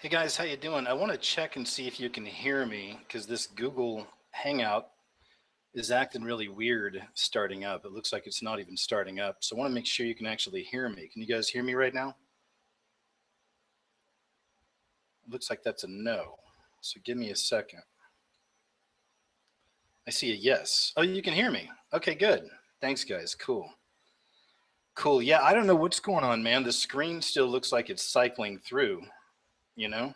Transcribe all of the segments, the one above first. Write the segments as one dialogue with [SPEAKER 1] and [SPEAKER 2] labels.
[SPEAKER 1] Hey guys, how you doing? I want to check and see if you can hear me because this Google Hangout is acting really weird starting up. It looks like it's not even starting up. So I want to make sure you can actually hear me. Can you guys hear me right now? It looks like that's a no. So give me a second. I see a yes. Oh, you can hear me. Okay, good. Thanks, guys. Cool. Cool. Yeah, I don't know what's going on, man. The screen still looks like it's cycling through, you know?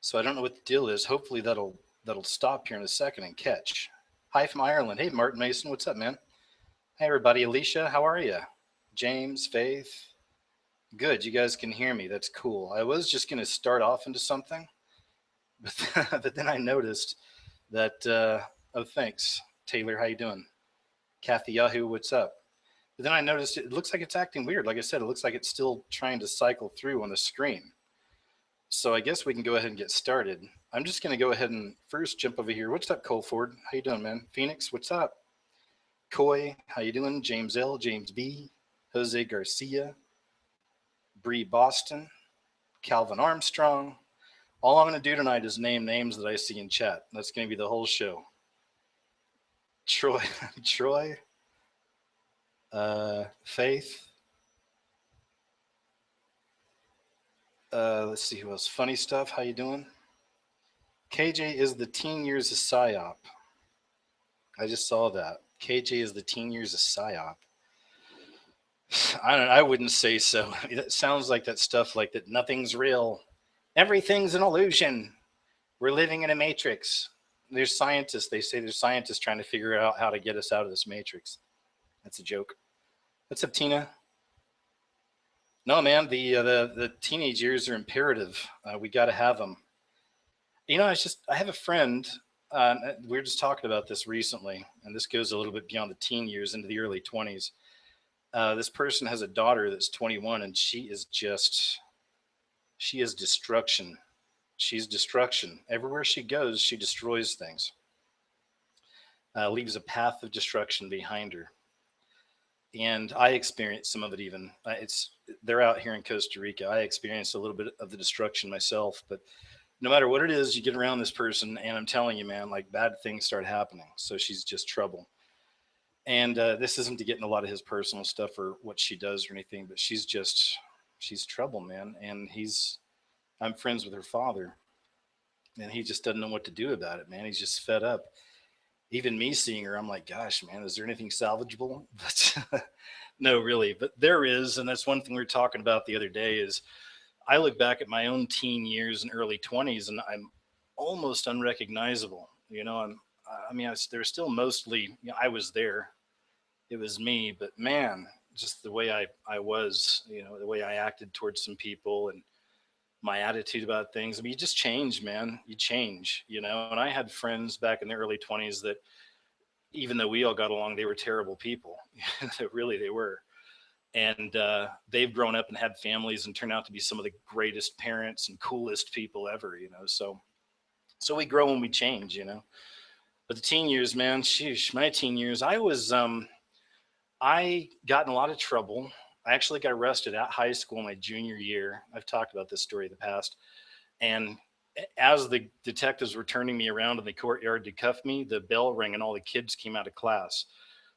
[SPEAKER 1] So I don't know what the deal is. Hopefully that'll stop here in a second and catch. Hi from Ireland. Hey, Martin Mason. What's up, man? Hey, everybody. Alicia, how are you? James, Faith. Good. You guys can hear me. That's cool. I was just going to start off into something, but then I noticed that. Oh, thanks, Taylor. How you doing? Kathy Yahoo. What's up? But then I noticed it looks like it's acting weird. Like I said, it looks like it's still trying to cycle through on the screen. So I guess we can go ahead and get started. I'm just going to go ahead and first jump over here. What's up, Colford? How you doing, man? Phoenix, what's up? Coy, how you doing? James L, James B, Jose Garcia, Bree Boston, Calvin Armstrong. All I'm going to do tonight is name names that I see in chat. That's going to be the whole show. Troy, Troy, Faith. Let's see who else. Funny stuff. How you doing? KJ is the teen years of psyop. I just saw that. KJ is the teen years of psyop. I don't. I wouldn't say so. It sounds like that stuff like that. Nothing's real. Everything's an illusion. We're living in a matrix. There's scientists. They say there's scientists trying to figure out how to get us out of this matrix. That's a joke. What's up, Tina? No, man. The teenage years are imperative. We got to have them. You know, I have a friend. We were just talking about this recently, and this goes a little bit beyond the teen years into the early 20s. This person has a daughter that's 21, and she is destruction. She's destruction. Everywhere she goes, she destroys things, leaves a path of destruction behind her. And I experienced some of it even. It's They're out here in Costa Rica. I experienced a little bit of the destruction myself, but no matter what it is, you get around this person, and I'm telling you, man, like bad things start happening. So she's just trouble. And this isn't to get in a lot of his personal stuff or what she does or anything, but she's trouble, man. And I'm friends with her father, and he just doesn't know what to do about it, man. He's just fed up. Even me seeing her, I'm like, gosh, man, is there anything salvageable? But no, really. But there is, and that's one thing we were talking about the other day. Is I look back at my own teen years and early 20s, and I'm almost unrecognizable. There's still mostly, I was there. It was me, but man, just the way I was, the way I acted towards some people and my attitude about things. I mean, you just change, man. You change, And I had friends back in the early 20s that, even though we all got along, they were terrible people. Really, they were. And they've grown up and had families and turned out to be some of the greatest parents and coolest people ever. So we grow and we change. But the teen years, man, sheesh, my teen years, I got in a lot of trouble. I actually got arrested at high school my junior year. I've talked about this story in the past. And as the detectives were turning me around in the courtyard to cuff me, the bell rang and all the kids came out of class.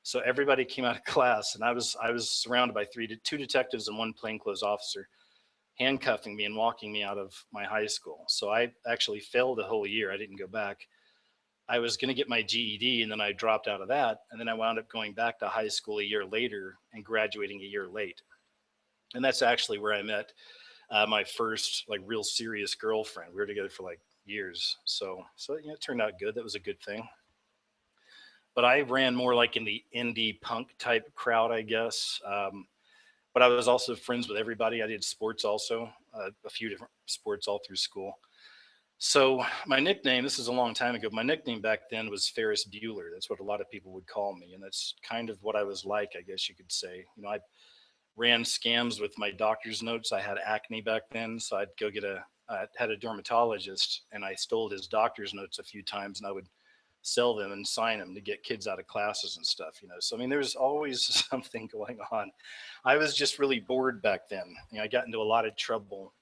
[SPEAKER 1] So everybody came out of class, and I was surrounded by two detectives and one plainclothes officer handcuffing me and walking me out of my high school. So I actually failed a whole year. I didn't go back. I was going to get my GED, and then I dropped out of that, and then I wound up going back to high school a year later and graduating a year late. And that's actually where I met my first like real serious girlfriend. We were together for like years, so it turned out good. That was a good thing. But I ran more like in the indie punk type crowd, I guess. But I was also friends with everybody. I did sports also, a few different sports all through school. So my nickname, this is a long time ago, my nickname back then was Ferris Bueller. That's what a lot of people would call me. And that's kind of what I was like, I guess you could say. I ran scams with my doctor's notes. I had acne back then. So I'd go had a dermatologist, and I stole his doctor's notes a few times, and I would sell them and sign them to get kids out of classes and stuff. So I mean, there's always something going on. I was just really bored back then. I got into a lot of trouble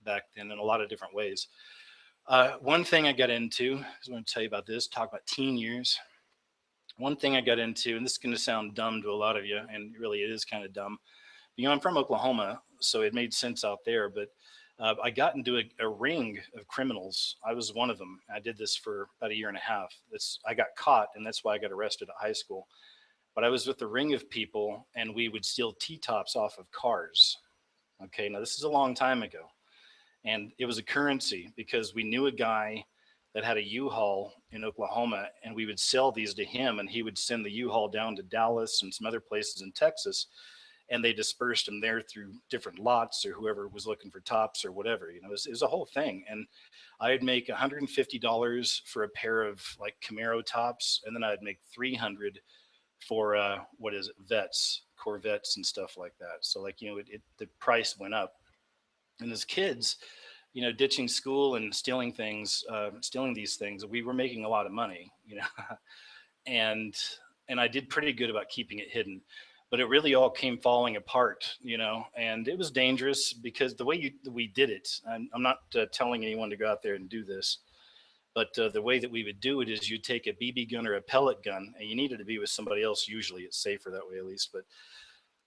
[SPEAKER 1] back then in a lot of different ways. One thing I got into, I was going to tell you about this, talk about teen years. One thing I got into, and this is going to sound dumb to a lot of you, and really it is kind of dumb. You know, I'm from Oklahoma, so it made sense out there, but I got into a ring of criminals. I was one of them. I did this for about a year and a half. I got caught, and that's why I got arrested at high school. But I was with a ring of people, and we would steal T-tops off of cars. Okay, now this is a long time ago. And it was a currency because we knew a guy that had a U-Haul in Oklahoma, and we would sell these to him, and he would send the U-Haul down to Dallas and some other places in Texas, and they dispersed them there through different lots or whoever was looking for tops or whatever. You know, it was a whole thing. And I'd make $150 for a pair of like Camaro tops, and then I'd make $300 for vets, Corvettes and stuff like that. So like, you know, the price went up. And as kids, you know, ditching school and stealing these things, we were making a lot of money, you know, and I did pretty good about keeping it hidden, but it really all came falling apart, you know, and it was dangerous because the way we did it, I'm not telling anyone to go out there and do this, but the way that we would do it is you'd take a BB gun or a pellet gun, and you needed to be with somebody else. Usually it's safer that way, at least,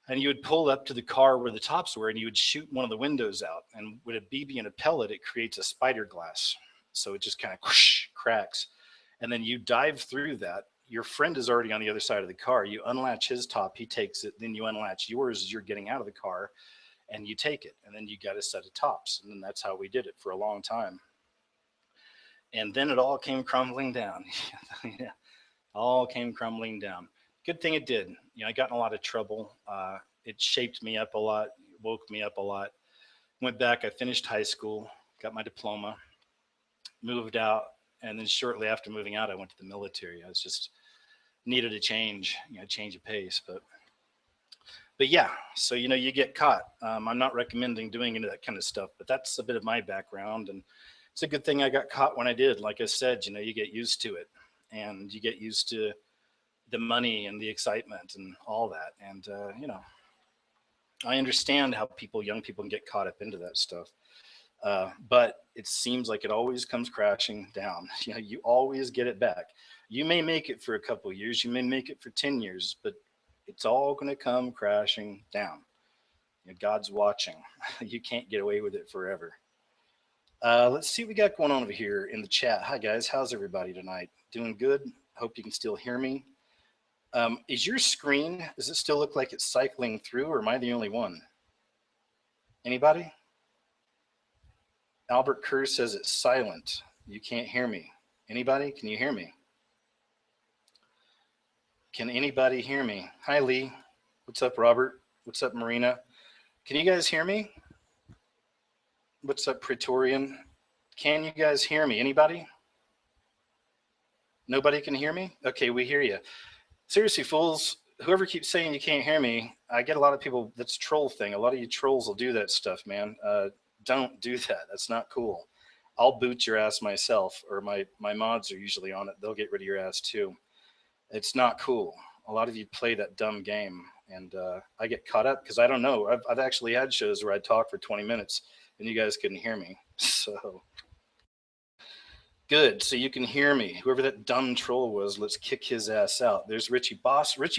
[SPEAKER 1] and you would pull up to the car where the tops were, and you would shoot one of the windows out. And with a BB and a pellet, it creates a spider glass. So it just kind of cracks. And then you dive through that. Your friend is already on the other side of the car. You unlatch his top, he takes it. Then you unlatch yours as you're getting out of the car, and you take it. And then you got a set of tops. And then that's how we did it for a long time. And then it all came crumbling down. Yeah, all came crumbling down. Good thing it did. You know, I got in a lot of trouble. It shaped me up a lot, woke me up a lot. Went back, I finished high school, got my diploma, moved out, and then shortly after moving out, I went to the military. I was just needed a change, you know, change of pace. But yeah, so you know, you get caught. I'm not recommending doing any of that kind of stuff, but that's a bit of my background, and it's a good thing I got caught when I did. Like I said, you know, you get used to it, and you get used to the money and the excitement and all that. And you know, I understand how young people can get caught up into that stuff. But it seems like it always comes crashing down. You know, you always get it back. You may make it for a couple of years, you may make it for 10 years, but it's all going to come crashing down. You know, God's watching. You can't get away with it forever. Let's see what we got going on over here in the chat. Hi guys, how's everybody tonight? Doing good? Hope you can still hear me. Is your screen, does it still look like it's cycling through, or am I the only one? Anybody? Albert Kerr says it's silent. You can't hear me. Anybody? Can you hear me? Can anybody hear me? Hi, Lee. What's up, Robert? What's up, Marina? Can you guys hear me? What's up, Praetorian? Can you guys hear me? Anybody? Nobody can hear me? Okay, we hear you. Seriously, fools, whoever keeps saying you can't hear me, I get a lot of people, that's a troll thing. A lot of you trolls will do that stuff, man. Don't do that. That's not cool. I'll boot your ass myself, or my mods are usually on it. They'll get rid of your ass too. It's not cool. A lot of you play that dumb game, and I get caught up because I don't know. I've actually had shows where I talk for 20 minutes and you guys couldn't hear me. So good. So you can hear me. Whoever that dumb troll was, let's kick his ass out. There's Richie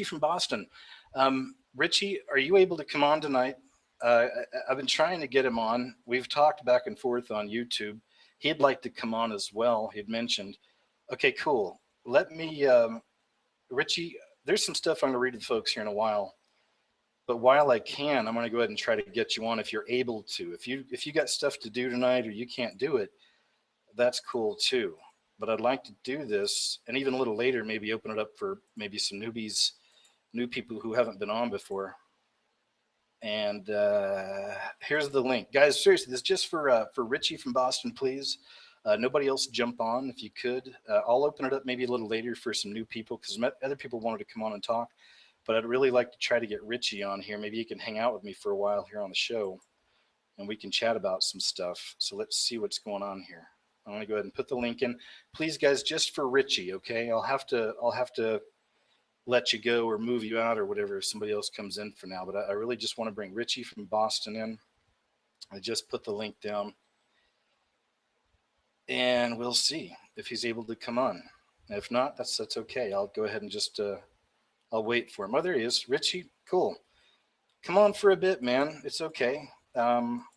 [SPEAKER 1] from Boston. Richie, are you able to come on tonight? I've been trying to get him on. We've talked back and forth on YouTube. He'd like to come on as well. He'd mentioned. Okay, cool. Let me, Richie, there's some stuff I'm going to read to the folks here in a while. But while I can, I'm going to go ahead and try to get you on if you're able to. If you got stuff to do tonight or you can't do it, that's cool too. But I'd like to do this, and even a little later, maybe open it up for maybe some newbies, new people who haven't been on before. And here's the link. Guys, seriously, this is just for Richie from Boston, please. Nobody else jump on if you could. I'll open it up maybe a little later for some new people because other people wanted to come on and talk. But I'd really like to try to get Richie on here. Maybe he can hang out with me for a while here on the show, and we can chat about some stuff. So let's see what's going on here. I'm going to go ahead and put the link in. Please, guys, just for Richie, okay? I'll have to let you go or move you out or whatever if somebody else comes in for now. But I really just want to bring Richie from Boston in. I just put the link down. and we'll see if he's able to come on. If not, that's okay. I'll go ahead and just I'll wait for him. Oh, there he is, Richie. Cool. Come on for a bit, man. It's okay.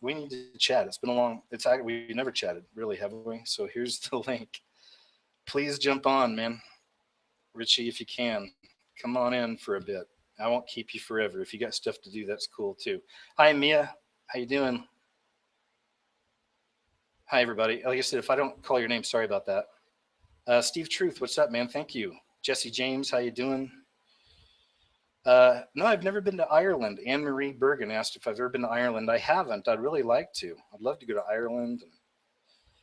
[SPEAKER 1] We need to chat. It's been a long. We never chatted, really, haven't we? So here's the link. Please jump on, man. Richie, if you can, come on in for a bit. I won't keep you forever. If you got stuff to do, that's cool too. Hi, Mia. How you doing? Hi, everybody. Like I said, if I don't call your name, sorry about that. Steve Truth, what's up, man? Thank you. Jesse James, how you doing? No, I've never been to Ireland. Anne Marie Bergen asked if I've ever been to Ireland. I haven't. I'd really like to. I'd love to go to Ireland.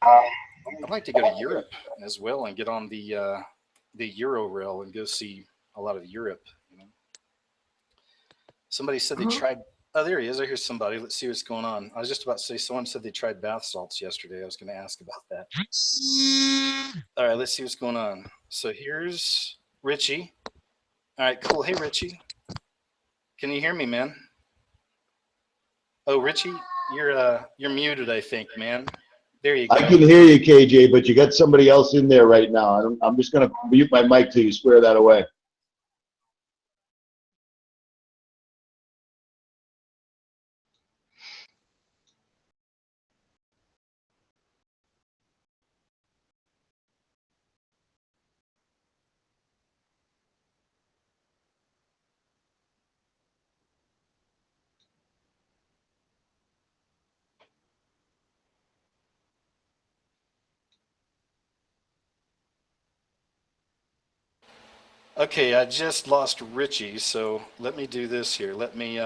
[SPEAKER 1] I'd like to go to Europe as well and get on the Euro rail and go see a lot of Europe. You know, somebody said they tried. Oh, there he is. I hear somebody. Let's see what's going on. I was just about to say someone said they tried bath salts yesterday. I was going to ask about that. All right, let's see what's going on. So here's Richie. All right, cool. Hey, Richie. Can you hear me, man? Oh, Richie, you're muted, I think, man. There you go.
[SPEAKER 2] I can hear you, KJ, but you got somebody else in there right now. I'm just going to mute my mic till you square that away.
[SPEAKER 1] Okay, I just lost Richie, so let me do this here. Let me,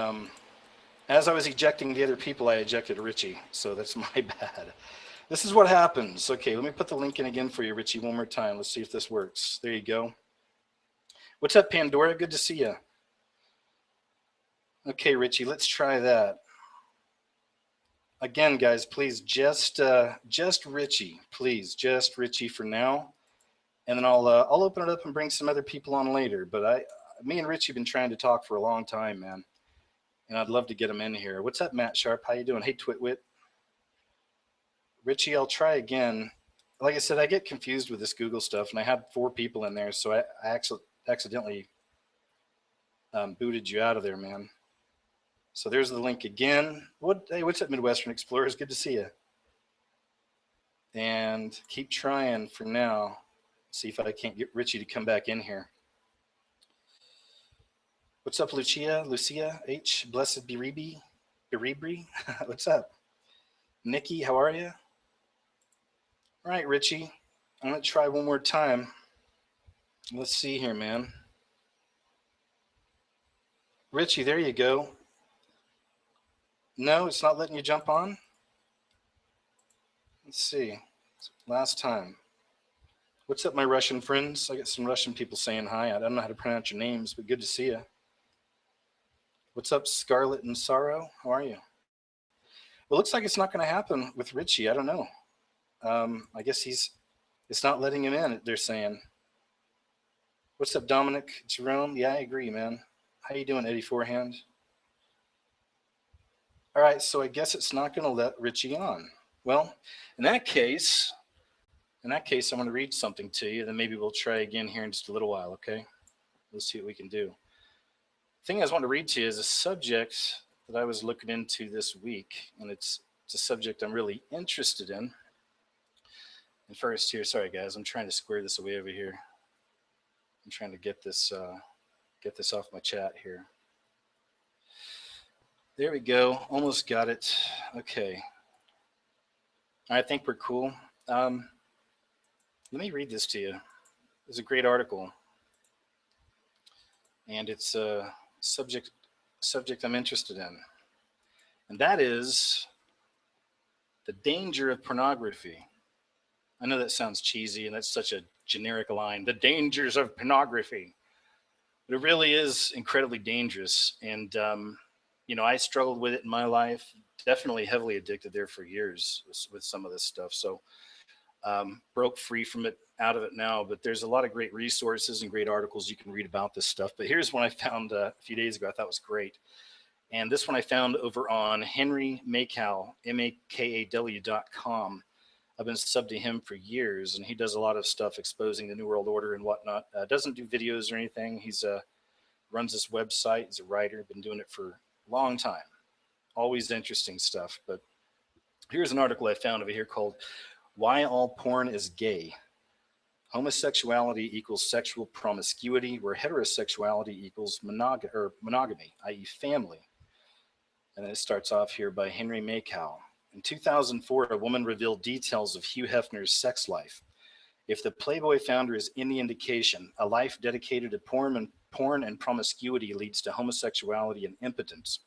[SPEAKER 1] as I was ejecting the other people, I ejected Richie, so that's my bad. This is what happens. Okay, let me put the link in again for you, Richie, one more time. Let's see if this works. There you go. What's up, Pandora? Good to see you. Okay, Richie, let's try that. Again, guys, please just Richie, please, just Richie for now. And then I'll open it up and bring some other people on later. But me and Richie have been trying to talk for a long time, man, and I'd love to get him in here. What's up, Matt Sharp? How you doing? Hey, Twitwit. Richie, I'll try again. Like I said, I get confused with this Google stuff, and I had 4 people in there, so I actually accidentally booted you out of there, man. So there's the link again. Hey, what's up, Midwestern Explorers? Good to see you. And keep trying for now. See if I can't get Richie to come back in here. What's up, Lucia? Lucia H. Blessed Biribi? Biribri? What's up? Nikki, how are you? All right, Richie. I'm going to try one more time. Let's see here, man. Richie, there you go. No, it's not letting you jump on? Let's see. Last time. What's up, my Russian friends? I got some Russian people saying hi. I don't know how to pronounce your names, but good to see you. What's up, Scarlet and Sorrow? How are you? Well, it looks like it's not going to happen with Richie. I don't know. I guess it's not letting him in, they're saying. What's up, Dominic? Jerome? Yeah, I agree, man. How you doing, Eddie Forehand? All right, so I guess it's not going to let Richie on. Well, in that case, I'm going to read something to you. Then maybe we'll try again here in just a little while, okay? Let's see what we can do. The thing I just want to read to you is a subject that I was looking into this week, and it's a subject I'm really interested in. And first here, sorry guys, I'm trying to square this away over here. I'm trying to get this off my chat here. There we go. Almost got it. Okay. I think we're cool. Let me read this to you. It's a great article, and it's a subject I'm interested in, and that is the danger of pornography. I know that sounds cheesy, and that's such a generic line. The dangers of pornography. But it really is incredibly dangerous, and I struggled with it in my life. Definitely heavily addicted there for years with some of this stuff. So broke free from it, out of it now. But there's a lot of great resources and great articles you can read about this stuff. But here's one I found a few days ago I thought was great. And this one I found over on Henry Makow, MAKAW.com. I've been subbed to him for years, and he does a lot of stuff exposing the New World Order and whatnot. Doesn't do videos or anything. He's runs this website. He's a writer. Been doing it for a long time. Always interesting stuff. But here's an article I found over here called "Why All Porn Is Gay." Homosexuality equals sexual promiscuity, where heterosexuality equals monogamy, i.e., family. And then it starts off here by Henry Makow. In 2004, a woman revealed details of Hugh Hefner's sex life. If the Playboy founder is any indication, a life dedicated to porn and promiscuity leads to homosexuality and impotence.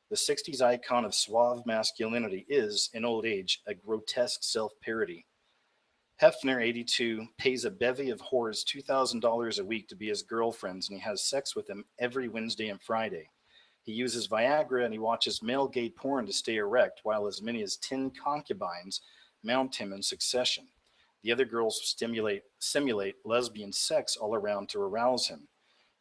[SPEAKER 1] The 60s icon of suave masculinity is, in old age, a grotesque self-parody. Hefner, 82, pays a bevy of whores $2,000 a week to be his girlfriends, and he has sex with them every Wednesday and Friday. He uses Viagra and he watches male gay porn to stay erect, while as many as 10 concubines mount him in succession. The other girls simulate lesbian sex all around to arouse him.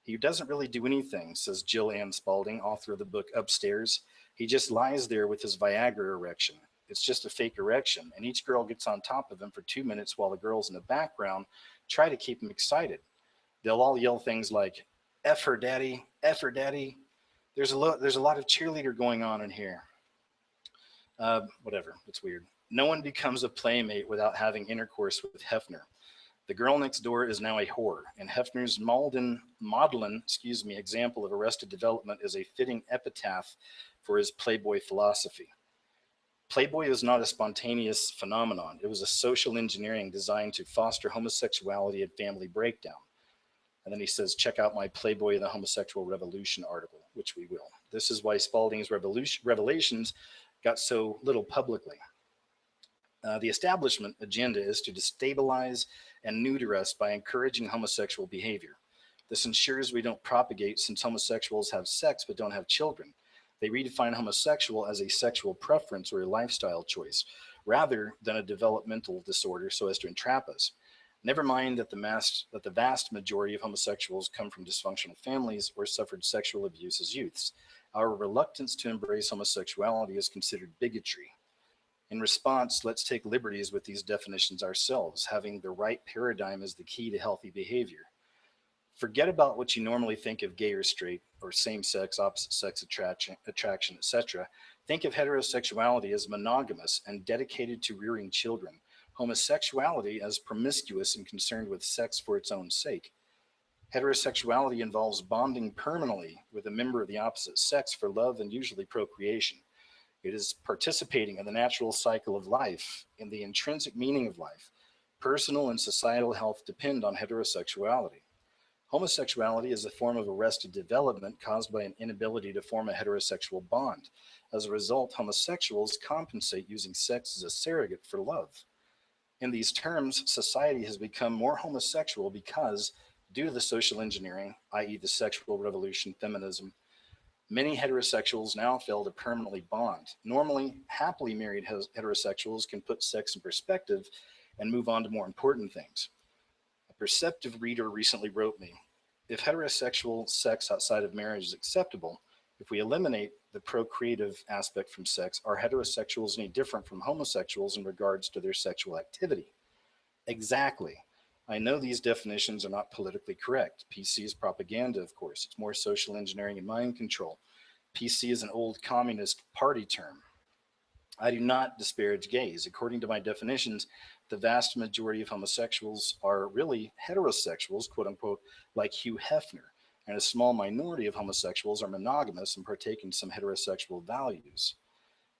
[SPEAKER 1] He doesn't really do anything, says Jill Ann Spalding, author of the book Upstairs. He just lies there with his Viagra erection. It's just a fake erection, and each girl gets on top of him for 2 minutes while the girls in the background try to keep him excited. They'll all yell things like, F her daddy, F her daddy. There's a lot of cheerleader going on in here. Whatever, it's weird. No one becomes a playmate without having intercourse with Hefner. The girl next door is now a whore, and Hefner's maudlin example of arrested development is a fitting epitaph for his Playboy philosophy. Playboy is not a spontaneous phenomenon. It was a social engineering designed to foster homosexuality and family breakdown. And then he says, check out my Playboy and the Homosexual Revolution article, which we will. This is why Spalding's revelations got so little publicly. The establishment agenda is to destabilize and neuter us by encouraging homosexual behavior. This ensures we don't propagate, since homosexuals have sex but don't have children. They redefine homosexual as a sexual preference or a lifestyle choice, rather than a developmental disorder so as to entrap us. Never mind that the vast majority of homosexuals come from dysfunctional families or suffered sexual abuse as youths. Our reluctance to embrace homosexuality is considered bigotry. In response, let's take liberties with these definitions ourselves. Having the right paradigm is the key to healthy behavior. Forget about what you normally think of gay or straight, or same-sex, opposite-sex attraction, etc. Think of heterosexuality as monogamous and dedicated to rearing children. Homosexuality as promiscuous and concerned with sex for its own sake. Heterosexuality involves bonding permanently with a member of the opposite sex for love and usually procreation. It is participating in the natural cycle of life, in the intrinsic meaning of life. Personal and societal health depend on heterosexuality. Homosexuality is a form of arrested development caused by an inability to form a heterosexual bond. As a result, homosexuals compensate using sex as a surrogate for love. In these terms, society has become more homosexual because, due to the social engineering, i.e. the sexual revolution, feminism, many heterosexuals now fail to permanently bond. Normally, happily married heterosexuals can put sex in perspective and move on to more important things. A perceptive reader recently wrote me, if heterosexual sex outside of marriage is acceptable, if we eliminate the procreative aspect from sex, are heterosexuals any different from homosexuals in regards to their sexual activity? Exactly. I know these definitions are not politically correct. PC is propaganda, of course. It's more social engineering and mind control. PC is an old communist party term. I do not disparage gays. According to my definitions, the vast majority of homosexuals are really heterosexuals, quote unquote, like Hugh Hefner, and a small minority of homosexuals are monogamous and partake in some heterosexual values.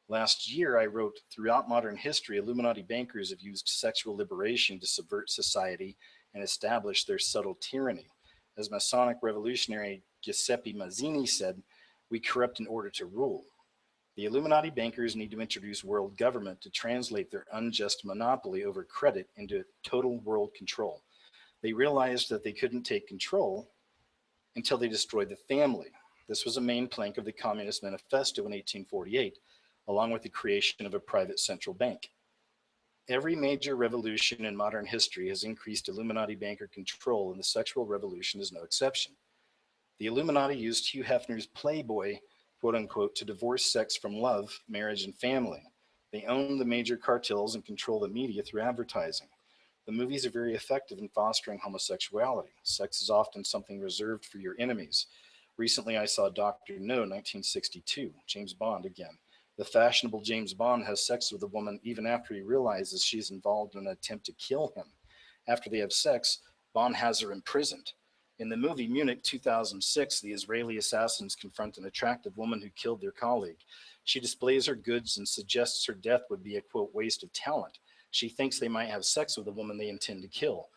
[SPEAKER 1] Last year, I wrote, throughout modern history, Illuminati bankers have used sexual liberation to subvert society and establish their subtle tyranny. As Masonic revolutionary Giuseppe Mazzini said, we corrupt in order to rule. The Illuminati bankers need to introduce world government to translate their unjust monopoly over credit into total world control. They realized that they couldn't take control until they destroyed the family. This was a main plank of the Communist Manifesto in 1848, along with the creation of a private central bank. Every major revolution in modern history has increased Illuminati banker control, and the sexual revolution is no exception. The Illuminati used Hugh Hefner's Playboy, quote unquote, to divorce sex from love, marriage, and family. They own the major cartels and control the media through advertising. The movies are very effective in fostering homosexuality. Sex is often something reserved for your enemies. Recently, I saw Dr. No, 1962, James Bond again. The fashionable James Bond has sex with a woman even after he realizes she's involved in an attempt to kill him. After they have sex, Bond has her imprisoned. In the movie Munich 2006, the Israeli assassins confront an attractive woman who killed their colleague. She displays her goods and suggests her death would be a quote waste of talent. She thinks they might have sex with the woman they intend to kill.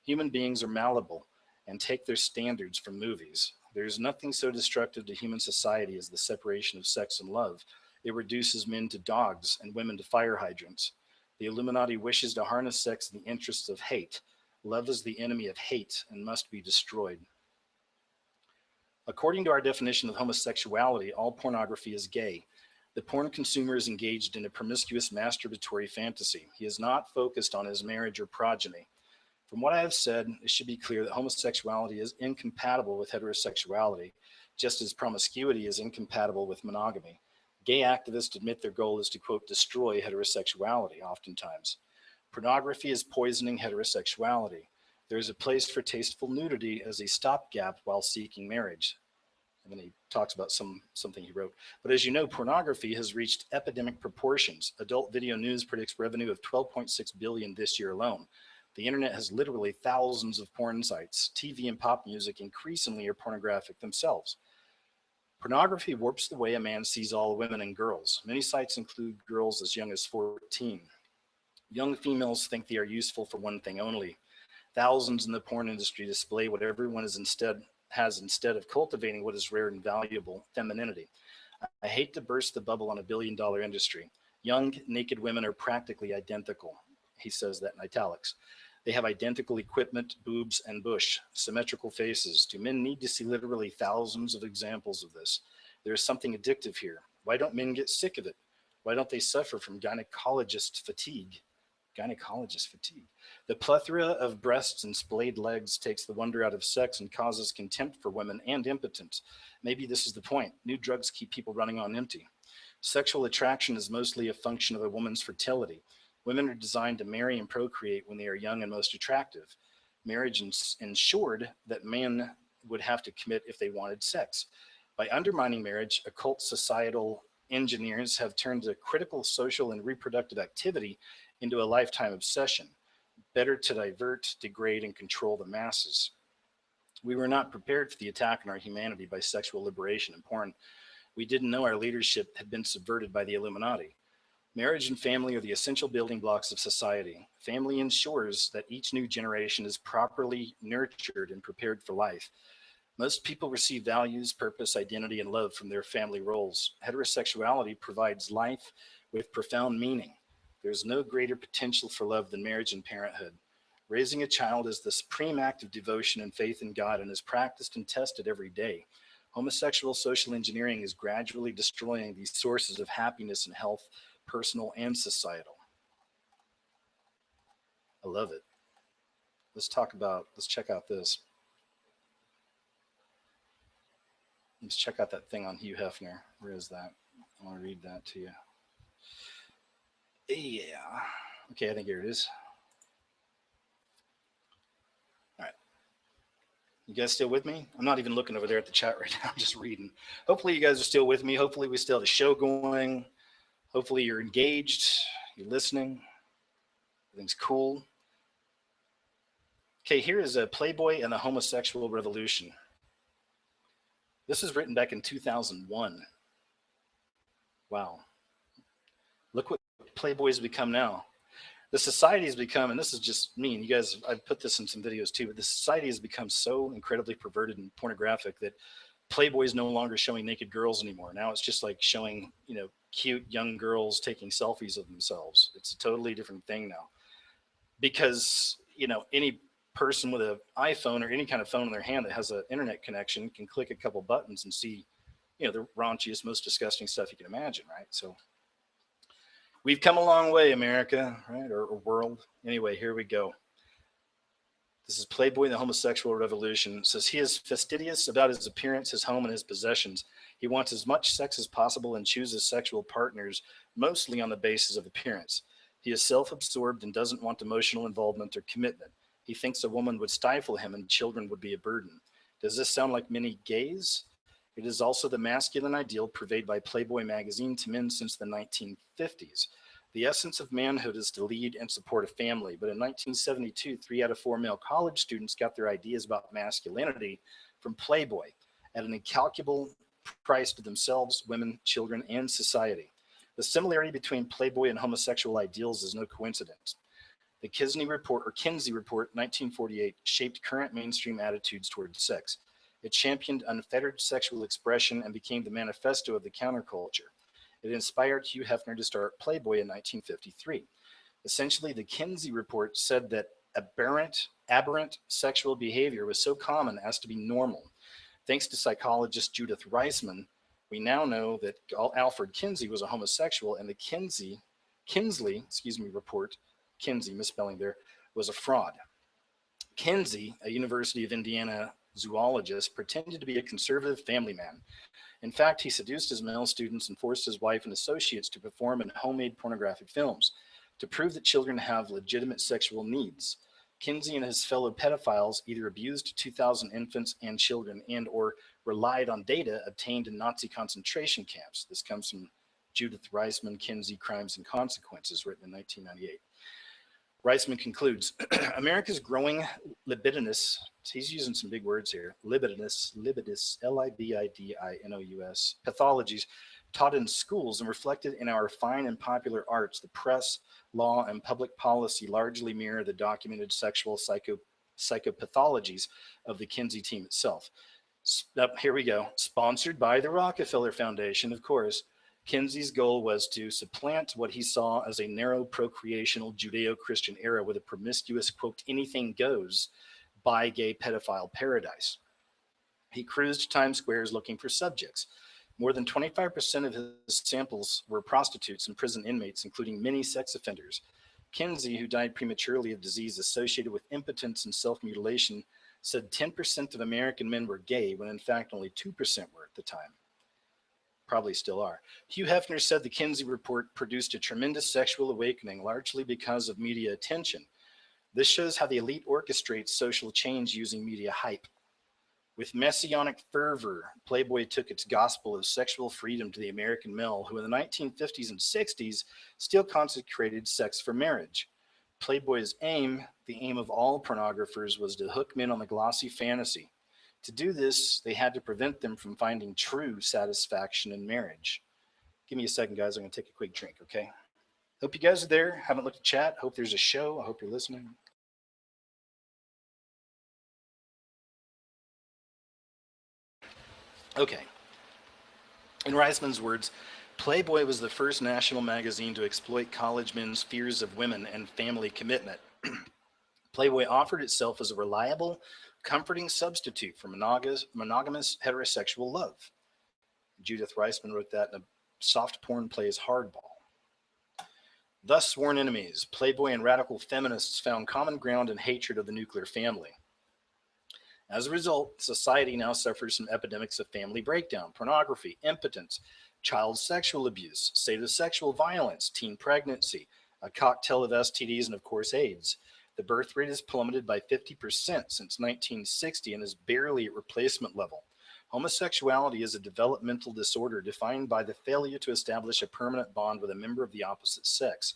[SPEAKER 1] Human beings are malleable and take their standards from movies. There is nothing so destructive to human society as the separation of sex and love. It reduces men to dogs and women to fire hydrants. The Illuminati wishes to harness sex in the interests of hate. Love is the enemy of hate and must be destroyed. According to our definition of homosexuality, all pornography is gay. The porn consumer is engaged in a promiscuous masturbatory fantasy. He is not focused on his marriage or progeny. From what I have said, it should be clear that homosexuality is incompatible with heterosexuality, just as promiscuity is incompatible with monogamy. Gay activists admit their goal is to, quote, destroy heterosexuality, oftentimes. Pornography is poisoning heterosexuality. There is a place for tasteful nudity as a stopgap while seeking marriage. And then he talks about something he wrote. But as you know, pornography has reached epidemic proportions. Adult video news predicts revenue of $12.6 billion this year alone. The internet has literally thousands of porn sites. TV and pop music increasingly are pornographic themselves. Pornography warps the way a man sees all women and girls. Many sites include girls as young as 14. Young females think they are useful for one thing only. Thousands in the porn industry display what everyone has instead of cultivating what is rare and valuable, femininity. I hate to burst the bubble on a billion-dollar industry. Young, naked women are practically identical. He says that in italics. They have identical equipment, boobs, and bush, symmetrical faces. Do men need to see literally thousands of examples of this? There is something addictive here. Why don't men get sick of it? Why don't they suffer from gynecologist fatigue? Gynecologist fatigue. The plethora of breasts and splayed legs takes the wonder out of sex and causes contempt for women and impotence. Maybe this is the point. New drugs keep people running on empty. Sexual attraction is mostly a function of a woman's fertility. Women are designed to marry and procreate when they are young and most attractive. Marriage ensured that men would have to commit if they wanted sex. By undermining marriage, occult societal engineers have turned a critical social and reproductive activity into a lifetime obsession, better to divert, degrade, and control the masses. We were not prepared for the attack on our humanity by sexual liberation and porn. We didn't know our leadership had been subverted by the Illuminati. Marriage and family are the essential building blocks of society. Family ensures that each new generation is properly nurtured and prepared for life. Most people receive values, purpose, identity, and love from their family roles. Heterosexuality provides life with profound meaning. There's no greater potential for love than marriage and parenthood. Raising a child is the supreme act of devotion and faith in God and is practiced and tested every day. Homosexual social engineering is gradually destroying these sources of happiness and health, personal and societal. I love it. Let's check out this. Let's check out that thing on Hugh Hefner. Where is that? I want to read that to you. Yeah. Okay, I think here it is. All right. You guys still with me? I'm not even looking over there at the chat right now. I'm just reading. Hopefully you guys are still with me. Hopefully we still have the show going. Hopefully you're engaged. You're listening. Everything's cool. Okay, here is a Playboy and the Homosexual Revolution. This is written back in 2001. Wow. Look what Playboy's become now. The society has become, and this is just me, and you guys, I've put this in some videos too, but the society has become so incredibly perverted and pornographic that Playboy is no longer showing naked girls anymore. Now it's just like showing, cute young girls taking selfies of themselves. It's a totally different thing now. Because, any person with an iPhone or any kind of phone in their hand that has an internet connection can click a couple buttons and see, the raunchiest, most disgusting stuff you can imagine, right? So we've come a long way, America, right? Or world. Anyway, here we go. This is Playboy and the Homosexual Revolution. It says he is fastidious about his appearance, his home, and his possessions. He wants as much sex as possible and chooses sexual partners mostly on the basis of appearance. He is self-absorbed and doesn't want emotional involvement or commitment. He thinks a woman would stifle him and children would be a burden. Does this sound like many gays? It is also the masculine ideal purveyed by Playboy magazine to men since the 1950s. The essence of manhood is to lead and support a family, but in 1972, 3 out of 4 male college students got their ideas about masculinity from Playboy at an incalculable price to themselves, women, children, and society. The similarity between Playboy and homosexual ideals is no coincidence. The Kinsey Report, 1948, shaped current mainstream attitudes toward sex. It championed unfettered sexual expression and became the manifesto of the counterculture. It inspired Hugh Hefner to start Playboy in 1953. Essentially, the Kinsey Report said that aberrant sexual behavior was so common as to be normal. Thanks to psychologist Judith Reisman, we now know that Alfred Kinsey was a homosexual, and the Kinsley report, Kinsey, misspelling there, was a fraud. Kinsey, a University of Indiana zoologist, pretended to be a conservative family man. In fact, he seduced his male students and forced his wife and associates to perform in homemade pornographic films to prove that children have legitimate sexual needs. Kinsey and his fellow pedophiles either abused 2,000 infants and children and or relied on data obtained in Nazi concentration camps. This comes from Judith Reisman, Kinsey, Crimes and Consequences, written in 1998. Reisman concludes, America's growing libidinous, he's using some big words here, libidinous, Libidinous, pathologies taught in schools and reflected in our fine and popular arts, the press, law, and public policy largely mirror the documented sexual psychopathologies of the Kinsey team itself. Here we go. Sponsored by the Rockefeller Foundation, of course. Kinsey's goal was to supplant what he saw as a narrow procreational Judeo-Christian era with a promiscuous, quote, anything goes, bi gay pedophile paradise. He cruised Times Squares looking for subjects. More than 25% of his samples were prostitutes and prison inmates, including many sex offenders. Kinsey, who died prematurely of disease associated with impotence and self-mutilation, said 10% of American men were gay, when in fact only 2% were at the time. Probably still are. Hugh Hefner said the Kinsey Report produced a tremendous sexual awakening, largely because of media attention. This shows how the elite orchestrates social change using media hype. With messianic fervor, Playboy took its gospel of sexual freedom to the American male, who in the 1950s and 60s still consecrated sex for marriage. Playboy's aim, the aim of all pornographers, was to hook men on the glossy fantasy. To do this, they had to prevent them from finding true satisfaction in marriage. Give me a second, guys. I'm going to take a quick drink, okay? Hope you guys are there. Haven't looked at chat. Hope there's a show. I hope you're listening. Okay. In Reisman's words, Playboy was the first national magazine to exploit college men's fears of women and family commitment. Playboy offered itself as a reliable, comforting substitute for monogamous heterosexual love. Judith Reisman wrote that in a Soft Porn Plays Hardball. Thus sworn enemies, Playboy and radical feminists found common ground in hatred of the nuclear family. As a result, society now suffers from epidemics of family breakdown, pornography, impotence, child sexual abuse, sadosexual violence, teen pregnancy, a cocktail of STDs, and of course AIDS. The birth rate has plummeted by 50% since 1960 and is barely at replacement level. Homosexuality is a developmental disorder defined by the failure to establish a permanent bond with a member of the opposite sex.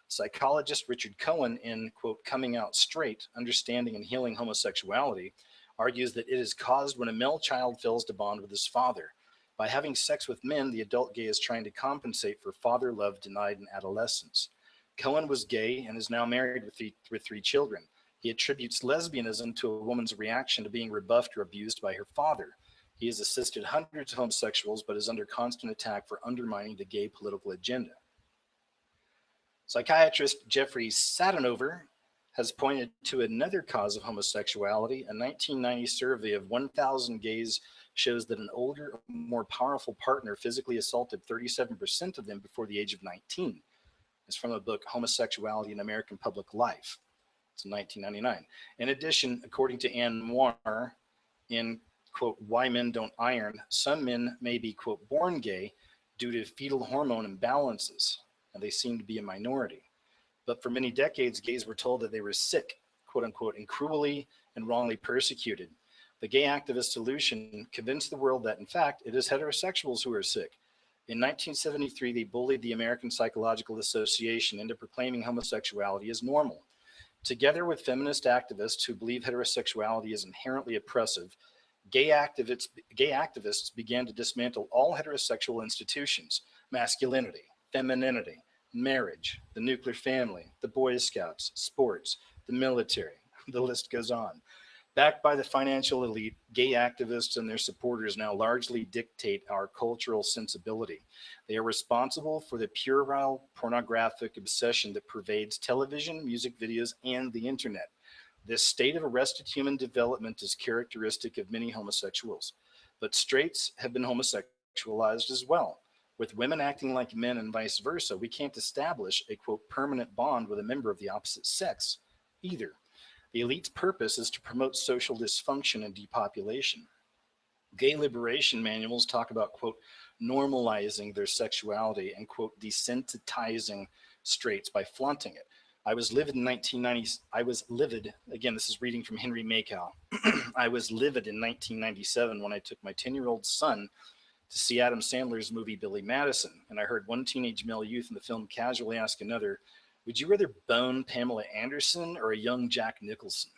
[SPEAKER 1] Psychologist Richard Cohen, in, quote, Coming Out Straight, Understanding and Healing Homosexuality, argues that it is caused when a male child fails to bond with his father. By having sex with men, the adult gay is trying to compensate for father love denied in adolescence. Cohen was gay and is now married with three children. He attributes lesbianism to a woman's reaction to being rebuffed or abused by her father. He has assisted hundreds of homosexuals, but is under constant attack for undermining the gay political agenda. Psychiatrist Jeffrey Sadanover has pointed to another cause of homosexuality. A 1990 survey of 1,000 gays shows that an older, more powerful partner physically assaulted 37% of them before the age of 19. It's from a book, Homosexuality in American Public Life. It's 1999. In addition, according to Anne Moore in, quote, Why Men Don't Iron, some men may be, quote, born gay due to fetal hormone imbalances, and they seem to be a minority. But for many decades, gays were told that they were sick, quote unquote, and cruelly and wrongly persecuted. The gay activist solution convinced the world that, in fact, it is heterosexuals who are sick. In 1973, they bullied the American Psychological Association into proclaiming homosexuality as normal. Together with feminist activists who believe heterosexuality is inherently oppressive, gay activists began to dismantle all heterosexual institutions: masculinity, femininity, marriage, the nuclear family, the Boy Scouts, sports, the military. The list goes on. Backed by the financial elite, gay activists and their supporters now largely dictate our cultural sensibility. They are responsible for the puerile pornographic obsession that pervades television, music videos, and the internet. This state of arrested human development is characteristic of many homosexuals. But straights have been homosexualized as well. With women acting like men and vice versa, we can't establish a, quote, permanent bond with a member of the opposite sex either. The elite's purpose is to promote social dysfunction and depopulation. Gay liberation manuals talk about, quote, normalizing their sexuality and, quote, desensitizing straights by flaunting it. I was livid in 1990. I was livid. Again, this is reading from Henry Makow. I was livid in 1997 when I took my 10-year-old son to see Adam Sandler's movie Billy Madison, and I heard one teenage male youth in the film casually ask another, would you rather bone Pamela Anderson or a young Jack Nicholson?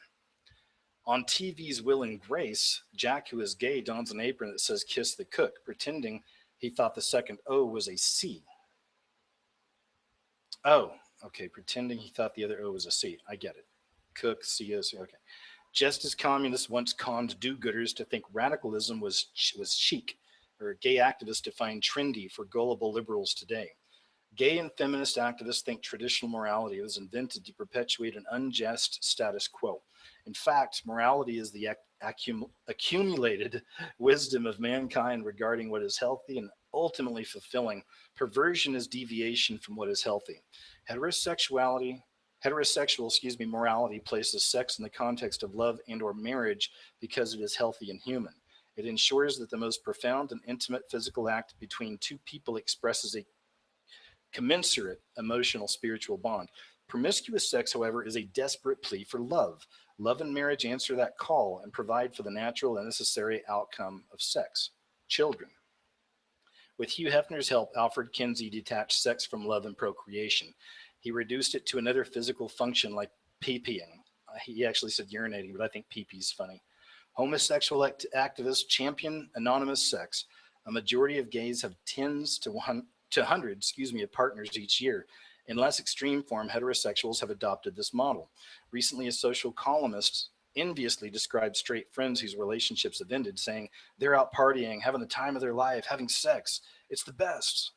[SPEAKER 1] On TV's Will and Grace, Jack, who is gay, dons an apron that says kiss the cook, pretending he thought the second O was a C. Oh, okay, pretending he thought the other O was a C. I get it. Cook, C-O-C, okay. Just as communists once conned do-gooders to think radicalism was chic, or gay activists define trendy for gullible liberals today. Gay and feminist activists think traditional morality was invented to perpetuate an unjust status quo. In fact, morality is the accumulated wisdom of mankind regarding what is healthy and ultimately fulfilling. Perversion is deviation from what is healthy. Heterosexual, morality places sex in the context of love and or marriage because it is healthy and human. It ensures that the most profound and intimate physical act between two people expresses a commensurate emotional spiritual bond. Promiscuous sex, however, is a desperate plea for love. Love and marriage answer that call and provide for the natural and necessary outcome of sex: children. With Hugh Hefner's help, Alfred Kinsey detached sex from love and procreation. He reduced it to another physical function like pee-peeing. He actually said urinating, but I think pee-pee is funny. Homosexual activists champion anonymous sex. A majority of gays have tens to hundreds, of partners each year. In less extreme form, heterosexuals have adopted this model. Recently, a social columnist enviously described straight friends whose relationships have ended, saying they're out partying, having the time of their life, having sex. It's the best.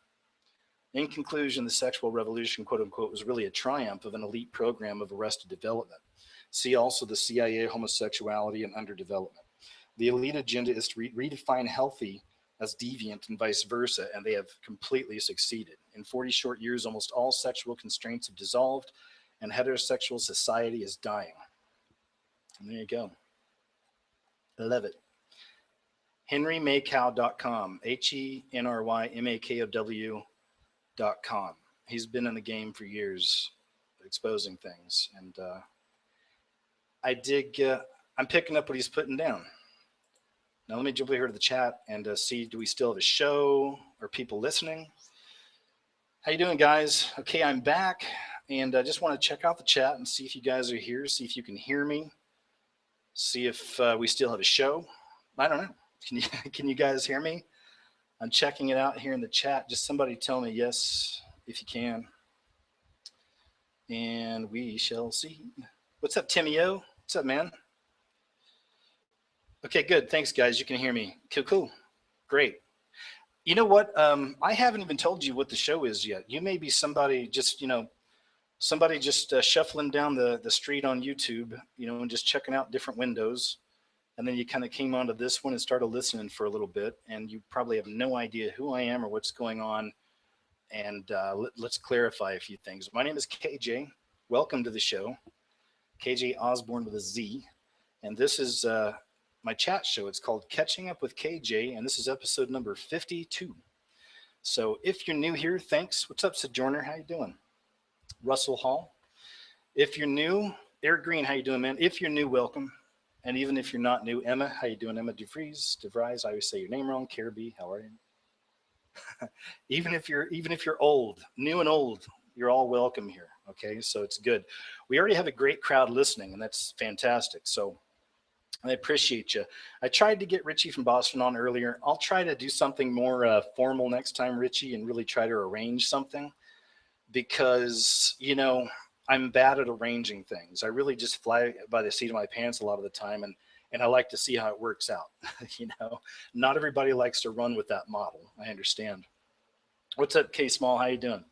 [SPEAKER 1] In conclusion, the sexual revolution, quote unquote, was really a triumph of an elite program of arrested development. See also the CIA, homosexuality, and underdevelopment. The elite agenda is to redefine healthy as deviant and vice versa, and they have completely succeeded. In 40 short years, almost all sexual constraints have dissolved, and heterosexual society is dying. And there you go. I love it. HenryMakow.com, HenryMakow.com. He's been in the game for years, exposing things, and I dig. I'm picking up what he's putting down. Now let me jump over here to the chat and see, do we still have a show? Are people listening? How you doing, guys? Okay, I'm back, and I just want to check out the chat and see if you guys are here, see if you can hear me, see if we still have a show. I don't know. Can you guys hear me? I'm checking it out here in the chat. Just somebody tell me yes if you can, and we shall see. What's up, Timmy O? What's up, man? Okay, good. Thanks, guys. You can hear me. Cool. Great. You know what? I haven't even told you what the show is yet. You may be somebody just, shuffling down the street on YouTube, and just checking out different windows. And then you kind of came onto this one and started listening for a little bit. And you probably have no idea who I am or what's going on. And let's clarify a few things. My name is KJ. Welcome to the show. KJ Osborne with a Z. And this is my chat show. It's called Catching Up with KJ, and this is episode number 52. So if you're new here, thanks. What's up, Sojourner? How you doing? Russell Hall. If you're new, Eric Green, how you doing, man? If you're new, welcome. And even if you're not new, Emma, how you doing? Emma DeVries, I always say your name wrong. Careby, how are you? even if you're old, new and old, you're all welcome here. Okay, so it's good. We already have a great crowd listening, and that's fantastic. So I appreciate you. I tried to get Richie from Boston on earlier. I'll try to do something more formal next time, Richie, and really try to arrange something because, I'm bad at arranging things. I really just fly by the seat of my pants a lot of the time, and I like to see how it works out. Not everybody likes to run with that model. I understand. What's up, K Small? How you doing?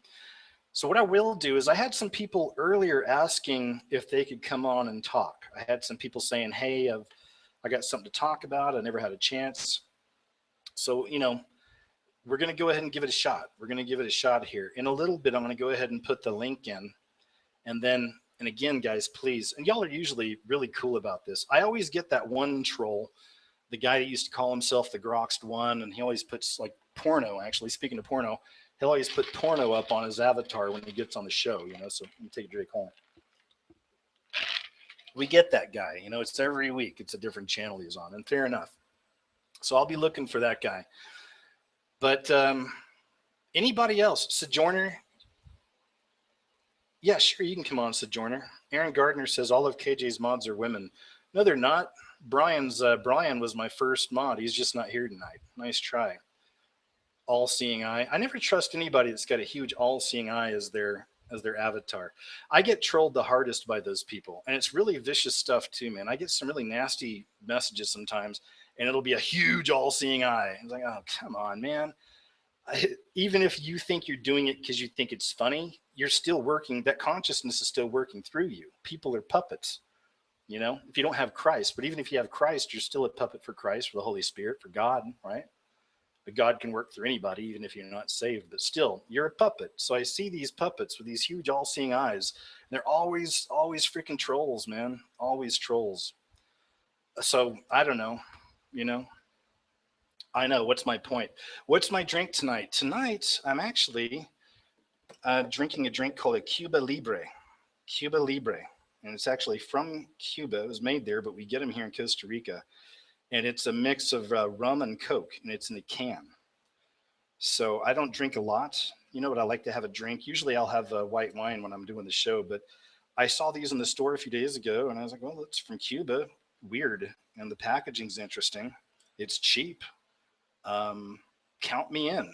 [SPEAKER 1] So what I will do is I had some people earlier asking if they could come on and talk. I had some people saying, hey, I got something to talk about. I never had a chance. So, we're going to go ahead and give it a shot. We're going to give it a shot here. In a little bit, I'm going to go ahead and put the link in. And again, guys, please, and y'all are usually really cool about this. I always get that one troll, the guy that used to call himself the Groxed One, and he always puts like porno, actually, speaking of porno, he'll always put porno up on his avatar when he gets on the show, so let me take a drink home. We get that guy, it's every week. It's a different channel he's on, and fair enough. So I'll be looking for that guy. But anybody else? Sojourner? Yeah, sure, you can come on, Sojourner. Aaron Gardner says all of KJ's mods are women. No, they're not. Brian was my first mod. He's just not here tonight. Nice try. All-seeing eye. I never trust anybody that's got a huge all-seeing eye as their avatar. I get trolled the hardest by those people, and it's really vicious stuff too, man. I get some really nasty messages sometimes, and it'll be a huge all-seeing eye. It's like, oh, come on, man. Even if you think you're doing it because you think it's funny, you're still working. That consciousness is still working through you. People are puppets, if you don't have Christ. But even if you have Christ, you're still a puppet for Christ, for the Holy Spirit, for God, right? But God can work through anybody, even if you're not saved. But still, you're a puppet. So I see these puppets with these huge all-seeing eyes. And they're always freaking trolls, man. Always trolls. So I don't know, I know. What's my point? What's my drink tonight? Tonight, I'm actually drinking a drink called a Cuba Libre. Cuba Libre. And it's actually from Cuba. It was made there, but we get them here in Costa Rica. And it's a mix of rum and Coke, and it's in a can. So I don't drink a lot. But I like to have a drink. Usually I'll have white wine when I'm doing the show, but I saw these in the store a few days ago, and I was like, well, it's from Cuba. Weird. And the packaging's interesting. It's cheap. Count me in.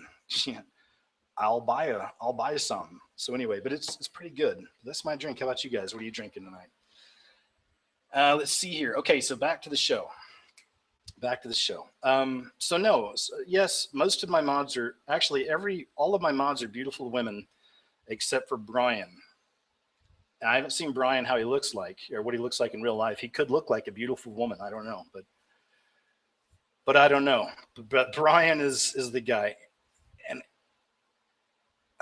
[SPEAKER 1] I'll buy some. So anyway, but it's pretty good. That's my drink. How about you guys? What are you drinking tonight? Let's see here. Okay, so back to the show. Yes, most of my mods are actually all of my mods are beautiful women, except for Brian. I haven't seen Brian how he looks like or what he looks like in real life. He could look like a beautiful woman. I don't know, but I don't know. But Brian is the guy. And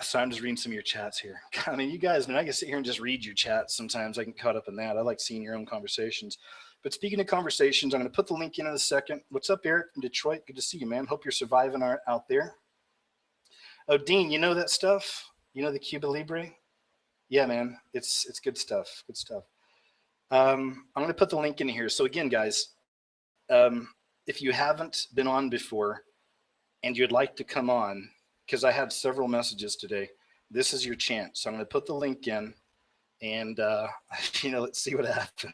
[SPEAKER 1] so I'm just reading some of your chats here. I mean, you guys, I can sit here and just read your chats sometimes. I get caught up in that. I like seeing your own conversations. But speaking of conversations, I'm going to put the link in a second. What's up, Eric from Detroit? Good to see you, man. Hope you're surviving out there. Oh, Dean, you know that stuff? You know the Cuba Libre? Yeah, man. It's good stuff. Good stuff. I'm going to put the link in here. So again, guys, if you haven't been on before and you'd like to come on, because I had several messages today, this is your chance. So I'm going to put the link in, and let's see what happens.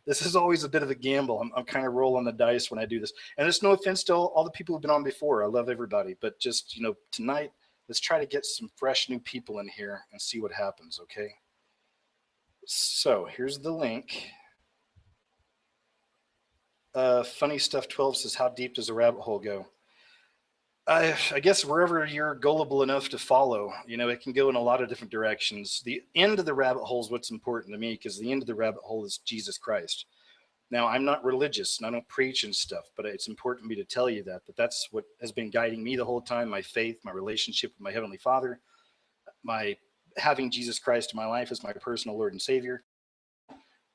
[SPEAKER 1] This is always a bit of a gamble. I'm kind of rolling the dice when I do this, and it's no offense to all the people who've been on before. I love everybody, but just tonight, let's try to get some fresh new people in here and see what happens. Okay. So here's the link. Funny Stuff 12 says, how deep does a rabbit hole go? I guess wherever you're gullible enough to follow, it can go in a lot of different directions. The end of the rabbit hole is what's important to me, because the end of the rabbit hole is Jesus Christ. Now, I'm not religious and I don't preach and stuff, but it's important to me to tell you that that's what has been guiding me the whole time. My faith, my relationship with my Heavenly Father, my having Jesus Christ in my life as my personal Lord and Savior.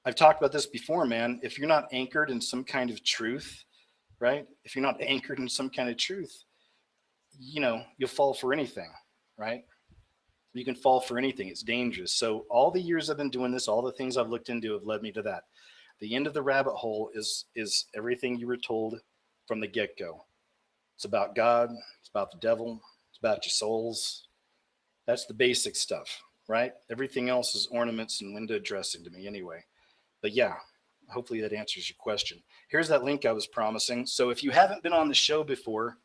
[SPEAKER 1] I've talked about this before, man. If you're not anchored in some kind of truth, right? If you're not anchored in some kind of truth, you'll fall for anything, right? You can fall for anything. It's dangerous. So all the years I've been doing this, all the things I've looked into have led me to that. The end of the rabbit hole is everything you were told from the get-go. It's about God, it's about the devil, it's about your souls. That's the basic stuff, right? Everything else is ornaments and window dressing to me anyway. But yeah, hopefully that answers your question. Here's that link I was promising. So if you haven't been on the show before,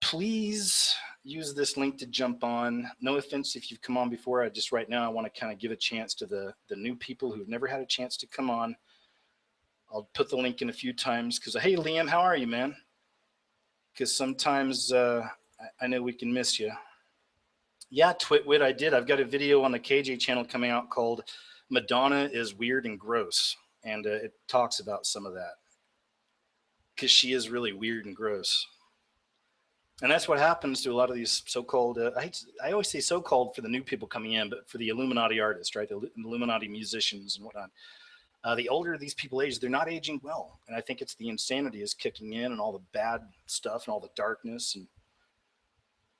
[SPEAKER 1] please use this link to jump on. No offense if you've come on before. I just right now I want to kind of give a chance to the new people who've never had a chance to come on. I'll put the link in a few times because, hey, Liam, how are you, man? Because sometimes I know we can miss you. Yeah, Twitwit, I did. I've got a video on the KJ channel coming out called Madonna is Weird and Gross. And it talks about some of that because she is really weird and gross. And that's what happens to a lot of these so-called, I always say so-called for the new people coming in, but for the Illuminati artists, right? The Illuminati musicians and whatnot. The older these people age, they're not aging well. And I think it's the insanity is kicking in and all the bad stuff and all the darkness. And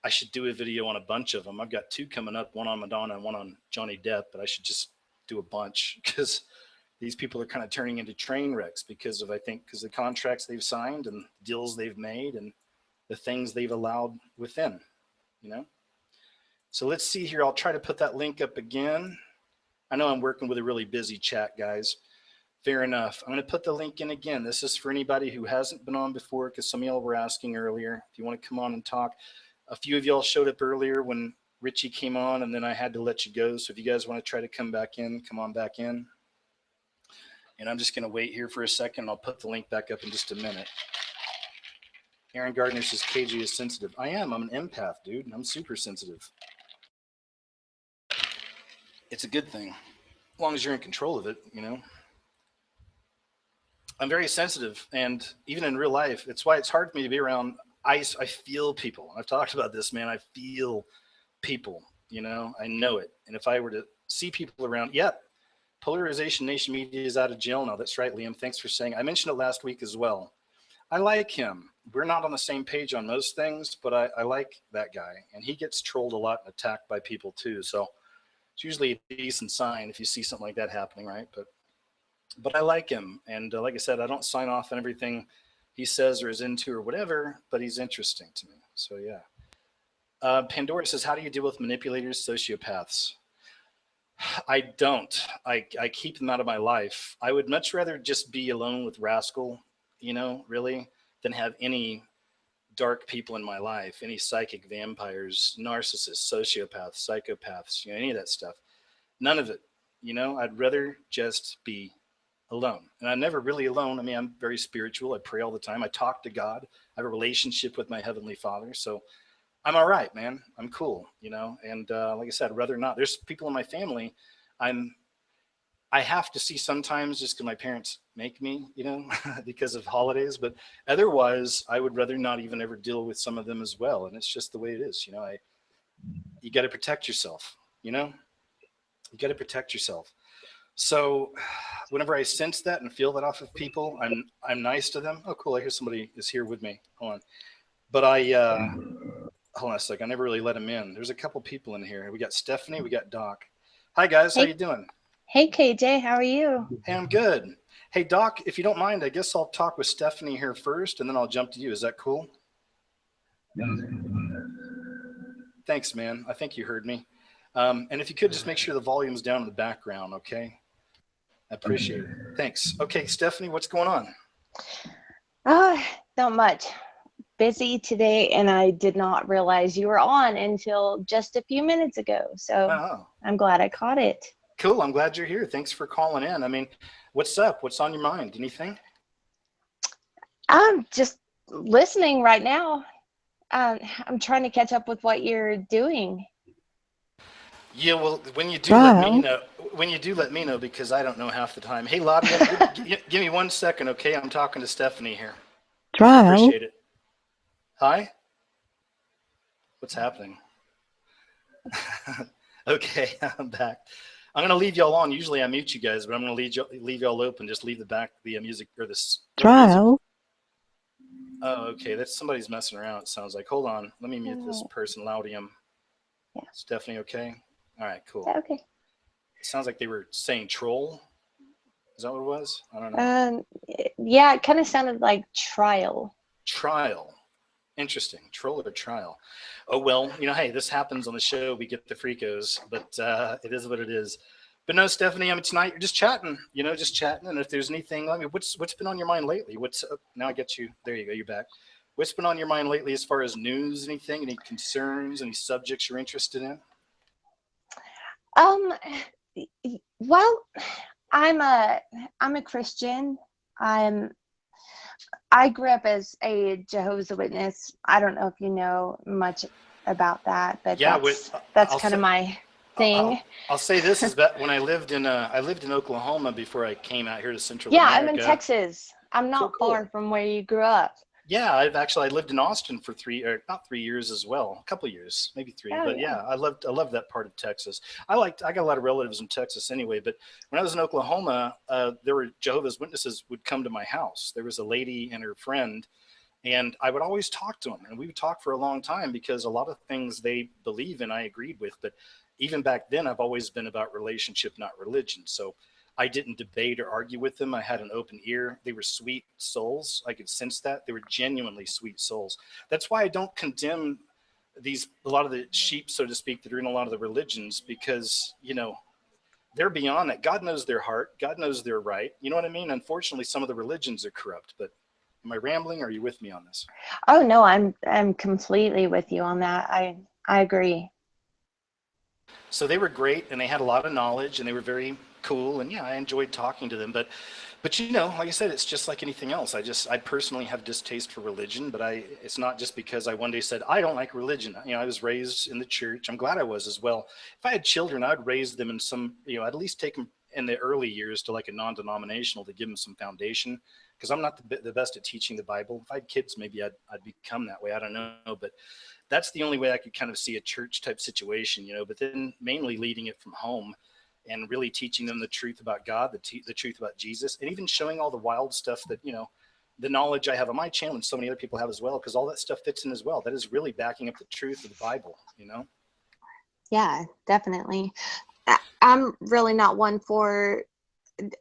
[SPEAKER 1] I should do a video on a bunch of them. I've got 2 coming up, one on Madonna and one on Johnny Depp, but I should just do a bunch because these people are kind of turning into train wrecks because of the contracts they've signed and deals they've made and the things they've allowed within, So let's see here. I'll try to put that link up again. I know I'm working with a really busy chat, guys. Fair enough. I'm going to put the link in again. This is for anybody who hasn't been on before because some of y'all were asking earlier. If you want to come on and talk. A few of y'all showed up earlier when Richie came on and then I had to let you go. So if you guys want to try to come back in, come on back in. And I'm just going to wait here for a second. I'll put the link back up in just a minute. Aaron Gardner says KG is sensitive. I am. I'm an empath, dude. I'm super sensitive. It's a good thing. As long as you're in control of it, I'm very sensitive. And even in real life, it's why it's hard for me to be around ice. I feel people. I've talked about this, man. I feel people, I know it. And if I were to see people around, Polarization Nation Media is out of jail now. That's right, Liam. Thanks for saying. I mentioned it last week as well. I like him. We're not on the same page on most things, but I like that guy. And he gets trolled a lot and attacked by people too. So it's usually a decent sign if you see something like that happening, right? But I like him. And like I said, I don't sign off on everything he says or is into or whatever, but he's interesting to me. So yeah. Pandora says, how do you deal with manipulators, sociopaths? I don't. I keep them out of my life. I would much rather just be alone with Rascal, really, than have any dark people in my life, any psychic vampires, narcissists, sociopaths, psychopaths, any of that stuff. None of it. I'd rather just be alone. And I'm never really alone. I mean, I'm very spiritual. I pray all the time. I talk to God. I have a relationship with my Heavenly Father. So I'm all right, man. I'm cool, and like I said, I'd rather not. There's people in my family I have to see sometimes just because my parents make me, because of holidays. But otherwise, I would rather not even ever deal with some of them as well. And it's just the way it is. You got to protect yourself, You got to protect yourself. So whenever I sense that and feel that off of people, I'm nice to them. Oh, cool. I hear somebody is here with me. Hold on. But hold on a second. I never really let them in. There's a couple people in here. We got Stephanie. We got Doc. Hi, guys.
[SPEAKER 3] Hey.
[SPEAKER 1] How you doing?
[SPEAKER 3] Hey, KJ, how are you?
[SPEAKER 1] Hey, I'm good. Hey, Doc, if you don't mind, I guess I'll talk with Stephanie here first, and then I'll jump to you. Is that cool? Thanks, man. I think you heard me. And if you could just make sure the volume's down in the background, okay? I appreciate it. Thanks. Okay, Stephanie, what's going on?
[SPEAKER 3] Not much. Busy today, and I did not realize you were on until just a few minutes ago. So I'm glad I caught it.
[SPEAKER 1] Cool. I'm glad you're here. Thanks for calling in. I mean, what's up? What's on your mind? Anything?
[SPEAKER 3] I'm just listening right now. I'm trying to catch up with what you're doing.
[SPEAKER 1] Yeah, well, when you do let me know, because I don't know half the time. Hey, Lottie, give me 1 second, okay? I'm talking to Stephanie here. Appreciate it. Hi? What's happening? Okay, I'm back. I'm going to leave y'all on. Usually I mute you guys, but I'm going to leave y'all open. Just leave the music or this
[SPEAKER 4] trial.
[SPEAKER 1] Oh, okay. That's somebody's messing around. It sounds like. Hold on. Let me mute this person. Laudium.
[SPEAKER 3] Yeah.
[SPEAKER 1] Stephanie, okay? All right, cool.
[SPEAKER 3] Okay.
[SPEAKER 1] It sounds like they were saying troll. Is that what it was? I don't know.
[SPEAKER 3] Yeah, it kind of sounded like trial.
[SPEAKER 1] Trial. Interesting. Troll or trial. Oh, well, hey, this happens on the show. We get the freakos, but it is what it is. But no, Stephanie, tonight you're just chatting, just chatting. And if there's anything, what's been on your mind lately? Now I get you. There you go. You're back. What's been on your mind lately as far as news, anything, any concerns, any subjects you're interested in?
[SPEAKER 3] Well, I'm a Christian. I grew up as a Jehovah's Witness. I don't know if you know much about that, but yeah, that's kind of my thing.
[SPEAKER 1] I'll say this is that when I lived in Oklahoma before I came out here to Central
[SPEAKER 3] America.
[SPEAKER 1] I'm
[SPEAKER 3] in Texas. I'm not far from where you grew up.
[SPEAKER 1] Yeah, I lived in Austin for not 3 years as well, a couple of years, maybe 3.
[SPEAKER 3] Oh,
[SPEAKER 1] but yeah, I loved that part of Texas. I got a lot of relatives in Texas anyway. But when I was in Oklahoma, there were Jehovah's Witnesses would come to my house. There was a lady and her friend, and I would always talk to them, and we would talk for a long time because a lot of things they believe in I agreed with. But even back then, I've always been about relationship, not religion. So I didn't debate or argue with them. I had an open ear. They were sweet souls. I could sense that. They were genuinely sweet souls. That's why I don't condemn a lot of the sheep, so to speak, that are in a lot of the religions, because, they're beyond that. God knows their heart. God knows their right. You know what I mean? Unfortunately, some of the religions are corrupt, but am I rambling? Or are you with me on this?
[SPEAKER 3] Oh, no, I'm completely with you on that. I agree.
[SPEAKER 1] So they were great, and they had a lot of knowledge, and they were very cool, and yeah, I enjoyed talking to them. But like I said, it's just like anything else. I personally have distaste for religion, but it's not just because I one day said I don't like religion. I was raised in the church. I'm glad I was as well. If I had children, I'd raise them in some, I'd at least take them in the early years to like a non-denominational to give them some foundation, because I'm not the best at teaching the Bible. If I had kids, maybe I'd become that way. I don't know, but that's the only way I could kind of see a church type situation, but then mainly leading it from home and really teaching them the truth about God, the truth about Jesus, and even showing all the wild stuff that, the knowledge I have on my channel and so many other people have as well, because all that stuff fits in as well. That is really backing up the truth of the Bible,
[SPEAKER 3] Yeah, definitely. I'm really not one for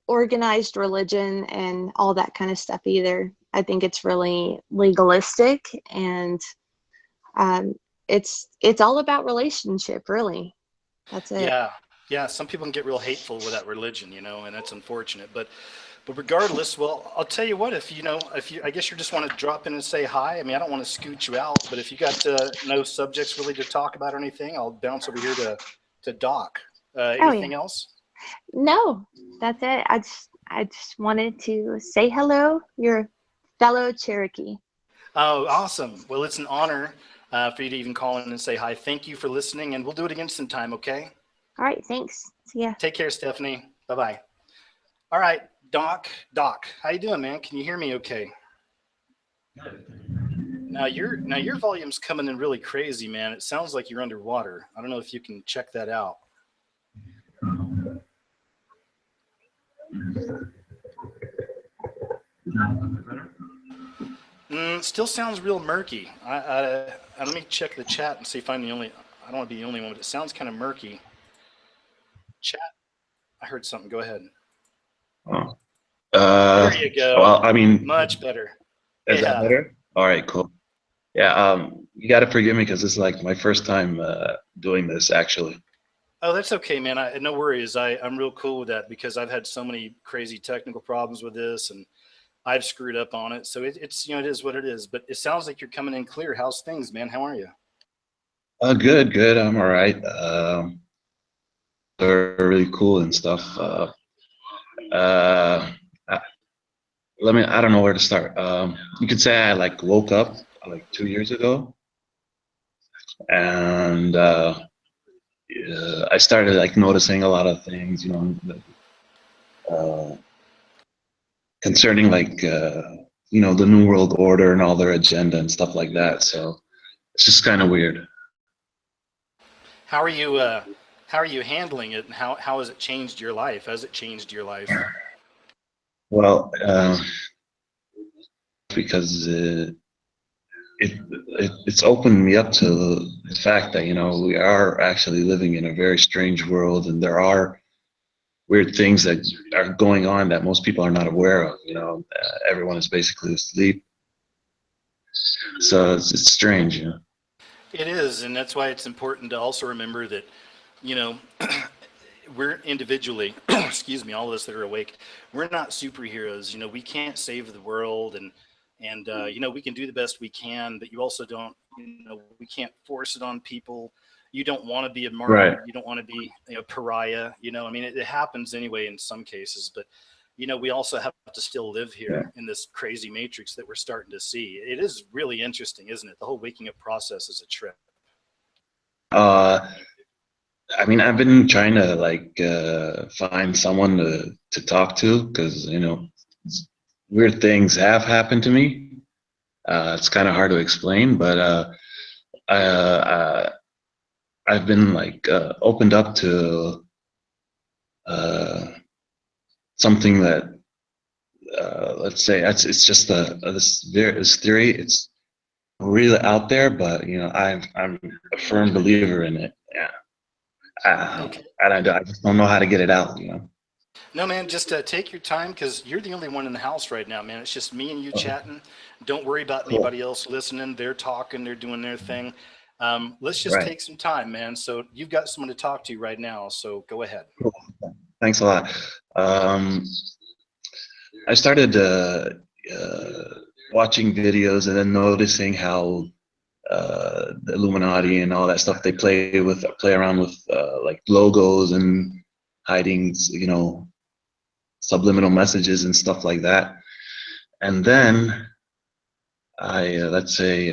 [SPEAKER 3] organized religion and all that kind of stuff either. I think it's really legalistic, and it's all about relationship, really. That's it.
[SPEAKER 1] Yeah. Some people can get real hateful with that religion, and that's unfortunate. But regardless, well, I'll tell you what. If I guess you just want to drop in and say hi. I don't want to scoot you out, but if you got no subjects really to talk about or anything, I'll bounce over here to Doc. Anything else?
[SPEAKER 3] No, that's it. I just wanted to say hello, your fellow Cherokee.
[SPEAKER 1] Oh, awesome. Well, it's an honor for you to even call in and say hi. Thank you for listening, and we'll do it again sometime, okay?
[SPEAKER 3] All right, thanks. See ya.
[SPEAKER 1] Take care, Stephanie. Bye-bye. All right, Doc, how you doing, man? Can you hear me okay? Now your volume's coming in really crazy, man. It sounds like you're underwater. I don't know if you can check that out. Still sounds real murky. Let me check the chat and see if I'm the only. I don't want to be the only one, but it sounds kind of murky. Chat. I heard something. Go ahead.
[SPEAKER 2] Oh.
[SPEAKER 1] There you go.
[SPEAKER 2] Well,
[SPEAKER 1] much better.
[SPEAKER 2] Is that better? All right, cool. Yeah, you got to forgive me because this is like my first time doing this, actually.
[SPEAKER 1] Oh, that's okay, man. No worries. I'm real cool with that because I've had so many crazy technical problems with this, and I've screwed up on it. So it's it is what it is. But it sounds like you're coming in clear. How's things, man? How are you?
[SPEAKER 2] Good. I'm all right. They're really cool and stuff. I don't know where to start. You could say I like woke up like 2 years ago, and I started like noticing a lot of things, concerning like the New World Order and all their agenda and stuff like that. So it's just kind of weird.
[SPEAKER 1] How are you? How are you handling it, and how has it changed your life? Has it changed your life?
[SPEAKER 2] Well, because it's opened me up to the fact that, you know, we are actually living in a very strange world, and there are weird things that are going on that most people are not aware of. You know, everyone is basically asleep, so it's strange. You know.
[SPEAKER 1] It is, and that's why it's important to also remember that, you know, we're individually, excuse me, all of us that are awake, we're not superheroes. You know, we can't save the world, and you know, we can do the best we can, but you also don't, you know, we can't force it on people. You don't want to be a
[SPEAKER 2] Right.
[SPEAKER 1] martyr. You don't want to be, you know, pariah. You know, I mean, it happens anyway in some cases, but you know, we also have to still live
[SPEAKER 2] Yeah.
[SPEAKER 1] here in this crazy matrix that we're starting to see. It is really interesting, isn't it? The whole waking up process is a trip.
[SPEAKER 2] Uh, I mean, I've been trying to like find someone to talk to, because, you know, weird things have happened to me. It's kind of hard to explain, but I, I've been like opened up to uh, something that, let's say, it's just this theory. It's really out there, but, you know, I'm a firm believer in it. Yeah,
[SPEAKER 1] Okay.
[SPEAKER 2] I just don't know how to get it out. You know.
[SPEAKER 1] No, man, just take your time, because you're the only one in the house right now, man. It's just me and you
[SPEAKER 2] Okay,
[SPEAKER 1] chatting. Don't worry about
[SPEAKER 2] cool.
[SPEAKER 1] anybody else listening. They're talking, they're doing their thing. Let's just
[SPEAKER 2] Right.
[SPEAKER 1] take some time, man. So you've got someone to talk to right now, so go ahead.
[SPEAKER 2] Cool. Thanks a lot. Um, I started watching videos and then noticing how the Illuminati and all that stuff, they play around with like logos and hiding, you know, subliminal messages and stuff like that. And then let's say,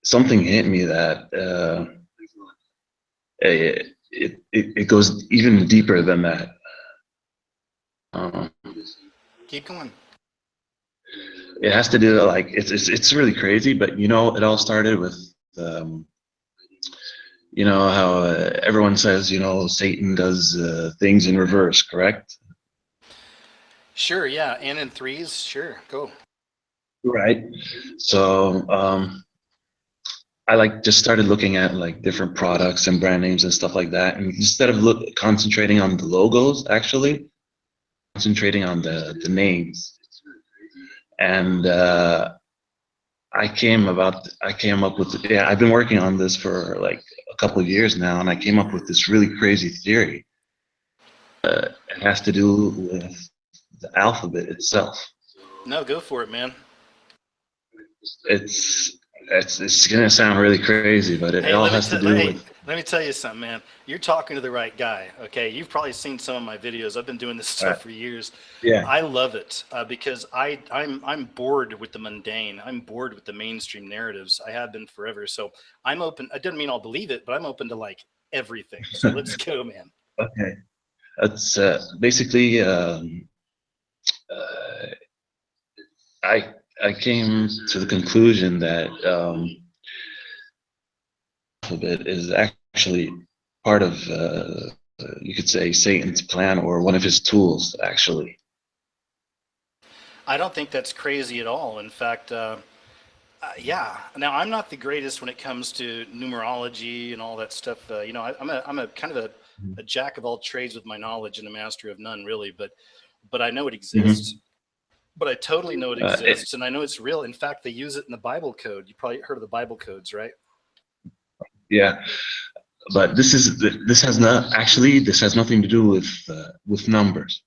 [SPEAKER 2] something hit me that it goes even deeper than that. Um,
[SPEAKER 1] Keep going.
[SPEAKER 2] it has to do, like, it's really crazy, but, you know, it all started with, um, you know, how everyone says, you know, Satan does things in reverse, correct?
[SPEAKER 1] Sure, yeah. And in threes, sure, go.
[SPEAKER 2] Right. So I like just started looking at like different products and brand names and stuff like that, and instead of concentrating on the logos, actually concentrating on the names. And I came up with, yeah, I've been working on this for like a couple of years now, and I came up with this really crazy theory. It has to do with the alphabet itself.
[SPEAKER 1] No, go for it, man.
[SPEAKER 2] It's it's gonna sound really crazy, but it
[SPEAKER 1] Hey,
[SPEAKER 2] all has to do with,
[SPEAKER 1] let me tell you something, man. You're talking to the right guy. Okay, you've probably seen some of my videos. I've been doing this
[SPEAKER 2] uh,
[SPEAKER 1] stuff for years.
[SPEAKER 2] yeah.
[SPEAKER 1] I love it because I'm bored with the mundane. I'm bored with the mainstream narratives. I have been forever. So I'm open. It doesn't mean I'll believe it, but I'm open to like everything. So let's go, man.
[SPEAKER 2] Okay. That's basically, uh, I came to the conclusion that alphabet is actually part of, you could say, Satan's plan, or one of his tools, actually.
[SPEAKER 1] I don't think that's crazy at all. In fact, yeah. Now I'm not the greatest when it comes to numerology and all that stuff. You know, I'm a kind of a jack of all trades with my knowledge and a master of none, really. But I know it exists.
[SPEAKER 2] Hmm.
[SPEAKER 1] But I totally know it
[SPEAKER 2] It,
[SPEAKER 1] exists, and I know it's real. In fact, they use it in the Bible code. You probably heard of the Bible codes, right?
[SPEAKER 2] yeah, but this has nothing to do with numbers.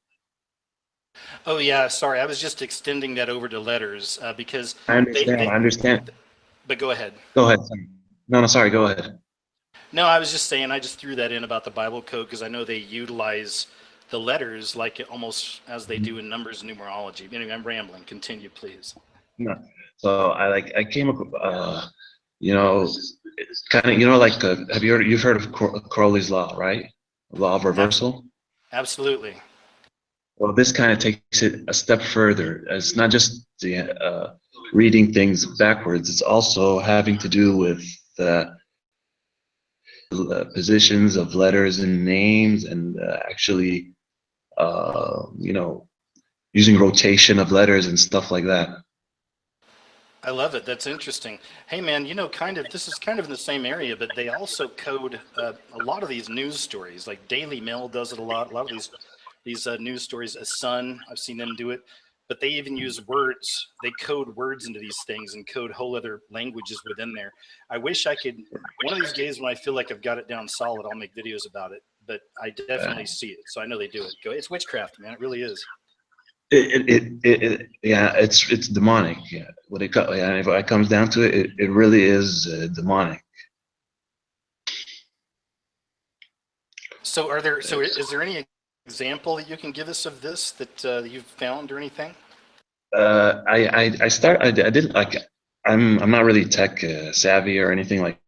[SPEAKER 1] Oh yeah, sorry. I was just extending that over to letters because
[SPEAKER 2] I understand.
[SPEAKER 1] they.
[SPEAKER 2] I understand.
[SPEAKER 1] But go ahead.
[SPEAKER 2] Go ahead. Sorry. No, no, sorry. Go ahead.
[SPEAKER 1] No, I was just saying. I just threw that in about the Bible code because I know they utilize the letters like almost as they do in numbers and numerology. Anyway, I'm rambling. Continue, please.
[SPEAKER 2] No. So I came up, you know, kind of, you know, like, have you've heard of Crowley's law, right? Law of
[SPEAKER 1] Abs-
[SPEAKER 2] reversal.
[SPEAKER 1] Absolutely.
[SPEAKER 2] Well, this kind of takes it a step further. It's not just the reading things backwards. It's also having to do with, uh, positions of letters and names, and actually, you know, using rotation of letters and stuff like that.
[SPEAKER 1] I love it. That's interesting. Hey, man, you know, this is kind of in the same area, but they also code a lot of these news stories. Like Daily Mail does it a lot. A lot of these news stories. A Sun, I've seen them do it, but they even use words. They code words into these things and code whole other languages within there. I wish I could. One of these days, when I feel like I've got it down solid, I'll make videos about it. But I definitely see it, so I know they do it. It's witchcraft, man. It really is.
[SPEAKER 2] Yeah, it's demonic. Yeah, yeah, if it comes down to it, it really is demonic.
[SPEAKER 1] So is there any example that you can give us of this that you've found or anything?
[SPEAKER 2] I didn't like. I'm not really tech savvy or anything like.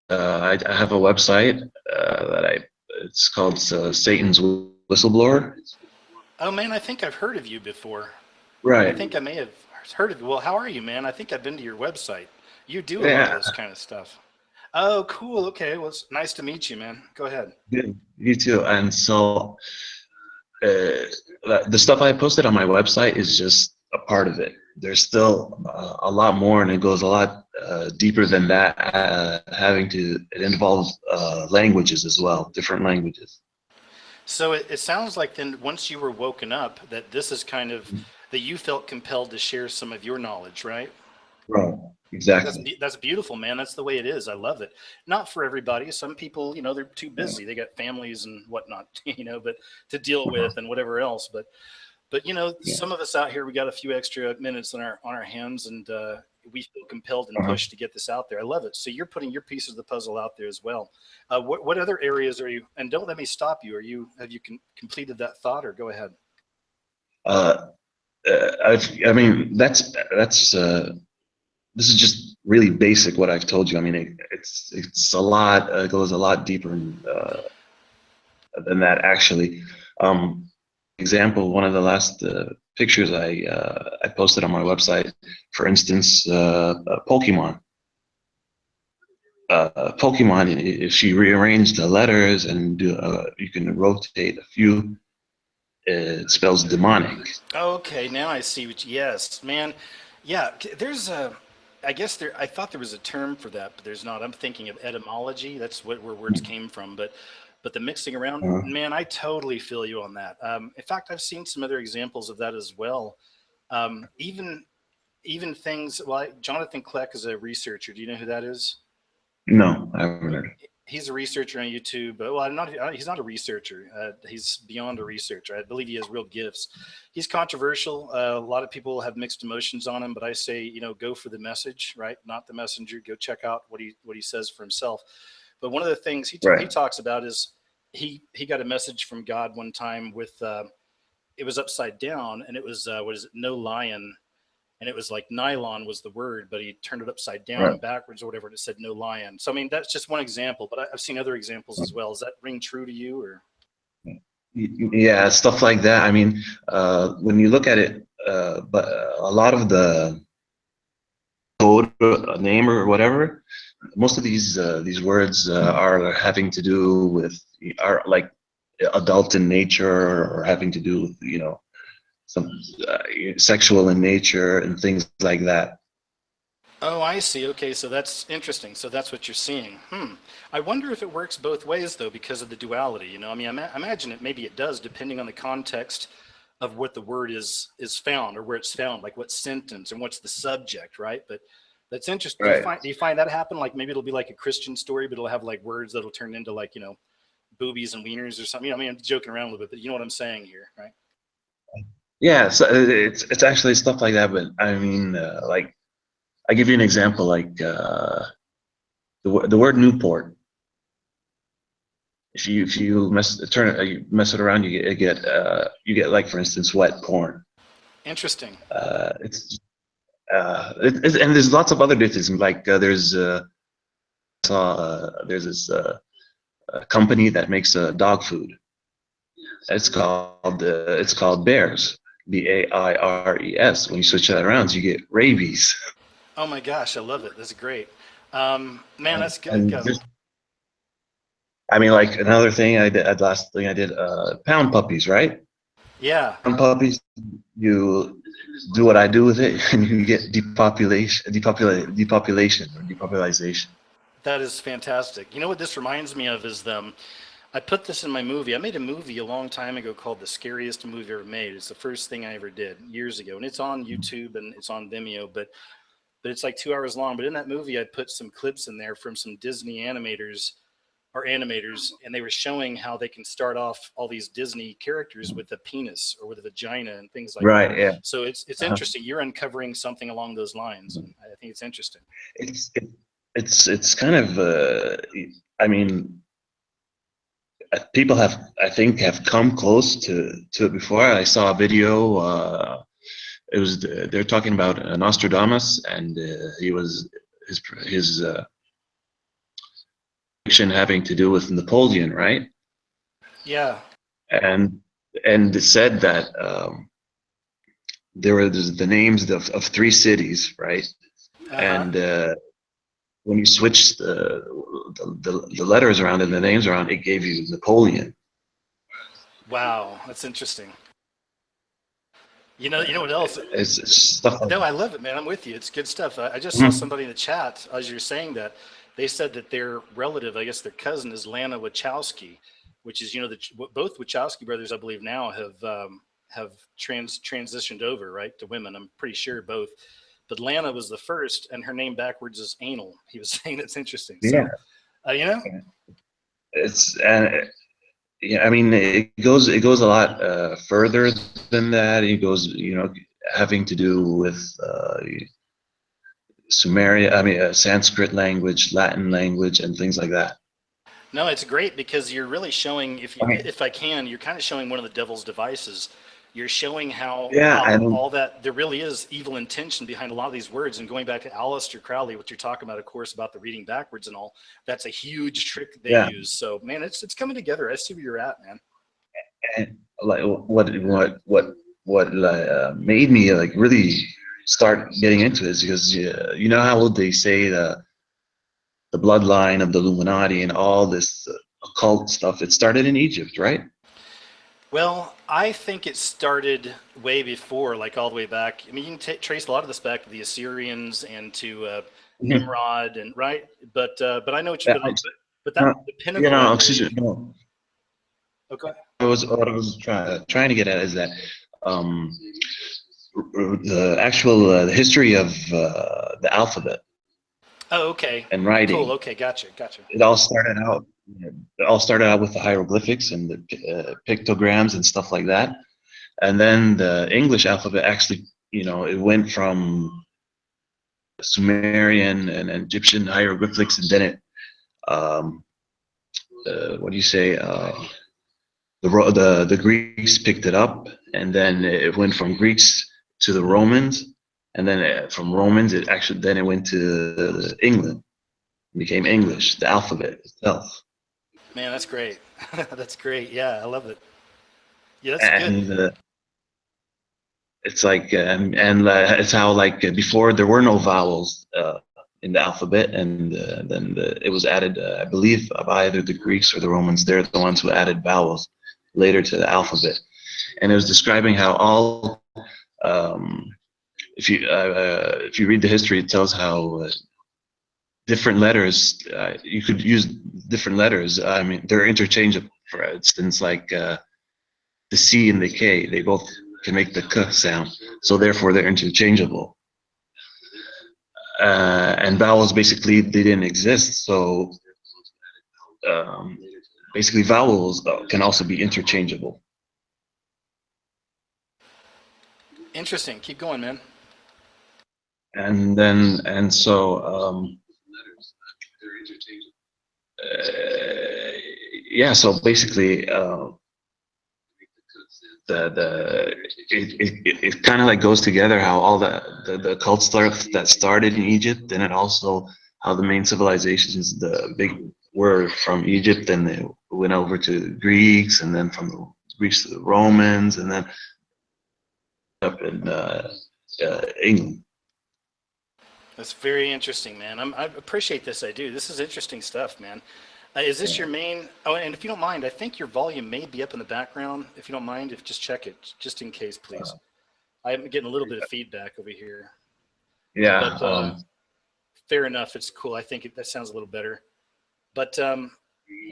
[SPEAKER 2] I have a website it's called Satan's Whistleblower.
[SPEAKER 1] Oh man, I think I've heard of you before. I
[SPEAKER 2] Right.
[SPEAKER 1] think I may have heard of you. Well, how are you, man? I think I've been to your website. You do a lot of
[SPEAKER 2] Yeah.
[SPEAKER 1] this kind of stuff. Oh, cool. Okay. Well, it's nice to meet you, man. Go ahead.
[SPEAKER 2] You too. And so the stuff I posted on my website is just a part of it. There's still a lot more, and it goes a lot deeper than that. It involves languages as well, different languages.
[SPEAKER 1] So it sounds like then once you were woken up, that this is kind of that you felt compelled to share some of your knowledge, right?
[SPEAKER 2] Right. Exactly.
[SPEAKER 1] That's beautiful, man. That's the way it is. I love it. Not for everybody. Some people, you know, they're too busy. They got families and whatnot, you know, but to deal with and whatever else. But you know,
[SPEAKER 2] Yeah.
[SPEAKER 1] some of us out here, we got a few extra minutes on our hands, and we feel compelled and pushed to get this out there. I love it. So you're putting your pieces of the puzzle out there as well. What other areas are you? And don't let me stop you. Have you completed that thought, or go ahead?
[SPEAKER 2] Uh, I mean, this is just really basic what I've told you. I mean, it's a lot. It goes a lot deeper than that, actually. Example, one of the last pictures I posted on my website, for instance, Pokemon. Pokemon, if you rearrange the letters and you can rotate a few, it spells demonic.
[SPEAKER 1] Okay, now I see yes, man. Yeah, there's a. I guess there. I thought there was a term for that, but there's not. I'm thinking of etymology. That's where words came from. But the mixing around,
[SPEAKER 2] Uh,
[SPEAKER 1] man, I totally feel you on that. In fact, I've seen some other examples of that as well. Even things. Well, Jonathan Kleck is a researcher. Do you know who that is?
[SPEAKER 2] no, I haven't heard.
[SPEAKER 1] He's a researcher on YouTube. Well, he's not a researcher. He's beyond a researcher. I believe he has real gifts. He's controversial. A lot of people have mixed emotions on him, but I say, you know, go for the message, right? Not the messenger. Go check out what he says for himself. But one of the things he
[SPEAKER 2] Right,
[SPEAKER 1] talks about is he got a message from God one time with it was upside down, and it was what is it? No lion, and it was like nylon was the word, but he turned it upside down
[SPEAKER 2] right.
[SPEAKER 1] and backwards or whatever, and it said no lion. So I mean, that's just one example, but I've seen other examples as well. Does that ring true to you, or?
[SPEAKER 2] Yeah, stuff like that. I mean, when you look at it, but a lot of the code name or whatever, most of these words are having to do with are like adult in nature, or having to do with, you know, some sexual in nature and things like that.
[SPEAKER 1] Oh, I see. Okay, so that's interesting. So that's what you're seeing. I wonder if it works both ways though, because of the duality. You know, I mean, I imagine it. Maybe it does, depending on the context of what the word is found or where it's found, like what sentence and what's the subject, right? But that's interesting.
[SPEAKER 2] Right.
[SPEAKER 1] Do you find that happen? Like maybe it'll be like a Christian story, but it'll have like words that'll turn into like, you know, boobies and wieners or something. You know, I mean, I'm joking around a little bit, but you know what I'm saying here, right?
[SPEAKER 2] Yeah, so it's actually stuff like that. But I mean, like, I give you an example, like the word Newport. If you mess it around, you get like, for instance, wet porn.
[SPEAKER 1] Interesting.
[SPEAKER 2] It's and there's lots of other differences. Like there's this company that makes dog food. It's called Bears, Baires. When you switch that around, you get rabies.
[SPEAKER 1] Oh my gosh, I love it. That's great. Man, that's good.
[SPEAKER 2] And just, I mean, like another thing I did, last thing I did, pound puppies, right?
[SPEAKER 1] Yeah,
[SPEAKER 2] Pound puppies, you do what I do with it, and you get depopulation or depopulation.
[SPEAKER 1] that is fantastic. You know what this reminds me of is them. I put this in my movie. I made a movie a long time ago called The Scariest Movie Ever Made. It's the first thing I ever did years ago, and it's on YouTube and it's on Vimeo. But it's like 2 hours long. But in that movie, I put some clips in there from some Disney animators, and they were showing how they can start off all these Disney characters with a penis or with a vagina and things like that.
[SPEAKER 2] Right. Yeah.
[SPEAKER 1] So it's
[SPEAKER 2] Uh-huh.
[SPEAKER 1] interesting. You're uncovering something along those lines, and I think it's interesting.
[SPEAKER 2] It's it's kind of I mean, people have, I think, have come close to it before. I saw a video. It was they're talking about Nostradamus, and he was his prediction having to do with Napoleon, right?
[SPEAKER 1] Yeah.
[SPEAKER 2] And it said that there were the names of three cities, right?
[SPEAKER 1] Uh-huh.
[SPEAKER 2] And when you switch the letters around and the names around, it gave you Napoleon.
[SPEAKER 1] Wow, that's interesting. You know what else?
[SPEAKER 2] It's stuff like
[SPEAKER 1] No,
[SPEAKER 2] that.
[SPEAKER 1] I love it, man. I'm with you. It's good stuff. I just saw
[SPEAKER 2] Mhm.
[SPEAKER 1] somebody in the chat as you're saying that. They said that their relative, I guess their cousin, is Lana Wachowski, which is both Wachowski brothers, I believe, now have transitioned over right to women. I'm pretty sure both, but Lana was the first, and her name backwards is anal. He was saying it's interesting.
[SPEAKER 2] Yeah,
[SPEAKER 1] So, you know,
[SPEAKER 2] it's yeah. I mean, it goes a lot further than that. It goes, having to do with Sumeria. I mean, Sanskrit language, Latin language, and things like that.
[SPEAKER 1] no, it's great because you're really showing,
[SPEAKER 2] I mean,
[SPEAKER 1] if I can, you're kind of showing one of the devil's devices. You're showing
[SPEAKER 2] yeah,
[SPEAKER 1] how
[SPEAKER 2] and
[SPEAKER 1] all that there really is evil intention behind a lot of these words. And going back to Aleister Crowley, what you're talking about, of course, about the reading backwards and all, that's a huge trick they
[SPEAKER 2] yeah,
[SPEAKER 1] use. So, man, it's coming together. I see where you're at, man.
[SPEAKER 2] and like what made me like really start getting into it is because you know how they say the bloodline of the Illuminati and all this occult stuff. It started in Egypt, right?
[SPEAKER 1] Well, I think it started way before, like all the way back. I mean, you can trace a lot of this back to the Assyrians and to
[SPEAKER 2] Mhm.
[SPEAKER 1] Nimrod, and right. But I know what you.
[SPEAKER 2] Yeah,
[SPEAKER 1] But
[SPEAKER 2] no,
[SPEAKER 1] that the pinnacle, I
[SPEAKER 2] excuse
[SPEAKER 1] believe.
[SPEAKER 2] me, no.
[SPEAKER 1] Okay.
[SPEAKER 2] What I was trying to get at is that um, the actual the history of the alphabet
[SPEAKER 1] Oh, okay.
[SPEAKER 2] and
[SPEAKER 1] Cool.
[SPEAKER 2] writing.
[SPEAKER 1] Okay. Gotcha. Gotcha.
[SPEAKER 2] It all started out. It all started out with the hieroglyphics and the pictograms and stuff like that, and then the English alphabet actually, it went from Sumerian and Egyptian hieroglyphics, and then it, um, what do you say? The Greeks picked it up, and then it went from Greeks to the Romans, and then from Romans it went to England. It became English, the alphabet itself,
[SPEAKER 1] Man, that's great. That's great. Yeah, I love it. Yeah, that's good.
[SPEAKER 2] and it's like it's how like before there were no vowels in the alphabet, and then it was added. I believe by either the Greeks or the Romans. They're the ones who added vowels later to the alphabet, and it was describing how all um, if you read the history, it tells how different letters you could use different letters. I mean, they're interchangeable. For instance, like the C and the K, they both can make the K sound, so therefore they're interchangeable. And vowels basically they didn't exist, so um, basically vowels can also be interchangeable.
[SPEAKER 1] Interesting. Keep going, man.
[SPEAKER 2] And so uh, yeah, so basically the it kind of like goes together how all the cult stuff that started in Egypt, and it also how the main civilizations, the big, were from Egypt, and they went over to the Greeks, and then from the Greeks to the Romans, and then up in England.
[SPEAKER 1] That's very interesting, man. I appreciate this. I do. This is interesting stuff, man. Is this your main? Oh, and if you don't mind, I think your volume may be up in the background. If you don't mind, if just check it, just in case, please. I'm getting a little bit of feedback over here,
[SPEAKER 2] Yeah.
[SPEAKER 1] but fair enough. It's cool. I think that sounds a little better. But I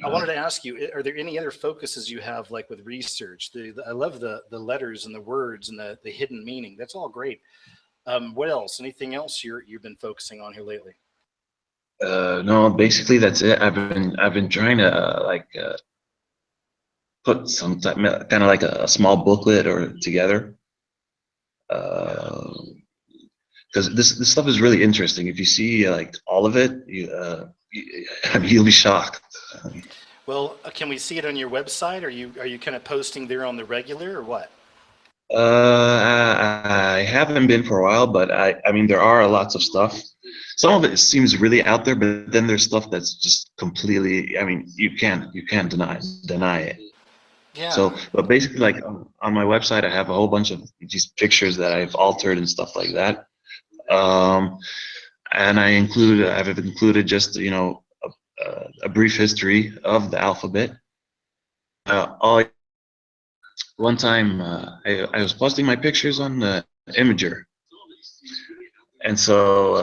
[SPEAKER 1] wanted to ask you: are there any other focuses you have, like with research? I love the letters and the words and the hidden meaning. That's all great. What else? Anything else you've been focusing on here lately?
[SPEAKER 2] No, basically that's it. I've been trying to put some kind of like a small booklet or together, because this stuff is really interesting. If you see like all of it, I mean, you'll be shocked.
[SPEAKER 1] Well, can we see it on your website? Are you kind of posting there on the regular or what?
[SPEAKER 2] I haven't been for a while, but I mean there are lots of stuff. Some of it seems really out there, but then there's stuff that's just completely. I mean, you can't deny it.
[SPEAKER 1] Yeah.
[SPEAKER 2] So, but basically, like on my website, I have a whole bunch of these pictures that I've altered and stuff like that. Um, and I've included just a brief history of the alphabet. All One time, I was posting my pictures on the Imager, and so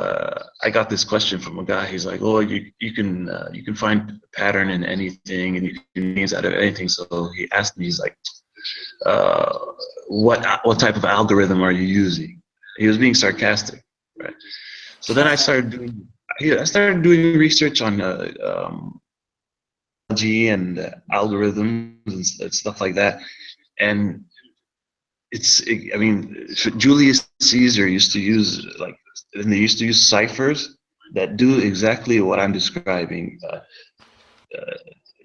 [SPEAKER 2] I got this question from a guy. He's like, "Oh, you can find a pattern in anything, and you can use out of anything." So he asked me, he's like, uh, what type of algorithm are you using?" He was being sarcastic, right? So then I started doing research on technology and algorithms and stuff like that, and I mean, Julius Caesar used to use and they used to use ciphers that do exactly what I'm describing.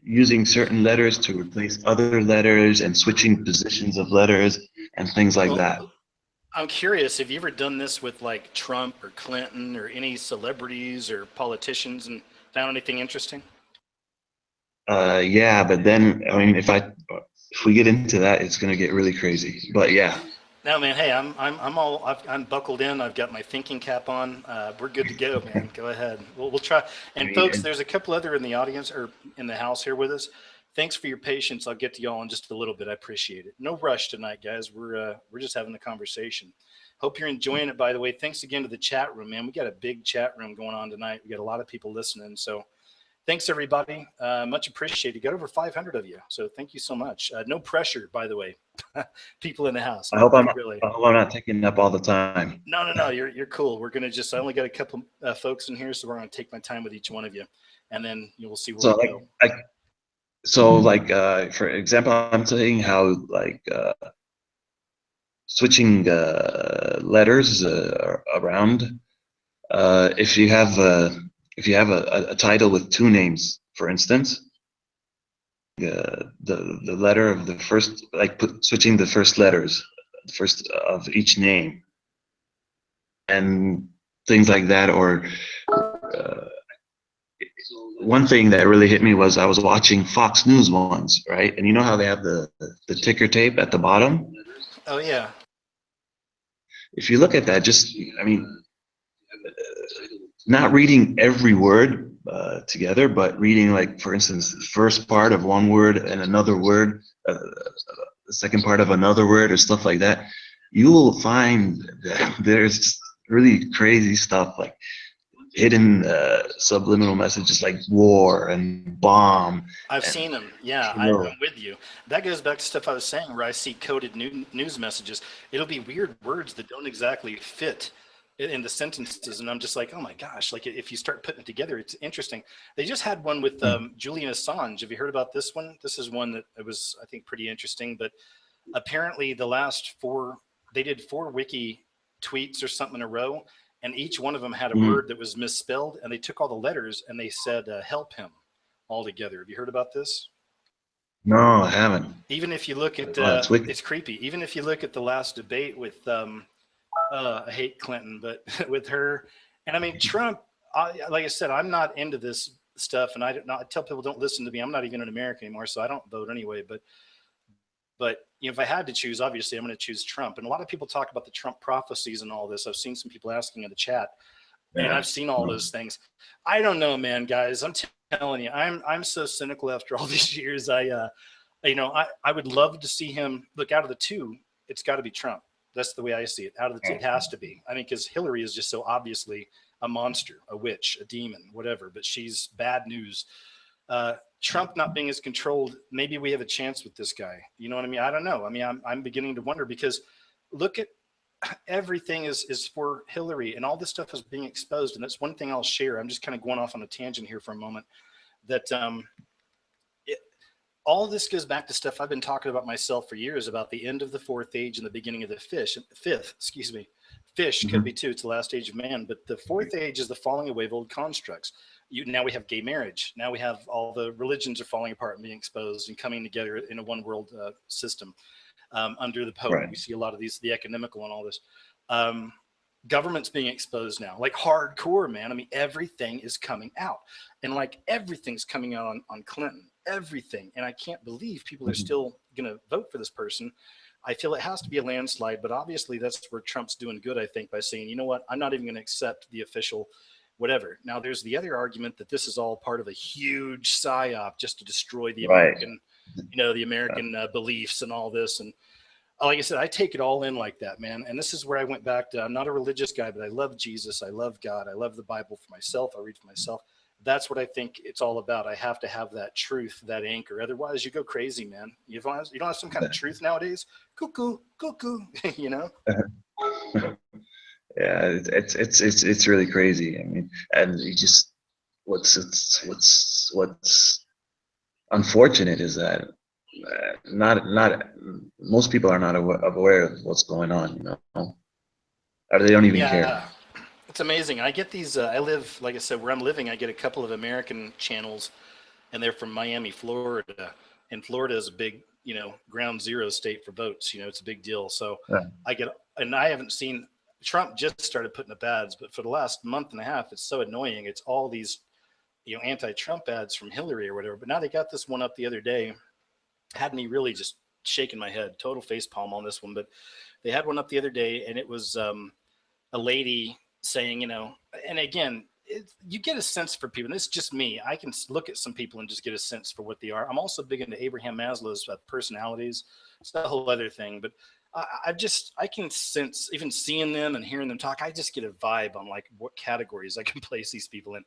[SPEAKER 2] Using certain letters to replace other letters and switching positions of letters and things like
[SPEAKER 1] Well,
[SPEAKER 2] that.
[SPEAKER 1] I'm curious, have you ever done this with like Trump or Clinton or any celebrities or politicians and found anything interesting?
[SPEAKER 2] Yeah, but then I mean, if we get into that, it's gonna get really crazy. But yeah,
[SPEAKER 1] No, man. Hey, I'm buckled in. I've got my thinking cap on. We're good to go, man. Go ahead. We'll try.
[SPEAKER 2] I
[SPEAKER 1] And folks,
[SPEAKER 2] mean,
[SPEAKER 1] there's a couple other in the audience or in the house here with us. Thanks for your patience. I'll get to y'all in just a little bit. I appreciate it. No rush tonight, guys. We're just having a conversation. Hope you're enjoying it. By the way, thanks again to the chat room, man. We got a big chat room going on tonight. We got a lot of people listening. So thanks, everybody. Much appreciated. Got over 500 of you. So thank you so much. No pressure, by the way. People in the house.
[SPEAKER 2] I hope I'm not,
[SPEAKER 1] Really.
[SPEAKER 2] I hope I'm not taking up all the time.
[SPEAKER 1] No. You're cool. We're gonna I only got a couple folks in here, so we're gonna take my time with each one of you, and then we'll see where
[SPEAKER 2] So
[SPEAKER 1] we go.
[SPEAKER 2] for example, I'm saying how switching letters around. If you have a title with two names, for instance, the letter of the first, switching the first letters, the first of each name, and things like that. Or one thing that really hit me was I was watching Fox News once, right? And you know how they have the ticker tape at the bottom?
[SPEAKER 1] Oh yeah.
[SPEAKER 2] If you look at that, I mean, not reading every word together, but reading, like, for instance, the first part of one word and another word, the second part of another word, or stuff like that, you will find that there's really crazy stuff, like hidden subliminal messages like war and bomb
[SPEAKER 1] I've
[SPEAKER 2] and
[SPEAKER 1] seen them. Yeah,
[SPEAKER 2] kill.
[SPEAKER 1] I'm with you. That goes back to stuff I was saying where I see coded news messages. It'll be weird words that don't exactly fit in the sentences, and I'm just like, oh my gosh! Like if you start putting it together, it's interesting. They just had one with Julian Assange. Have you heard about this one? This is one that it was, I think, pretty interesting. But apparently, they did four wiki tweets or something in a row, and each one of them had a
[SPEAKER 2] Mhm.
[SPEAKER 1] word that was misspelled, and they took all the letters and they said "help him" all together. Have you heard about this?
[SPEAKER 2] No, I haven't.
[SPEAKER 1] Even if you look at,
[SPEAKER 2] Oh, that's wicked.
[SPEAKER 1] it's creepy. Even if you look at the last debate with, I hate Clinton, but with her, and I mean Trump. Like I said, I'm not into this stuff, and I tell people don't listen to me. I'm not even in America anymore, so I don't vote anyway. But if I had to choose, obviously I'm going to choose Trump. And a lot of people talk about the Trump prophecies and all this. I've seen some people asking in the chat. and I've seen all those things. I don't know, man, guys. I'm telling you, I'm so cynical after all these years. I would love to see him look out of the two. It's got to be Trump. That's the way I see it. Out of the two, it has to be. I mean, because Hillary is just so obviously a monster, a witch, a demon, whatever. But she's bad news. Trump not being as controlled, maybe we have a chance with this guy. You know what I mean? I don't know. I mean, I'm beginning to wonder, because look at everything is for Hillary, and all this stuff is being exposed. And that's one thing I'll share. I'm just kind of going off on a tangent here for a moment. That all this goes back to stuff I've been talking about myself for years, about the end of the fourth age and the beginning of the fifth. Excuse me. Fish could be too. It's the last age of man, but the fourth age is the falling away of old constructs. Now we have gay marriage. Now we have all the religions are falling apart and being exposed and coming together in a one world system under the Pope. Right. We see a lot of these, the economical and all this. Government's being exposed now, like hardcore, man. I mean, everything is coming out, and like everything's coming out on Clinton, everything. And I can't believe people are still going to vote for this person. I feel it has to be a landslide, but obviously that's where Trump's doing good, I think, by saying, you know what, I'm not even going to accept the official whatever. Now, there's the other argument that this is all part of a huge psyop just to destroy the American, the American beliefs and all this. And like I said, I take it all in like that, man. And this is where I went back to, I'm not a religious guy, but I love Jesus. I love God. I love the Bible for myself. I read for myself. That's what I think it's all about. I have to have that truth, that anchor. Otherwise, you go crazy, man. You don't have some kind of truth nowadays. Cuckoo, cuckoo, you know?
[SPEAKER 2] Yeah, it's really crazy. I mean, and you just what's unfortunate is that not most people are not aware of what's going on. You know, or they don't even care.
[SPEAKER 1] It's amazing. I get these. I live, like I said, where I'm living. I get a couple of American channels, and they're from Miami, Florida. And Florida is a big, ground zero state for votes. It's a big deal. So I haven't seen. Trump just started putting up ads, but for the last month and a half, it's so annoying. It's all these, anti-Trump ads from Hillary or whatever. But now they got this one up the other day. Had me really just shaking my head, total facepalm on this one. But they had one up the other day, and it was a lady saying, and again, you get a sense for people. And it's just me. I can look at some people and just get a sense for what they are. I'm also big into Abraham Maslow's personalities. It's a whole other thing, but I can sense, even seeing them and hearing them talk, I just get a vibe on like what categories I can place these people in.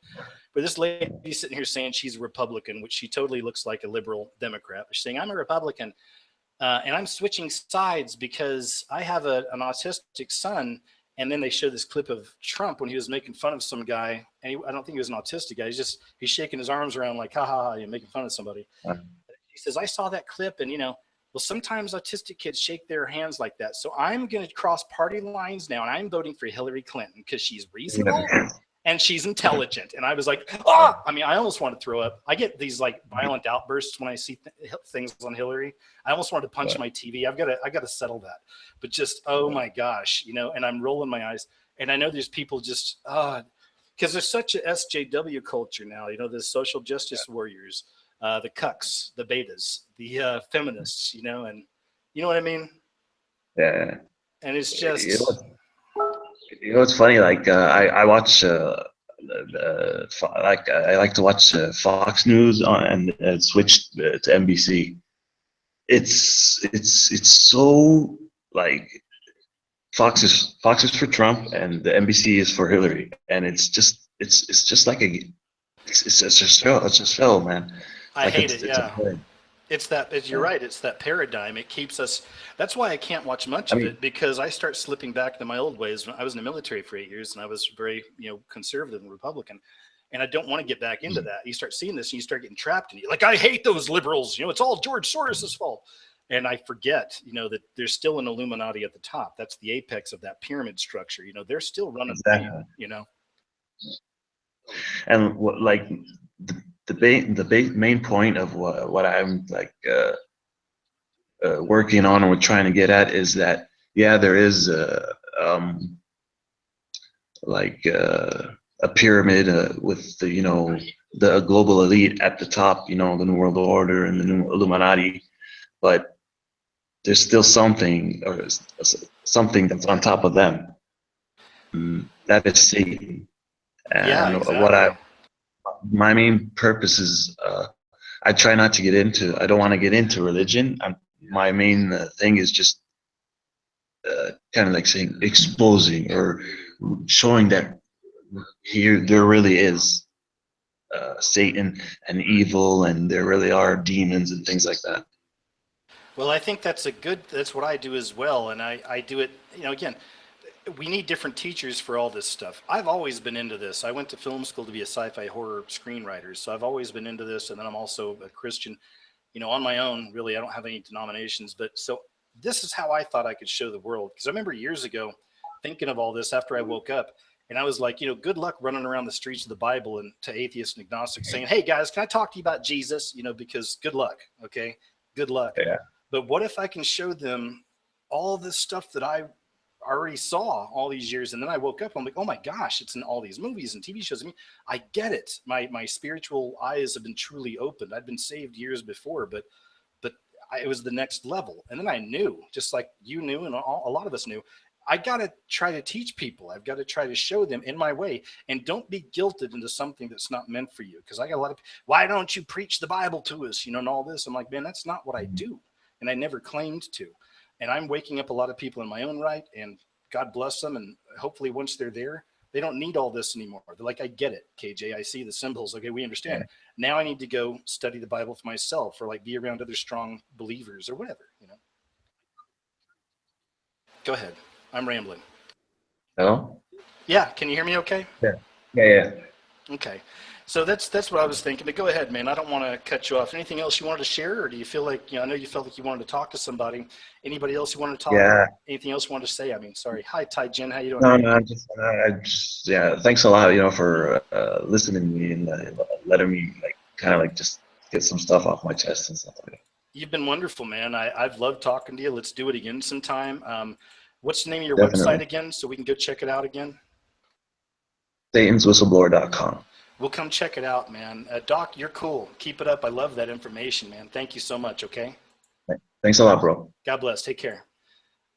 [SPEAKER 1] But this lady sitting here saying she's a Republican, which she totally looks like a liberal Democrat. She's saying, I'm a Republican and I'm switching sides because I have an autistic son. And then they show this clip of Trump when he was making fun of some guy. And I don't think he was an autistic guy. He's shaking his arms around like, ha ha ha, you're making fun of somebody. He says, I saw that clip and, well, sometimes autistic kids shake their hands like that. So I'm going to cross party lines now, and I'm voting for Hillary Clinton because she's reasonable and she's intelligent. And I was like, I almost want to throw up. I get these like violent outbursts when I see things on Hillary. I almost wanted to punch my TV. I've got to settle that. But just, oh my gosh, and I'm rolling my eyes. And I know there's people just, because there's such a SJW culture now, the social justice warriors. The cucks, the betas, the feminists, and you know what I mean?
[SPEAKER 2] Yeah.
[SPEAKER 1] And it's just,
[SPEAKER 2] it's funny. Like I watch, I like to watch Fox News and switch to NBC. It's so like Fox is for Trump and the NBC is for Hillary, and it's just like it's a show, man.
[SPEAKER 1] I hate it. Yeah. It's that, you're right. It's that paradigm. It keeps us, that's why I can't watch much of it, because I start slipping back to my old ways. When I was in the military for 8 years and I was very, conservative and Republican, and I don't want to get back into that. You start seeing this and you start getting trapped in it. Like, I hate those liberals, it's all George Soros's fault. And I forget, that there's still an Illuminati at the top. That's the apex of that pyramid structure. They're still running,
[SPEAKER 2] And like the main point of what I'm like working on or we're trying to get at is that there is a pyramid with the global elite at the top, the New World Order and the New Illuminati, but there's still something that's on top of them. That is Satan.
[SPEAKER 1] Yeah,
[SPEAKER 2] And
[SPEAKER 1] exactly.
[SPEAKER 2] my main purpose is, I try not to get into. I don't want to get into religion. My main thing is just kind of like saying exposing or showing that here there really is Satan and evil, and there really are demons and things like that.
[SPEAKER 1] Well, I think that's what I do as well. And I do it, again, we need different teachers for all this stuff. I've always been into this. I went to film school to be a sci-fi horror screenwriter. So I've always been into this. And then I'm also a Christian, on my own, really. I don't have any denominations, but so this is how I thought I could show the world. Because I remember years ago thinking of all this after I woke up, and I was like, good luck running around the streets of the Bible and to atheists and agnostics saying, hey guys, can I talk to you about Jesus? Because good luck. Okay. Good luck.
[SPEAKER 2] Yeah.
[SPEAKER 1] But what if I can show them all this stuff that I already saw all these years, and then I woke up, I'm like, oh my gosh, it's in all these movies and TV shows. I mean, I get it. My spiritual eyes have been truly opened. I'd been saved years before, but it was the next level. And then I knew, just like you knew, and a lot of us knew, I got to try to teach people. I've got to try to show them in my way, and don't be guilted into something that's not meant for you. Because I got a lot of, why don't you preach the Bible to us, and all this. I'm like, man, that's not what I do, and I never claimed to. And I'm waking up a lot of people in my own right, and God bless them. And hopefully, once they're there, they don't need all this anymore. They're like, I get it, KJ. I see the symbols. Okay, we understand. Now I need to go study the Bible for myself, or like be around other strong believers or whatever. Go ahead. I'm rambling.
[SPEAKER 2] Hello?
[SPEAKER 1] Yeah, can you hear me okay?
[SPEAKER 2] Yeah. Yeah.
[SPEAKER 1] Okay. So that's what I was thinking. But go ahead, man. I don't want to cut you off. Anything else you wanted to share, or do you feel like, I know you felt like you wanted to talk to somebody. Anybody else you wanted to talk?
[SPEAKER 2] Yeah.
[SPEAKER 1] Anything else you wanted to say? I mean, sorry. Hi, Ty Jen. How you doing?
[SPEAKER 2] No, no, yeah. Thanks a lot, for listening to me and letting me like kind of like just get some stuff off my chest and stuff like that.
[SPEAKER 1] You've been wonderful, man. I've loved talking to you. Let's do it again sometime. What's the name of your website
[SPEAKER 2] Definitely.
[SPEAKER 1] again, so we can go check it out again?
[SPEAKER 2] SatansWhistleBlower.com.
[SPEAKER 1] We'll come check it out, man. Doc, you're cool. Keep it up. I love that information, man. Thank you so much, okay?
[SPEAKER 2] Thanks a lot, bro.
[SPEAKER 1] God bless. Take care.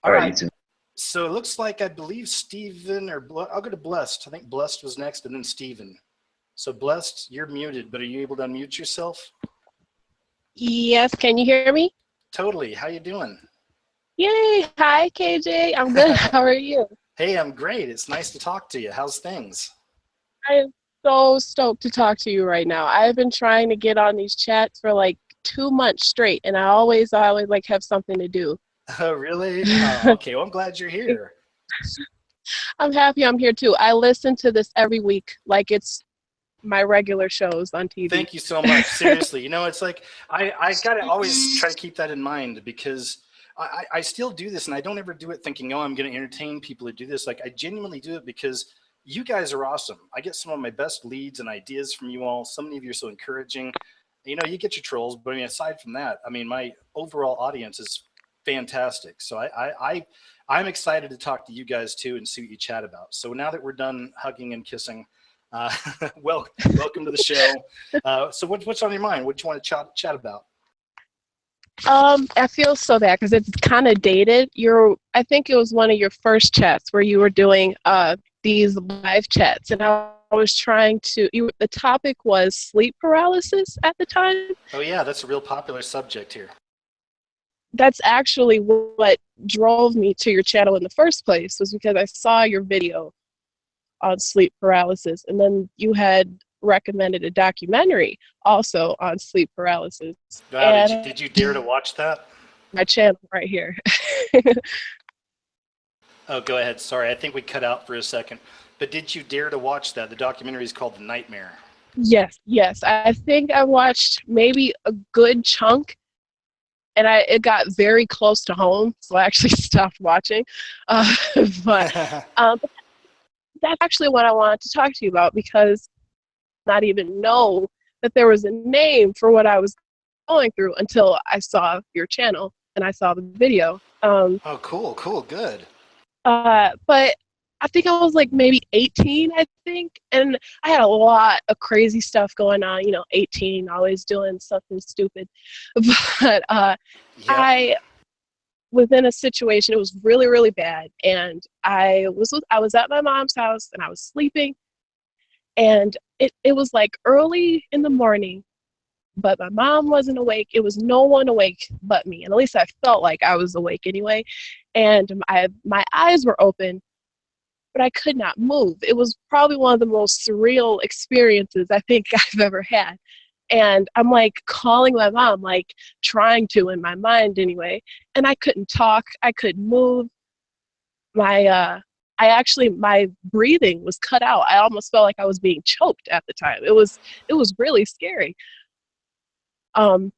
[SPEAKER 2] All
[SPEAKER 1] All
[SPEAKER 2] right, you
[SPEAKER 1] right.
[SPEAKER 2] too.
[SPEAKER 1] So it looks like, I believe Steven, I'll go to Blessed. I think Blessed was next, and then Steven. So Blessed, you're muted, but are you able to unmute yourself?
[SPEAKER 4] Yes, can you hear me?
[SPEAKER 1] Totally. How you doing?
[SPEAKER 4] Yay! Hi, KJ. I'm good. How are you?
[SPEAKER 1] Hey, I'm great. It's nice to talk to you. How's things?
[SPEAKER 4] I am so stoked to talk to you right now. I've been trying to get on these chats for like 2 months straight, and I always like have something to do.
[SPEAKER 1] Oh, really? Oh, okay. Well, I'm glad you're here.
[SPEAKER 4] I'm happy I'm here too. I listen to this every week like it's my regular shows on TV.
[SPEAKER 1] Thank you so much. Seriously. It's like I got to always try to keep that in mind, because I still do this, and I don't ever do it thinking, oh, I'm going to entertain people who do this. Like, I genuinely do it because you guys are awesome. I get some of my best leads and ideas from you all. So many of you are so encouraging. You get your trolls, but I mean, aside from that, I mean, my overall audience is fantastic. So I'm excited to talk to you guys too and see what you chat about. So now that we're done hugging and kissing, welcome to the show. So what's on your mind? What do you want to chat about?
[SPEAKER 4] I feel so bad because it's kind of dated. I think it was one of your first chats where you were doing these live chats, and I was trying to. The topic was sleep paralysis at the time.
[SPEAKER 1] Oh yeah, that's a real popular subject here.
[SPEAKER 4] That's actually what drove me to your channel in the first place, was because I saw your video on sleep paralysis, and then you had recommended a documentary also on sleep paralysis.
[SPEAKER 1] Wow, did you dare to watch that?
[SPEAKER 4] My channel right here.
[SPEAKER 1] Oh, go ahead. Sorry, I think we cut out for a second. But did you dare to watch that? The documentary is called The Nightmare.
[SPEAKER 4] Yes. I think I watched maybe a good chunk, and it got very close to home, so I actually stopped watching. But that's actually what I wanted to talk to you about, because I did not even know that there was a name for what I was going through until I saw your channel and I saw the video.
[SPEAKER 1] Oh, cool, good.
[SPEAKER 4] But I think I was like maybe 18, I think, and I had a lot of crazy stuff going on. 18, always doing something stupid. But I was in a situation. It was really, really bad, and I was at my mom's house, and I was sleeping, And it was like early in the morning, but my mom wasn't awake. It was no one awake but me. And at least I felt like I was awake anyway. And my eyes were open, but I could not move. It was probably one of the most surreal experiences I think I've ever had. And I'm like calling my mom, like trying to in my mind anyway. And I couldn't talk. I couldn't move. My breathing was cut out. I almost felt like I was being choked at the time. It was really scary. Um,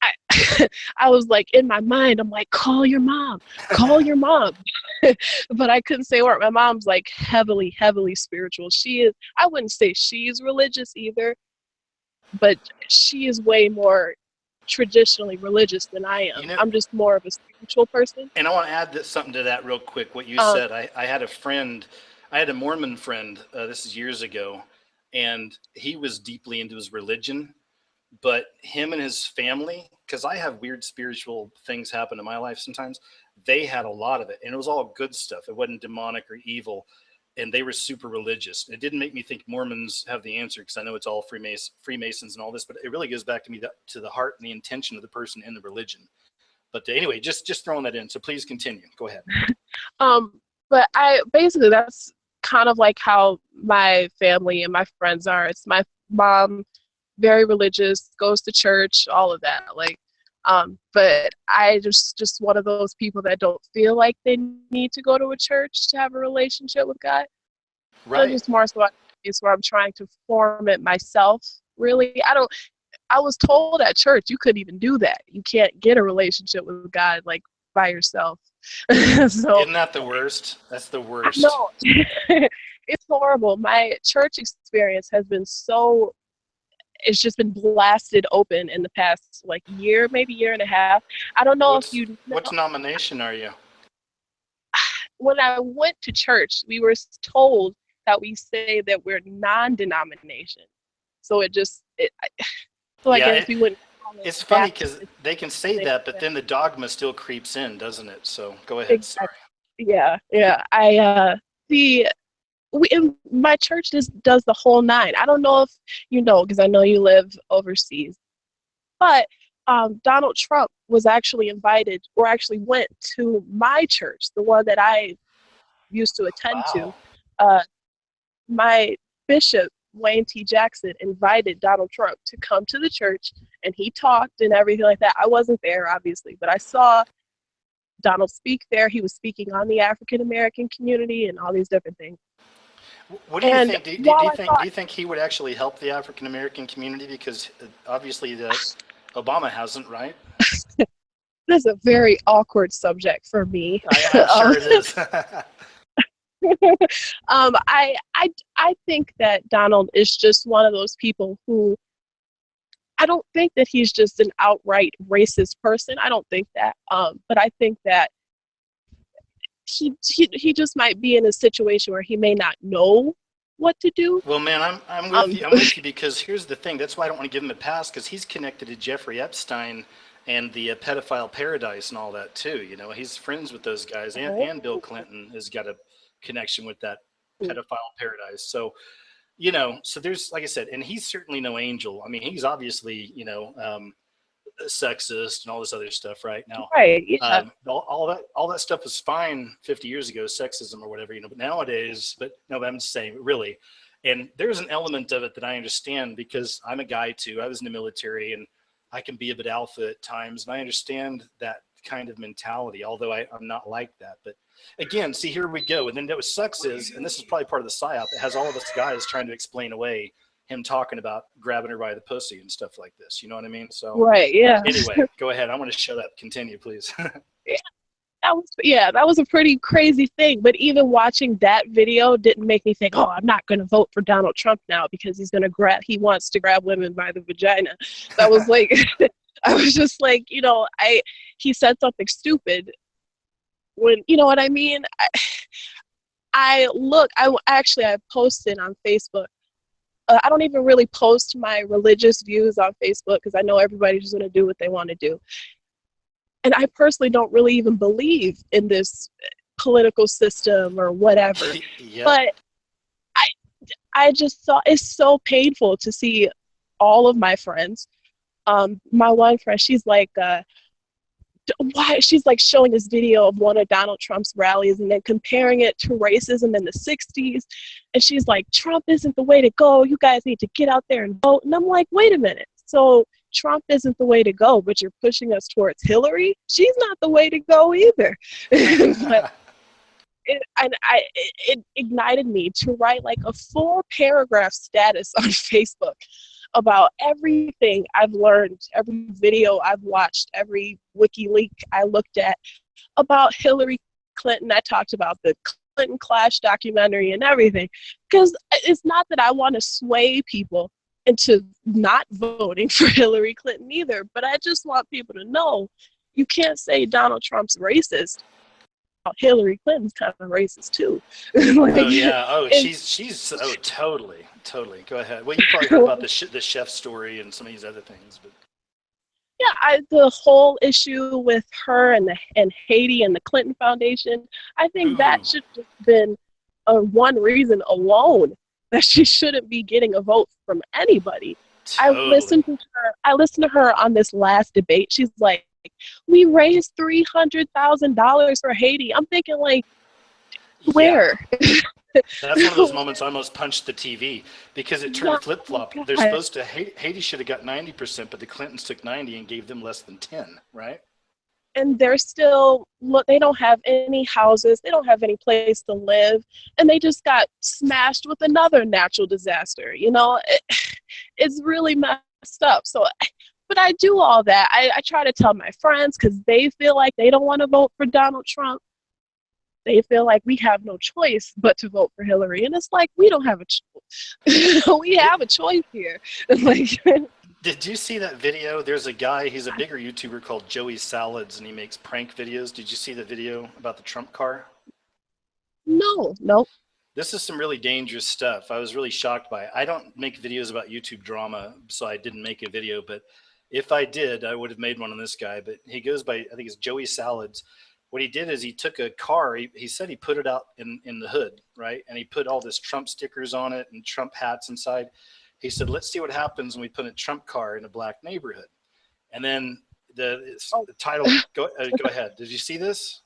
[SPEAKER 4] I, I was like in my mind, I'm like, call your mom, call your mom. But I couldn't say a word. My mom's like heavily, heavily spiritual. I wouldn't say she's religious either, but she is way more traditionally religious than I am. I'm just more of a spiritual person.
[SPEAKER 1] And I want to add something to that real quick. What you said, I had a Mormon friend, this is years ago, and he was deeply into his religion, but him and his family, because I have weird spiritual things happen in my life sometimes, they had a lot of it, and it was all good stuff. It wasn't demonic or evil, and they were super religious. It didn't make me think Mormons have the answer, because I know it's all Freemasons and all this, but it really goes back to the heart and the intention of the person in the religion. But anyway, just throwing that in. So please continue. Go ahead.
[SPEAKER 4] But basically that's kind of like how my family and my friends are. It's my mom, very religious, goes to church, all of that. But I just one of those people that don't feel like they need to go to a church to have a relationship with God.
[SPEAKER 1] Right.
[SPEAKER 4] So just more so it's where I'm trying to form it myself. Really, I was told at church you couldn't even do that. You can't get a relationship with God like by yourself. So
[SPEAKER 1] isn't that the worst? That's the worst.
[SPEAKER 4] No, it's horrible. My church experience has been it's just been blasted open in the past year, maybe year and a half. I don't know if you know.
[SPEAKER 1] What denomination are you?
[SPEAKER 4] When I went to church, we were told that we say that we're non-denomination. So I guess we wouldn't.
[SPEAKER 1] It's funny because they can say that, but then the dogma still creeps in, doesn't it? So go ahead.
[SPEAKER 4] Exactly. Sorry. Yeah. My church does the whole nine. I don't know if you know, because I know you live overseas, but Donald Trump was actually invited, or actually went to my church, the one that I used to attend to. My bishop, Wayne T. Jackson, invited Donald Trump to come to the church, and he talked and everything like that. I wasn't there, obviously, but I saw Donald speak there. He was speaking on the African American community and all these different things.
[SPEAKER 1] What do you think? Do you think he would actually help the African American community? Because obviously Obama hasn't, right?
[SPEAKER 4] This is a very awkward subject for me.
[SPEAKER 1] I'm sure it is.
[SPEAKER 4] I think that Donald is just one of those people who, I don't think that he's just an outright racist person. I don't think that. But I think that he just might be in a situation where he may not know what to do.
[SPEAKER 1] Well, man, I'm with you. I'm with you, because here's the thing. That's why I don't want to give him a pass, because he's connected to Jeffrey Epstein and the pedophile paradise and all that too. You know, he's friends with those guys, and Bill Clinton has got a connection with that pedophile paradise. So, you know, so there's, like I said, and he's certainly no angel. I mean, he's obviously, sexist and all this other stuff right now.
[SPEAKER 4] Right. Yeah.
[SPEAKER 1] All that stuff was fine 50 years ago, sexism or whatever, but nowadays, but I'm just saying, really. And there's an element of it that I understand, because I'm a guy too. I was in the military, and I can be a bit alpha at times, and I understand that kind of mentality, although I'm not like that. But again, see, here we go. And then what sucks is, and this is probably part of the psyop, it has all of us guys trying to explain away him talking about grabbing her by the pussy and stuff like this. You know what I mean? So
[SPEAKER 4] right, yeah.
[SPEAKER 1] Anyway, go ahead. I want to shut up. Continue, please.
[SPEAKER 4] That was a pretty crazy thing. But even watching that video didn't make me think, oh, I'm not going to vote for Donald Trump now because he wants to grab women by the vagina. That was like, I was just like, he said something stupid when, you know what I mean? I posted on Facebook. I don't even really post my religious views on Facebook, because I know everybody's just going to do what they want to do. And I personally don't really even believe in this political system or whatever. Yep. But I just saw, it's so painful to see all of my friends. My one friend, she's like, why, she's like showing this video of one of Donald Trump's rallies and then comparing it to racism in the 60s. And she's like, Trump isn't the way to go. You guys need to get out there and vote. And I'm like, wait a minute. So Trump isn't the way to go, but you're pushing us towards Hillary? She's not the way to go either. But it ignited me to write like a full paragraph status on Facebook about everything I've learned, every video I've watched, every WikiLeaks I looked at about Hillary Clinton. I talked about the Clinton Clash documentary and everything, because it's not that I want to sway people into not voting for Hillary Clinton either, but I just want people to know you can't say Donald Trump's racist. Hillary Clinton's kind of racist too. Like,
[SPEAKER 1] oh yeah. Oh, she's oh totally. Go ahead. Well, you probably heard about the chef story and some of these other things, but
[SPEAKER 4] yeah, the whole issue with her and Haiti and the Clinton Foundation, I think that should have been one reason alone that she shouldn't be getting a vote from anybody.
[SPEAKER 1] totally.
[SPEAKER 4] I listened to her on this last debate. She's like, we raised $300,000 for Haiti. I'm thinking, like, where?
[SPEAKER 1] Yeah. That's one of those moments I almost punched the TV because it turned flip-flop. They're supposed to, Haiti should have got 90%, but the Clintons took 90 and gave them less than 10, right?
[SPEAKER 4] And they're still, they don't have any houses. They don't have any place to live. And they just got smashed with another natural disaster. You know, it's really messed up. So, but I do all that. I try to tell my friends because they feel like they don't want to vote for Donald Trump. They feel like we have no choice but to vote for Hillary. And it's like, we don't have a choice. We have a choice here. Like,
[SPEAKER 1] did you see that video? There's a guy, he's a bigger YouTuber called Joey Salads, and he makes prank videos. Did you see the video about the Trump car?
[SPEAKER 4] No.
[SPEAKER 1] This is some really dangerous stuff. I was really shocked by it. I don't make videos about YouTube drama, so I didn't make a video, but if I did, I would have made one on this guy. But he goes by, I think it's Joey Salads. What he did is he took a car, he said he put it out in the hood, right? And he put all this Trump stickers on it and Trump hats inside. He said, let's see what happens when we put a Trump car in a black neighborhood. And then the title, go ahead. Did you see this?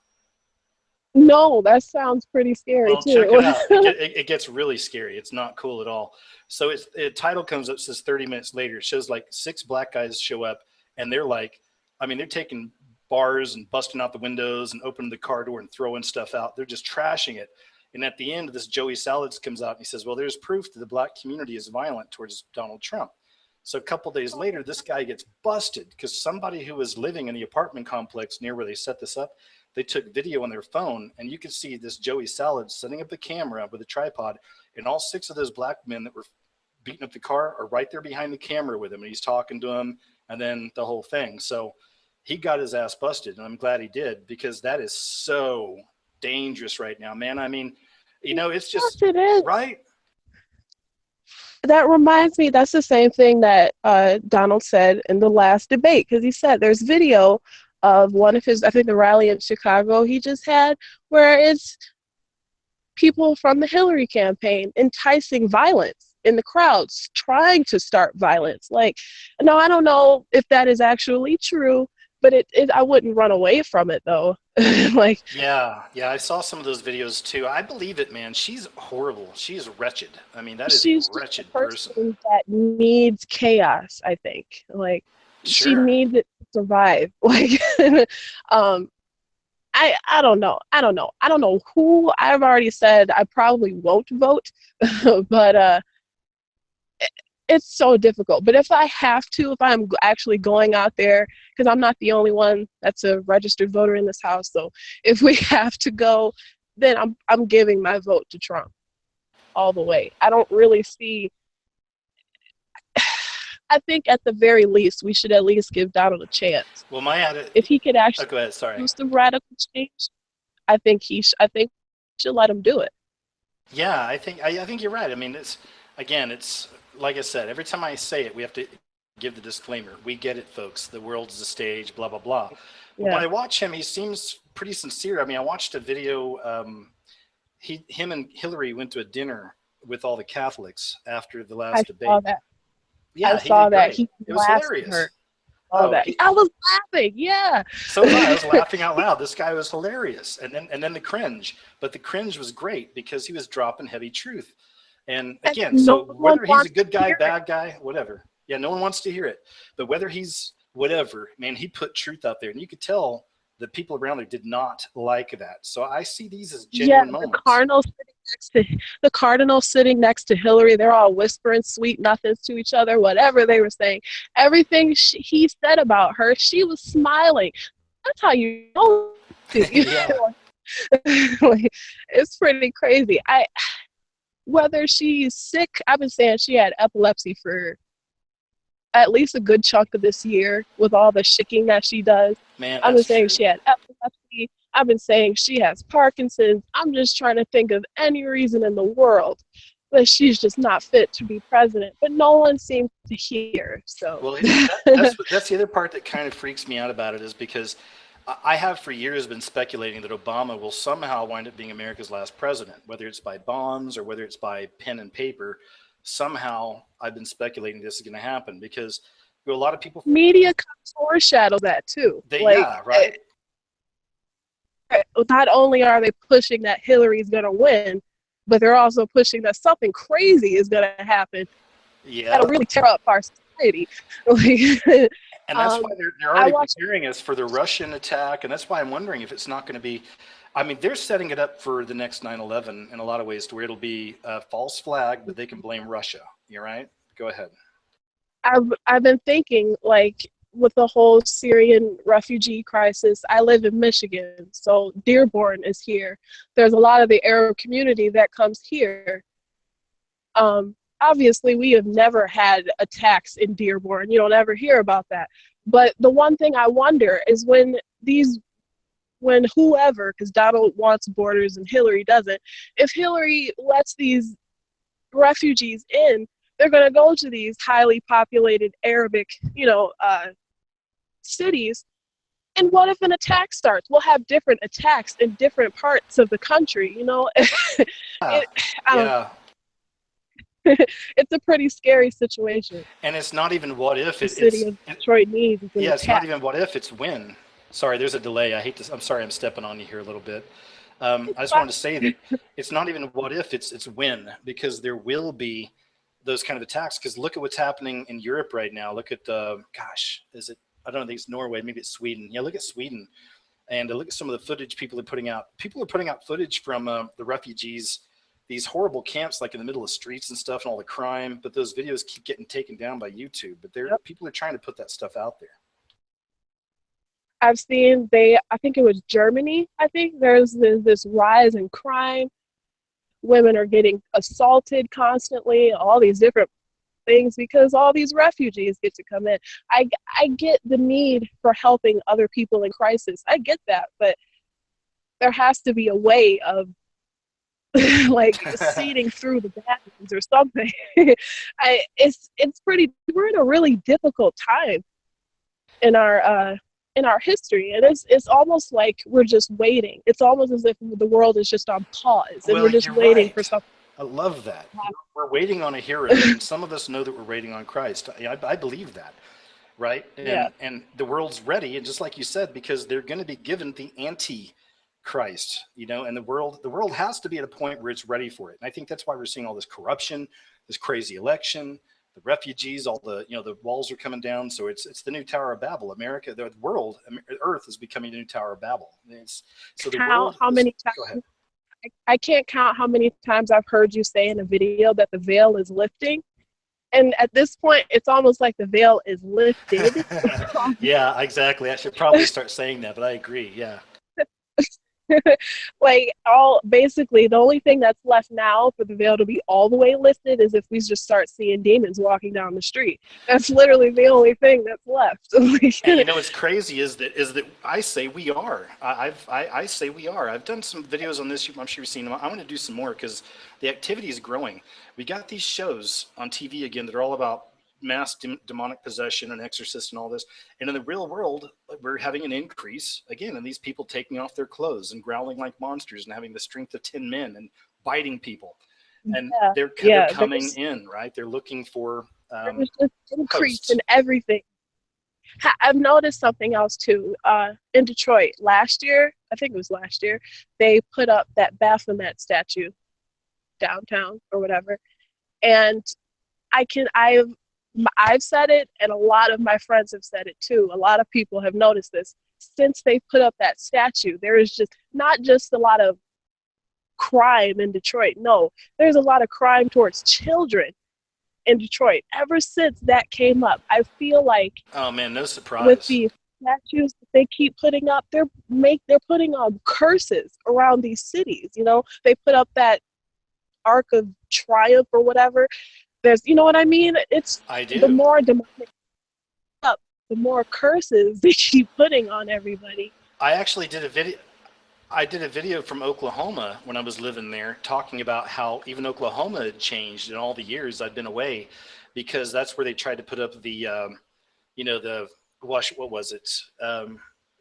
[SPEAKER 4] No, that sounds pretty scary too.
[SPEAKER 1] Check it out. It gets really scary. It's not cool at all. So the title comes up, says 30 minutes later. It shows like 6 black guys show up, and they're like, I mean, they're taking bars and busting out the windows and opening the car door and throwing stuff out. They're just trashing it. And at the end, this Joey Salads comes out and he says, well, there's proof that the black community is violent towards Donald Trump. So a couple days later, this guy gets busted because somebody who was living in the apartment complex near where they set this up, they took video on their phone, and you could see this Joey Salads setting up a camera with a tripod, and all 6 of those black men that were beating up the car are right there behind the camera with him, and he's talking to them, and then the whole thing. So he got his ass busted, and I'm glad he did, because that is so dangerous right now, man. I mean, you know, it's just,
[SPEAKER 4] yes, it is.
[SPEAKER 1] Right?
[SPEAKER 4] That reminds me, that's the same thing that Donald said in the last debate, because he said there's video of one of his, I think the rally in Chicago he just had, where it's people from the Hillary campaign enticing violence in the crowds, trying to start violence. Like, no, I don't know if that is actually true, but I wouldn't run away from it though. Like,
[SPEAKER 1] yeah, I saw some of those videos too. I believe it, man. She's horrible. She's wretched. I mean, that is a wretched person
[SPEAKER 4] that needs chaos, I think. Like,
[SPEAKER 1] sure.
[SPEAKER 4] She needs it to survive. Like, I don't know. I don't know who. I've already said I probably won't vote, but it's so difficult. But if I have to, if I'm actually going out there, because I'm not the only one that's a registered voter in this house, so if we have to go, then I'm giving my vote to Trump all the way. I don't really see. I think at the very least we should at least give Donald a chance.
[SPEAKER 1] Well,
[SPEAKER 4] if he could actually
[SPEAKER 1] go ahead, sorry.
[SPEAKER 4] do some radical change, I think we should let him do it.
[SPEAKER 1] Yeah, I think you're right. I mean, it's like I said, every time I say it, we have to give the disclaimer. We get it, folks. The world is a stage, blah, blah, blah. But when I watch him, he seems pretty sincere. I mean, I watched a video. Him and Hillary went to a dinner with all the Catholics after the
[SPEAKER 4] I
[SPEAKER 1] last
[SPEAKER 4] saw
[SPEAKER 1] debate.
[SPEAKER 4] that.
[SPEAKER 1] Yeah,
[SPEAKER 4] I
[SPEAKER 1] he
[SPEAKER 4] saw
[SPEAKER 1] did
[SPEAKER 4] that.
[SPEAKER 1] great.
[SPEAKER 4] He
[SPEAKER 1] It was
[SPEAKER 4] blasted
[SPEAKER 1] hilarious.
[SPEAKER 4] her. All that. I was laughing. Yeah.
[SPEAKER 1] So was I. I was laughing out loud. This guy was hilarious. And then the cringe. But the cringe was great because he was dropping heavy truth. And
[SPEAKER 4] And
[SPEAKER 1] again,
[SPEAKER 4] no
[SPEAKER 1] so
[SPEAKER 4] one
[SPEAKER 1] whether he's a
[SPEAKER 4] wants
[SPEAKER 1] good
[SPEAKER 4] to
[SPEAKER 1] guy,
[SPEAKER 4] hear it.
[SPEAKER 1] bad guy, whatever. Yeah, no one wants to hear it. But whether he's whatever, man, he put truth out there. And you could tell the people around there did not like that. So I see these as
[SPEAKER 4] Yeah,
[SPEAKER 1] genuine
[SPEAKER 4] the
[SPEAKER 1] moments.
[SPEAKER 4] Cardinal sitting next to Hillary, they're all whispering sweet nothings to each other, whatever they were saying. Everything he said about her, she was smiling. That's how you know.
[SPEAKER 1] Yeah.
[SPEAKER 4] Like, it's pretty crazy. Whether she's sick, I've been saying she had epilepsy for at least a good chunk of this year with all the shaking that she does.
[SPEAKER 1] Man,
[SPEAKER 4] I've been
[SPEAKER 1] that's
[SPEAKER 4] saying
[SPEAKER 1] true.
[SPEAKER 4] she had epilepsy. I've been saying she has Parkinson's. I'm just trying to think of any reason in the world that she's just not fit to be president. But no one seems to hear. So
[SPEAKER 1] Well, that's the other part that kind of freaks me out about it is because I have for years been speculating that Obama will somehow wind up being America's last president, whether it's by bonds or whether it's by pen and paper. Somehow, I've been speculating this is going to happen because a lot of people
[SPEAKER 4] media comes foreshadow that too.
[SPEAKER 1] yeah, right.
[SPEAKER 4] Not only are they pushing that Hillary's going to win, but they're also pushing that something crazy is going to happen.
[SPEAKER 1] Yeah,
[SPEAKER 4] That'll really tear up our society.
[SPEAKER 1] and that's why they're already preparing us for the Russian attack, and that's why I'm wondering if it's not going to be. I mean, they're setting it up for the next 9/11 in a lot of ways, to where it'll be a false flag, but they can blame Russia. You're right. Go ahead.
[SPEAKER 4] I've been thinking, like, with the whole Syrian refugee crisis. I live in Michigan, so Dearborn is here. There's a lot of the Arab community that comes here. Obviously, we have never had attacks in Dearborn. You don't ever hear about that. But the one thing I wonder is when whoever, because Donald wants borders and Hillary doesn't, if Hillary lets these refugees in, they're going to go to these highly populated Arabic, cities. And what if an attack starts? We'll have different attacks in different parts of the country,
[SPEAKER 1] Yeah.
[SPEAKER 4] It's a pretty scary situation.
[SPEAKER 1] And it's not even what if
[SPEAKER 4] the city of Detroit needs.
[SPEAKER 1] Yeah, it's not even what if, it's when. Sorry, there's a delay. I hate this. I'm sorry, I'm stepping on you here a little bit. I just wanted to say that it's not even what if, it's when, because there will be those kind of attacks. Because look at what's happening in Europe right now. Look at I don't think it's Norway, maybe it's Sweden. Yeah, look at Sweden, and look at some of the footage people are putting out. People are putting out footage from the refugees, these horrible camps, like in the middle of streets and stuff, and all the crime. But those videos keep getting taken down by YouTube. But people are trying to put that stuff out there.
[SPEAKER 4] I've seen I think it was Germany. I think there's this rise in crime. Women are getting assaulted constantly, all these different things because all these refugees get to come in. I get the need for helping other people in crisis. I get that, but there has to be a way of like seeding through the bad things or something. We're in a really difficult time in our history, and it's almost like we're just waiting. It's almost as if the world is just on pause and we're just waiting for something.
[SPEAKER 1] I love that. We're waiting on a hero, and some of us know that we're waiting on Christ. I believe that, right? And the world's ready, and just like you said, because they're going to be given the anti-Christ, and the world has to be at a point where it's ready for it. And I think that's why we're seeing all this corruption, this crazy election, the refugees, all the the walls are coming down. So it's the new Tower of Babel. America, the world, Earth is becoming a new Tower of Babel. Go ahead.
[SPEAKER 4] I can't count how many times I've heard you say in a video that the veil is lifting. And at this point, it's almost like the veil is lifted.
[SPEAKER 1] Yeah, exactly. I should probably start saying that, but I agree. Yeah.
[SPEAKER 4] Basically the only thing that's left now for the veil to be all the way lifted is if we just start seeing demons walking down the street. That's literally the only thing that's left.
[SPEAKER 1] And what's crazy is that I say we are. I say we are. I've done some videos on this. I'm sure you've seen them. I want to do some more because the activity is growing. We got these shows on TV again that are all about mass demonic possession and exorcist and all this. And in the real world, we're having an increase again in these people taking off their clothes and growling like monsters and having the strength of 10 men and biting people. and
[SPEAKER 4] Yeah,
[SPEAKER 1] they're
[SPEAKER 4] yeah.
[SPEAKER 1] coming in, right? They're looking for
[SPEAKER 4] There's just increase
[SPEAKER 1] hosts.
[SPEAKER 4] in everything. I've noticed something else too. In Detroit last year, I think it was last year, they put up that Baphomet statue downtown or whatever, and I've said it, and a lot of my friends have said it too. A lot of people have noticed this. Since they put up that statue, there is just not just a lot of crime in Detroit. No, there's a lot of crime towards children in Detroit. Ever since that came up, I feel like
[SPEAKER 1] Oh man, no
[SPEAKER 4] with
[SPEAKER 1] surprise.
[SPEAKER 4] the statues that they keep putting up, they're putting on curses around these cities. You know, they put up that Ark of Triumph or whatever. There's, you know what I mean? It's
[SPEAKER 1] I
[SPEAKER 4] the
[SPEAKER 1] do.
[SPEAKER 4] more demonic up, the more curses they keep putting on everybody.
[SPEAKER 1] I actually did a video. I did a video from Oklahoma when I was living there, talking about how even Oklahoma had changed in all the years I'd been away, because that's where they tried to put up the, the what was it?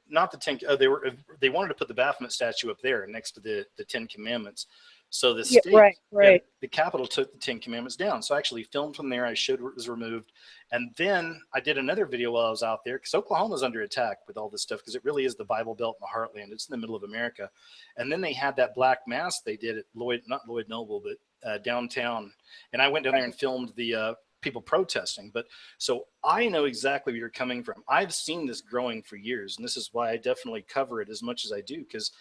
[SPEAKER 1] Not the Ten. Oh, they wanted to put the Baphomet statue up there next to the Ten Commandments. So the
[SPEAKER 4] Yeah,
[SPEAKER 1] state,
[SPEAKER 4] right.
[SPEAKER 1] the capital took the Ten Commandments down. So I actually filmed from there. I showed where it was removed. And then I did another video while I was out there, because Oklahoma's under attack with all this stuff, because it really is the Bible Belt in the heartland. It's in the middle of America. And then they had that black mass they did at not Lloyd Noble, but downtown. And I went down there and filmed the people protesting. But so I know exactly where you're coming from. I've seen this growing for years, and this is why I definitely cover it as much as I do, because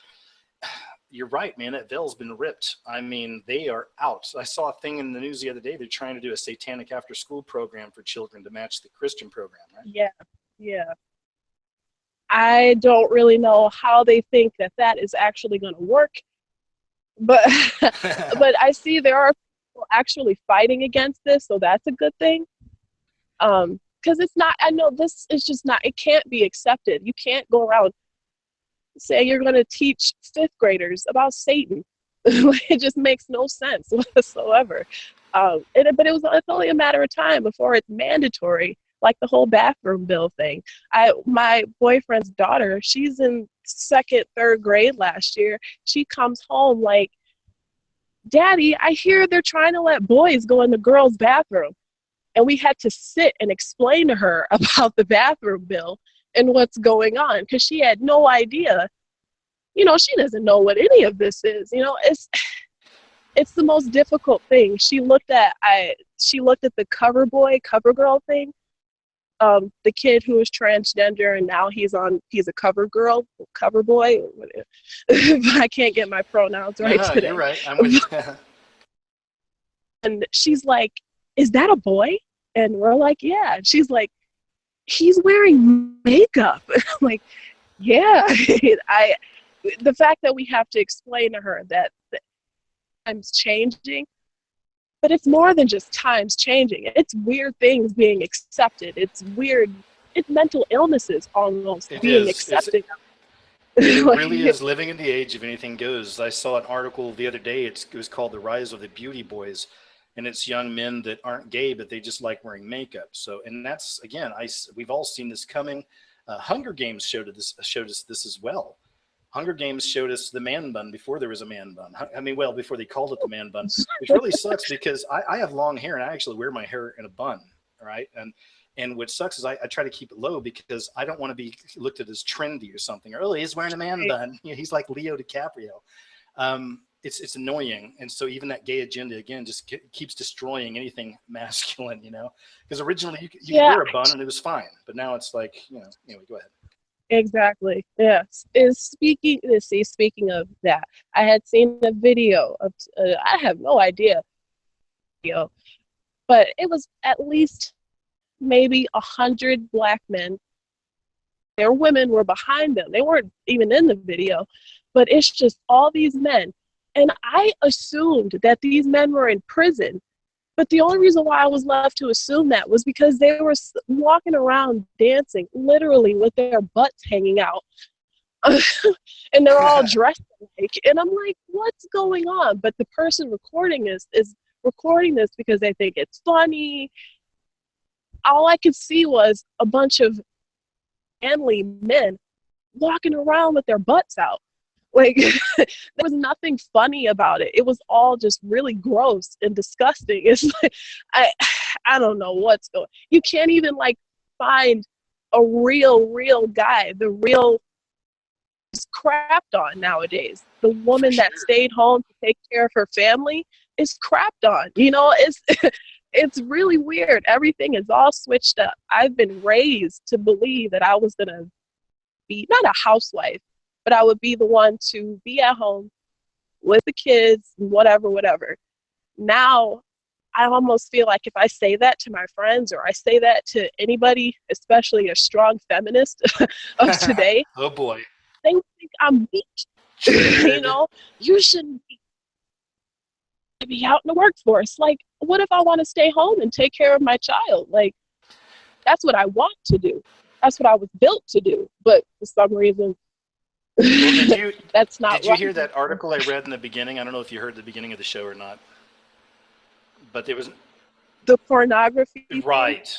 [SPEAKER 1] you're right, man. That veil's been ripped. I mean, they are out. I saw a thing in the news the other day. They're trying to do a satanic after-school program for children to match the Christian program, right?
[SPEAKER 4] Yeah. I don't really know how they think that is actually going to work, but but I see there are people actually fighting against this, so that's a good thing. Because it's not. I know this is just not. It can't be accepted. You can't go around say you're going to teach fifth graders about Satan. It just makes no sense whatsoever. But it's only a matter of time before it's mandatory, like the whole bathroom bill thing. My boyfriend's daughter, she's in second, third grade last year. She comes home like, Daddy, I hear they're trying to let boys go in the girls' bathroom. And we had to sit and explain to her about the bathroom bill and what's going on, because she had no idea. You know, she doesn't know what any of this is. You know, it's the most difficult thing. She looked at the cover boy, cover girl thing. The kid who was transgender and now he's a cover girl, cover boy. I can't get my pronouns right today.
[SPEAKER 1] You're right. I'm with you.
[SPEAKER 4] And she's like, "Is that a boy?" And we're like, "Yeah." And she's like, "He's wearing makeup." I'm like, yeah. The fact that we have to explain to her that time's changing, but it's more than just times changing. It's weird things being accepted. It's weird. It's mental illnesses almost being accepted.
[SPEAKER 1] It really is living in the age of anything goes. I saw an article the other day. It was called "The Rise of the Beauty Boys," and it's young men that aren't gay, but they just like wearing makeup. So, and that's, again, we've all seen this coming. Hunger Games showed us this as well. Hunger Games showed us the man bun before there was a man bun. I mean, well, before they called it the man bun, which really sucks, because I have long hair and I actually wear my hair in a bun, right? And what sucks is I try to keep it low, because I don't want to be looked at as trendy or something. Or, oh, he's wearing a man bun. You know, he's like Leo DiCaprio. It's annoying. And so even that gay agenda, again, just keeps destroying anything masculine, you know, because originally you could wear a bun and it was fine. But now it's like, you know, anyway, go ahead.
[SPEAKER 4] Exactly. Yes. Speaking of that, I had seen a video of, I have no idea, but it was at least maybe 100 black men. Their women were behind them. They weren't even in the video, but it's just all these men. And I assumed that these men were in prison. But the only reason why I was left to assume that was because they were walking around dancing, literally with their butts hanging out. And they're all dressed alike. And I'm like, what's going on? But the person recording this is recording this because they think it's funny. All I could see was a bunch of manly men walking around with their butts out. Like, there was nothing funny about it. It was all just really gross and disgusting. It's like, I don't know what's going. You can't even like find a real guy. The real is crapped on nowadays. The woman that stayed home to take care of her family is crapped on. You know, it's it's really weird. Everything is all switched up. I've been raised to believe that I was gonna be not a housewife, but I would be the one to be at home with the kids, whatever. Now, I almost feel like if I say that to my friends or I say that to anybody, especially a strong feminist of today,
[SPEAKER 1] Oh boy.
[SPEAKER 4] they think I'm weak. You know, you shouldn't be out in the workforce. Like, what if I want to stay home and take care of my child? Like, that's what I want to do. That's what I was built to do. But for some reason,
[SPEAKER 1] Well,
[SPEAKER 4] that's not
[SPEAKER 1] did you
[SPEAKER 4] right.
[SPEAKER 1] hear that article I read in the beginning? I don't know if you heard the beginning of the show or not, but there was
[SPEAKER 4] The pornography thing?
[SPEAKER 1] right.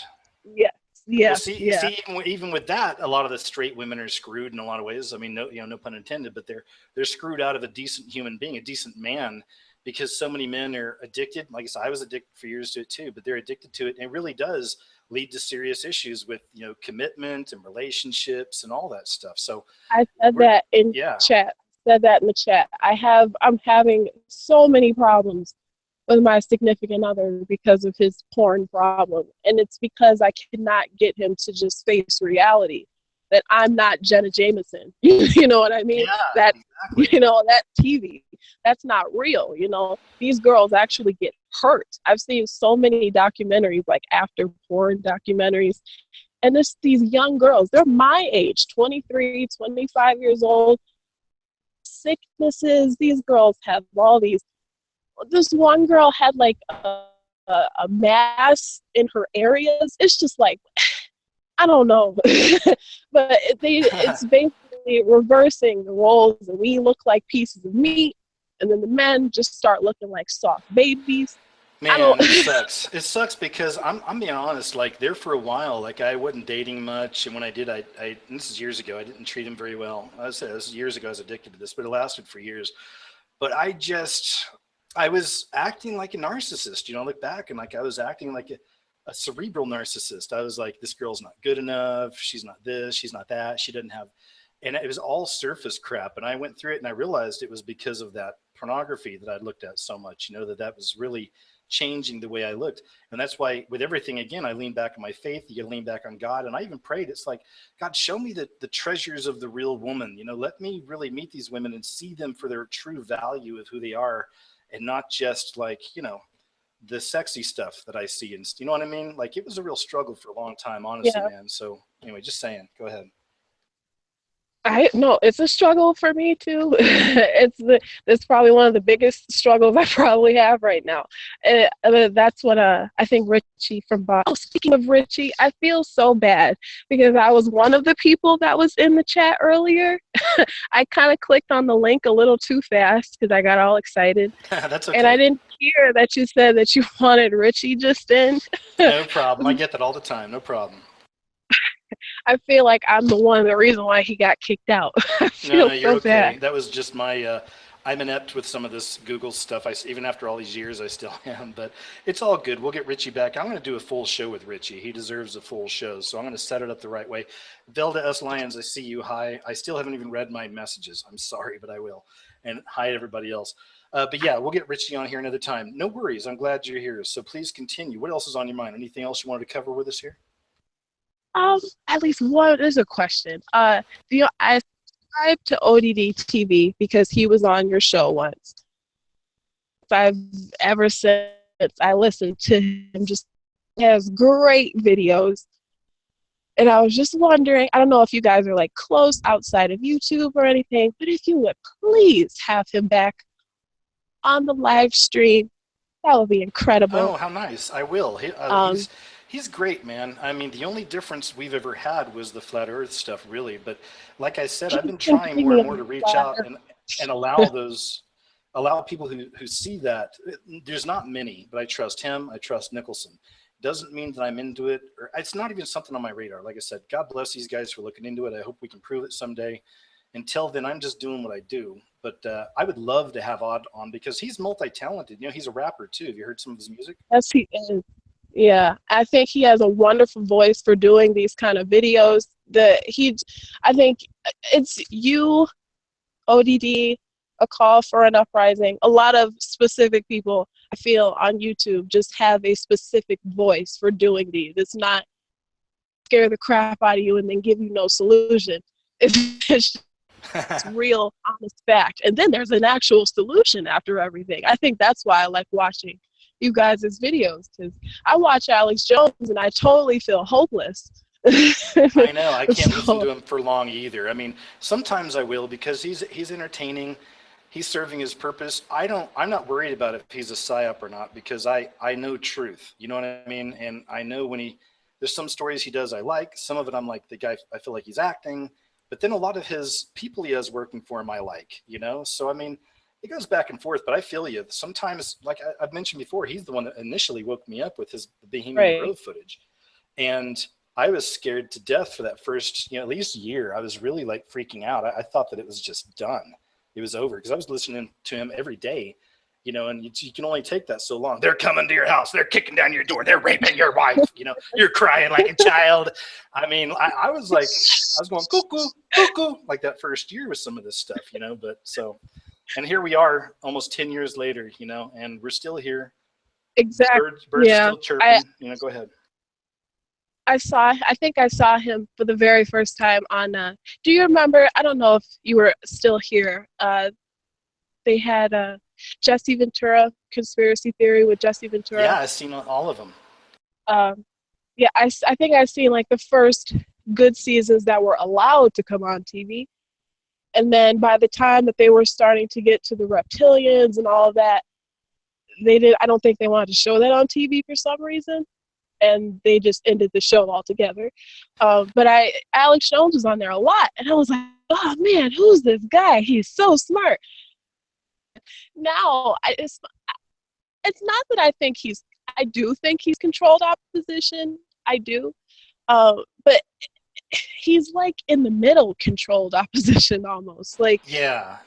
[SPEAKER 4] Yes,
[SPEAKER 1] Well,
[SPEAKER 4] yes,
[SPEAKER 1] see,
[SPEAKER 4] yeah.
[SPEAKER 1] even with that, a lot of the straight women are screwed in a lot of ways. I mean, no pun intended, but they're screwed out of a decent human being, a decent man, because so many men are addicted. Like I said, I was addicted for years to it too, but they're addicted to it, and it really does lead to serious issues with commitment and relationships and all that stuff. So
[SPEAKER 4] I said that in
[SPEAKER 1] yeah,
[SPEAKER 4] chat. Said that in the chat. I'm having so many problems with my significant other because of his porn problem. And it's because I cannot get him to just face reality that I'm not Jenna Jameson. You know what I mean?
[SPEAKER 1] yeah,
[SPEAKER 4] That,
[SPEAKER 1] exactly.
[SPEAKER 4] that TV, that's not real. These girls actually get hurt. I've seen so many documentaries, like after porn documentaries, and these young girls, they're my age, 23, 25 years old, sicknesses. These girls have all these. This one girl had like a mass in her areas. It's just like, I don't know. But it's basically reversing the roles, and we look like pieces of meat, and then the men just start looking like soft babies. I
[SPEAKER 1] Man,
[SPEAKER 4] don't.
[SPEAKER 1] it sucks. It sucks because I'm being honest. Like there for a while, like I wasn't dating much, and when I did, and this is years ago. I didn't treat him very well. I said this is years ago. I was addicted to this, but it lasted for years. But I was acting like a narcissist. I look back and like I was acting like a cerebral narcissist. I was like, this girl's not good enough. She's not this. She's not that. She doesn't have, and it was all surface crap. And I went through it and I realized it was because of that pornography that I looked at so much. That was really changing the way I looked. And that's why with everything, again, I lean back on my faith. You got to lean back on God. And I even prayed. It's like, God, show me the treasures of the real woman. Let me really meet these women and see them for their true value of who they are, and not just like, the sexy stuff that I see. And you know what I mean? Like it was a real struggle for a long time, honestly,
[SPEAKER 4] Yeah.
[SPEAKER 1] man. So anyway, just saying, go ahead.
[SPEAKER 4] I no, it's a struggle for me too. It's probably one of the biggest struggles I probably have right now. That's what I think Richie from Bob. Oh, speaking of Richie, I feel so bad because I was one of the people that was in the chat earlier. I kind of clicked on the link a little too fast because I got all excited,
[SPEAKER 1] That's okay.
[SPEAKER 4] and I didn't hear that you said that you wanted Richie just in.
[SPEAKER 1] No problem. I get that all the time. No problem.
[SPEAKER 4] I feel like I'm the reason why he got kicked out. I feel
[SPEAKER 1] No, you're
[SPEAKER 4] so
[SPEAKER 1] okay.
[SPEAKER 4] bad.
[SPEAKER 1] That was just my. I'm inept with some of this Google stuff. Even after all these years, I still am. But it's all good. We'll get Richie back. I'm going to do a full show with Richie. He deserves a full show, so I'm going to set it up the right way. Velda S. Lyons, I see you. Hi. I still haven't even read my messages. I'm sorry, but I will. And hi to everybody else. But yeah, we'll get Richie on here another time. No worries. I'm glad you're here. So please continue. What else is on your mind? Anything else you wanted to cover with us here?
[SPEAKER 4] At least one is a question. I subscribed to ODD TV because he was on your show once. Ever since I listened to him, just has great videos. And I was just wondering, I don't know if you guys are like close outside of YouTube or anything, but if you would please have him back on the live stream, that would be incredible.
[SPEAKER 1] Oh, how nice. I will. He's great, man. I mean, the only difference we've ever had was the flat earth stuff, really. But like I said, I've been trying more and more to reach out and allow people who see that. There's not many, but I trust him. I trust Nicholson. Doesn't mean that I'm into it, or it's not even something on my radar. Like I said, God bless these guys for looking into it. I hope we can prove it someday. Until then, I'm just doing what I do. But I would love to have Odd on because he's multi-talented. You know, he's a rapper too. Have you heard some of his music?
[SPEAKER 4] Yes, he is. Yeah, I think he has a wonderful voice for doing these kind of videos. I think it's you, ODD, A Call for an Uprising. A lot of specific people I feel on YouTube just have a specific voice for doing these. It's not scare the crap out of you and then give you no solution. It's real, honest fact. And then there's an actual solution after everything. I think that's why I like watching you guys' videos, because I watch Alex Jones and I totally feel hopeless.
[SPEAKER 1] I know. I can't listen
[SPEAKER 4] So,
[SPEAKER 1] to him for long either. I mean, sometimes I will because he's entertaining. He's serving his purpose. I'm not worried about if he's a psyop or not because I know truth. You know what I mean? And I know when there's some stories he does I like. Some of it I'm like, the guy, I feel like he's acting. But then a lot of his people he has working for him I like, you know? So, I mean, it goes back and forth, but I feel you. Sometimes, like I've mentioned before, he's the one that initially woke me up with his Bohemian
[SPEAKER 4] right.
[SPEAKER 1] Grove footage. And I was scared to death for that first, at least year. I was really like freaking out. I thought that it was just done. It was over because I was listening to him every day, and you can only take that so long. They're coming to your house. They're kicking down your door. They're raping your wife. You're crying like a child. I mean, I was going cuckoo, cuckoo, like that first year with some of this stuff, but so. And here we are almost 10 years later, and we're still here.
[SPEAKER 4] Exactly.
[SPEAKER 1] Birds
[SPEAKER 4] Yeah.
[SPEAKER 1] are still chirping. Go ahead.
[SPEAKER 4] I think I saw him for the very first time on, do you remember, I don't know if you were still here, they had Jesse Ventura, Conspiracy Theory with Jesse Ventura.
[SPEAKER 1] Yeah, I've seen all of them.
[SPEAKER 4] Yeah, I think I've seen like the first good seasons that were allowed to come on TV. And then by the time that they were starting to get to the reptilians and all of that, I don't think they wanted to show that on TV for some reason. And they just ended the show altogether. But Alex Jones was on there a lot. And I was like, oh man, who's this guy? He's so smart. Now, it's not that I do think he's controlled opposition. I do. But he's like in the middle controlled opposition almost. Like,
[SPEAKER 1] yeah.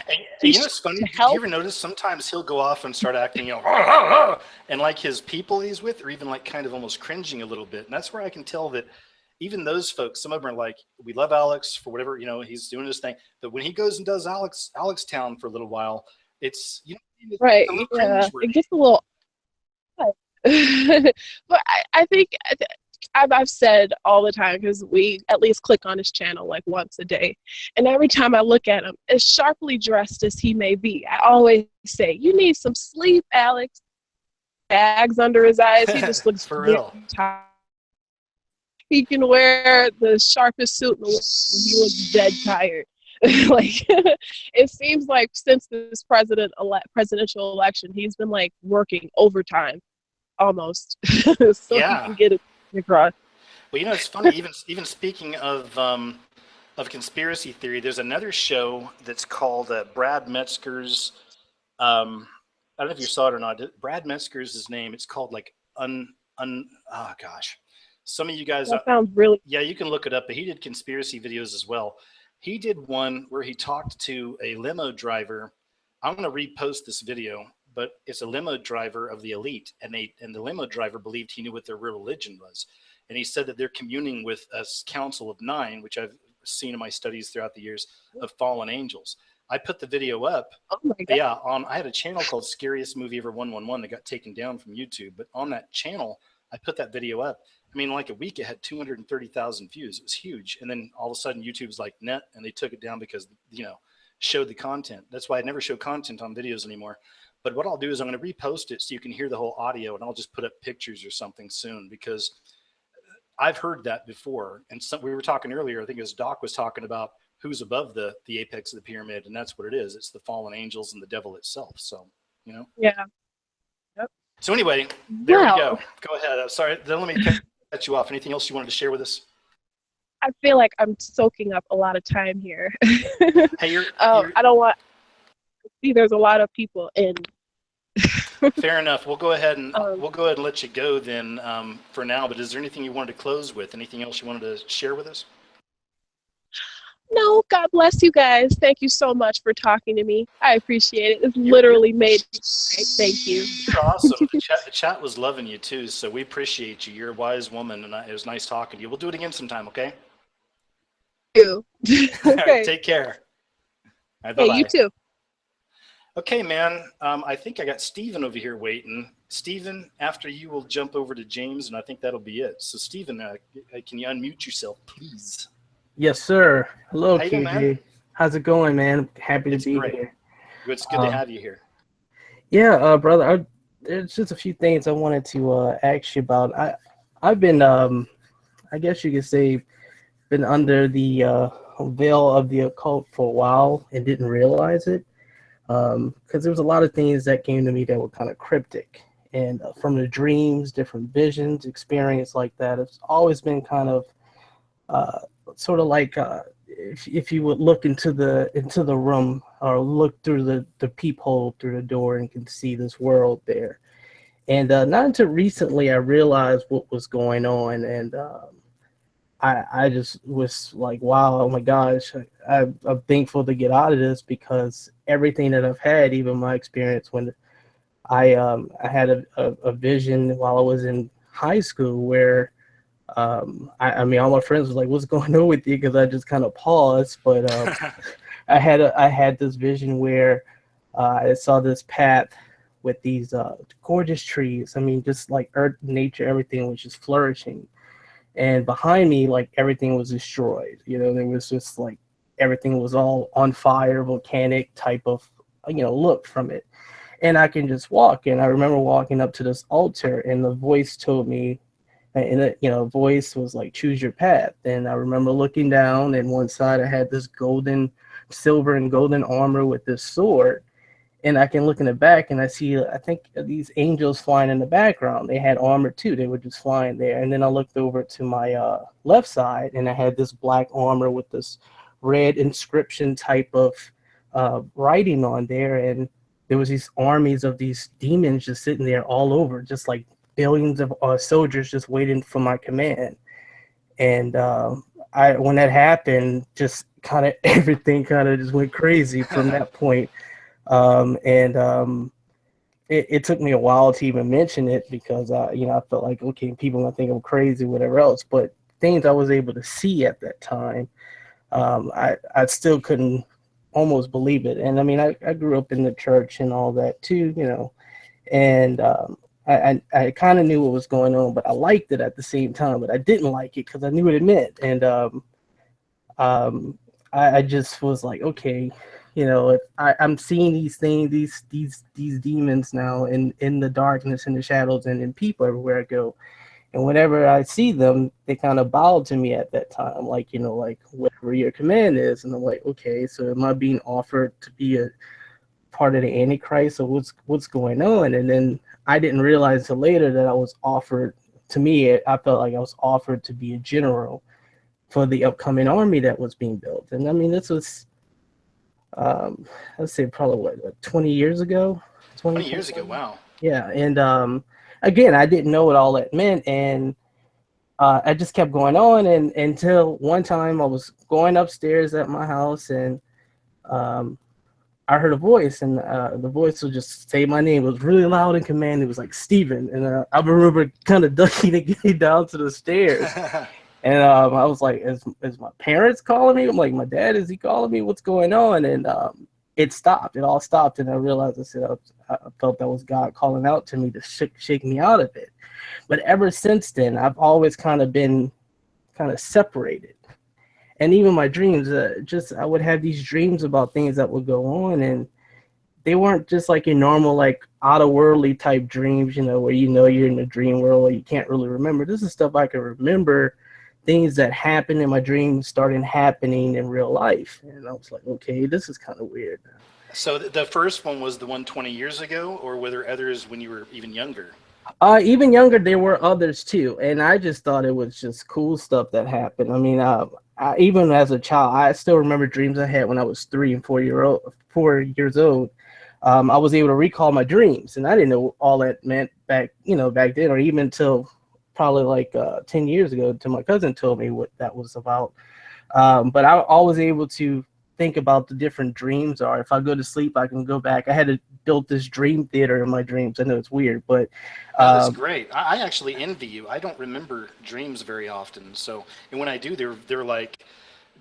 [SPEAKER 1] And it's funny. Do you ever notice sometimes he'll go off and start acting, and like his people he's with are even like kind of almost cringing a little bit. And that's where I can tell that even those folks, some of them are like, we love Alex for whatever, he's doing his thing. But when he goes and does Alex Town for a little while, it's, it's
[SPEAKER 4] right.
[SPEAKER 1] a little
[SPEAKER 4] Yeah.
[SPEAKER 1] cringeworthy.
[SPEAKER 4] It gets a little, but I think I've said all the time, because we at least click on his channel like once a day, and every time I look at him, as sharply dressed as he may be, I always say, you need some sleep, Alex. Bags under his eyes. He just looks
[SPEAKER 1] for real
[SPEAKER 4] tired. He can wear the sharpest suit in the world and he looks dead tired. Like, it seems like since this presidential election, he's been like working overtime almost so he can get it across.
[SPEAKER 1] Well, it's funny. Even speaking of conspiracy theory, there's another show that's called Brad Metzger's. I don't know if you saw it or not. Brad Metzger's his name. It's called like oh gosh. Some of you guys.
[SPEAKER 4] That sounds really.
[SPEAKER 1] Yeah, you can look it up. But he did conspiracy videos as well. He did one where he talked to a limo driver. I'm going to repost this video, but it's a limo driver of the elite, and the limo driver believed he knew what their real religion was, and he said that they're communing with a council of 9, which I've seen in my studies throughout the years, of fallen angels. I put the video up.
[SPEAKER 4] Oh my God.
[SPEAKER 1] Yeah, I had a channel called Scariest Movie Ever 111 that got taken down from YouTube, but on that channel, I put that video up. I mean, like a week, it had 230,000 views. It was huge. And then all of a sudden, YouTube's like, net, and they took it down because, showed the content. That's why I never show content on videos anymore. But what I'll do is I'm going to repost it so you can hear the whole audio, and I'll just put up pictures or something soon, because I've heard that before. And we were talking earlier, I think as Doc was talking about who's above the apex of the pyramid, and that's what it is. It's the fallen angels and the devil itself. So,
[SPEAKER 4] Yeah.
[SPEAKER 1] Yep. So anyway, there we go. Go ahead. Sorry, then let me cut you off. Anything else you wanted to share with us?
[SPEAKER 4] I feel like I'm soaking up a lot of time here.
[SPEAKER 1] Hey,
[SPEAKER 4] I don't want. See, there's a lot of people in.
[SPEAKER 1] Fair enough. We'll go ahead and let you go then for now. But is there anything you wanted to close with? Anything else you wanted to share with us?
[SPEAKER 4] No, God bless you guys. Thank you so much for talking to me. I appreciate it. It's
[SPEAKER 1] You're
[SPEAKER 4] literally made me great. Thank you.
[SPEAKER 1] you're awesome. The chat was loving you too, so we appreciate you. You're a wise woman, and it was nice talking to you. We'll do it again sometime, okay?
[SPEAKER 4] You.
[SPEAKER 1] All right,
[SPEAKER 4] Okay.
[SPEAKER 1] take care. All right,
[SPEAKER 4] Hey, you
[SPEAKER 1] bye-bye.
[SPEAKER 4] too.
[SPEAKER 1] Okay, man. I think I got Steven over here waiting. Steven, after you, we'll jump over to James, and I think that'll be it. So, Steven, can you unmute yourself, please?
[SPEAKER 5] Yes, sir. Hello,
[SPEAKER 1] How you doing, man?
[SPEAKER 5] QJ. How's it going, man? Happy to
[SPEAKER 1] It's
[SPEAKER 5] be
[SPEAKER 1] great.
[SPEAKER 5] here.
[SPEAKER 1] It's good to have you here.
[SPEAKER 5] Yeah, brother. There's just a few things I wanted to ask you about. I've been, I guess you could say, been under the veil of the occult for a while and didn't realize it, because there was a lot of things that came to me that were kind of cryptic, and from the dreams, different visions, experience like that. It's always been kind of sort of like if you would look into the room or look through the peephole through the door and can see this world there. And not until recently I realized what was going on, and I just was like, wow, oh my gosh, I'm thankful to get out of this, because everything that I've had, even my experience when I had a vision while I was in high school where I mean, all my friends was like, "What's going on with you?" Because I just kind of paused. But I had this vision where I saw this path with these gorgeous trees. I mean, just like earth, nature, everything was just flourishing. And behind me, like everything was destroyed. You know, there was just like everything was all on fire, volcanic type of look from it. And I can just walk. And I remember walking up to this altar, and the voice told me, and voice was like, choose your path. And I remember looking down, and one side I had this silver and golden armor with this sword, and I can look in the back and I see, I think, these angels flying in the background. They had armor too, they were just flying there. And then I looked over to my left side, and I had this black armor with this red inscription type of writing on there, and there was these armies of these demons just sitting there all over, just like billions of soldiers just waiting for my command. And when that happened, just kind of everything kind of just went crazy from that point. It took me a while to even mention it, because I felt like, okay, people gonna think I'm crazy, whatever else. But things I was able to see at that time, I still couldn't almost believe it. And I mean, I grew up in the church and all that too, and I kind of knew what was going on, but I liked it at the same time. But I didn't like it because I knew what it meant, and I just was like, okay, if I'm seeing these things, these demons now in the darkness, in the shadows, and in people everywhere I go, and whenever I see them, they kind of bow to me at that time, like like whatever your command is, and I'm like, okay, so am I being offered to be a part of the Antichrist, or what's going on? And then I didn't realize until later that I was offered. To me, I felt like I was offered to be a general for the upcoming army that was being built. And I mean, this was, let's say, probably what 20 years ago.
[SPEAKER 1] 20 years ago, wow.
[SPEAKER 5] Yeah, and again, I didn't know what all that meant, and I just kept going on, and until one time I was going upstairs at my house, and I heard a voice, and the voice would just say my name. It was really loud and commanding. It was like, Steven. And I remember kind of ducking and getting down to the stairs. And I was like, is my parents calling me? I'm like, my dad, is he calling me? What's going on? And it stopped. It all stopped. And I realized, I felt that was God calling out to me to shake me out of it. But ever since then, I've always kind of been kind of separated. And even my dreams, I would have these dreams about things that would go on, and they weren't just like your normal, like out-of-worldly type dreams, where you're in the dream world or you can't really remember. This is stuff I can remember, things that happened in my dreams started happening in real life. And I was like, okay, this is kind of weird.
[SPEAKER 1] So the first one was the one 20 years ago, or were there others when you were even younger?
[SPEAKER 5] Even younger, there were others too, and I just thought it was just cool stuff that happened. I mean, even as a child, I still remember dreams I had when I was 3 and 4 years old. I was able to recall my dreams, and I didn't know all that meant back then, or even until probably like 10 years ago, until my cousin told me what that was about. But I'm always able to think about the different dreams are. If I go to sleep, I can go back. I had to build this dream theater in my dreams. I know it's weird, but
[SPEAKER 1] No, that's great. I actually envy you. I don't remember dreams very often. So, and when I do, they're like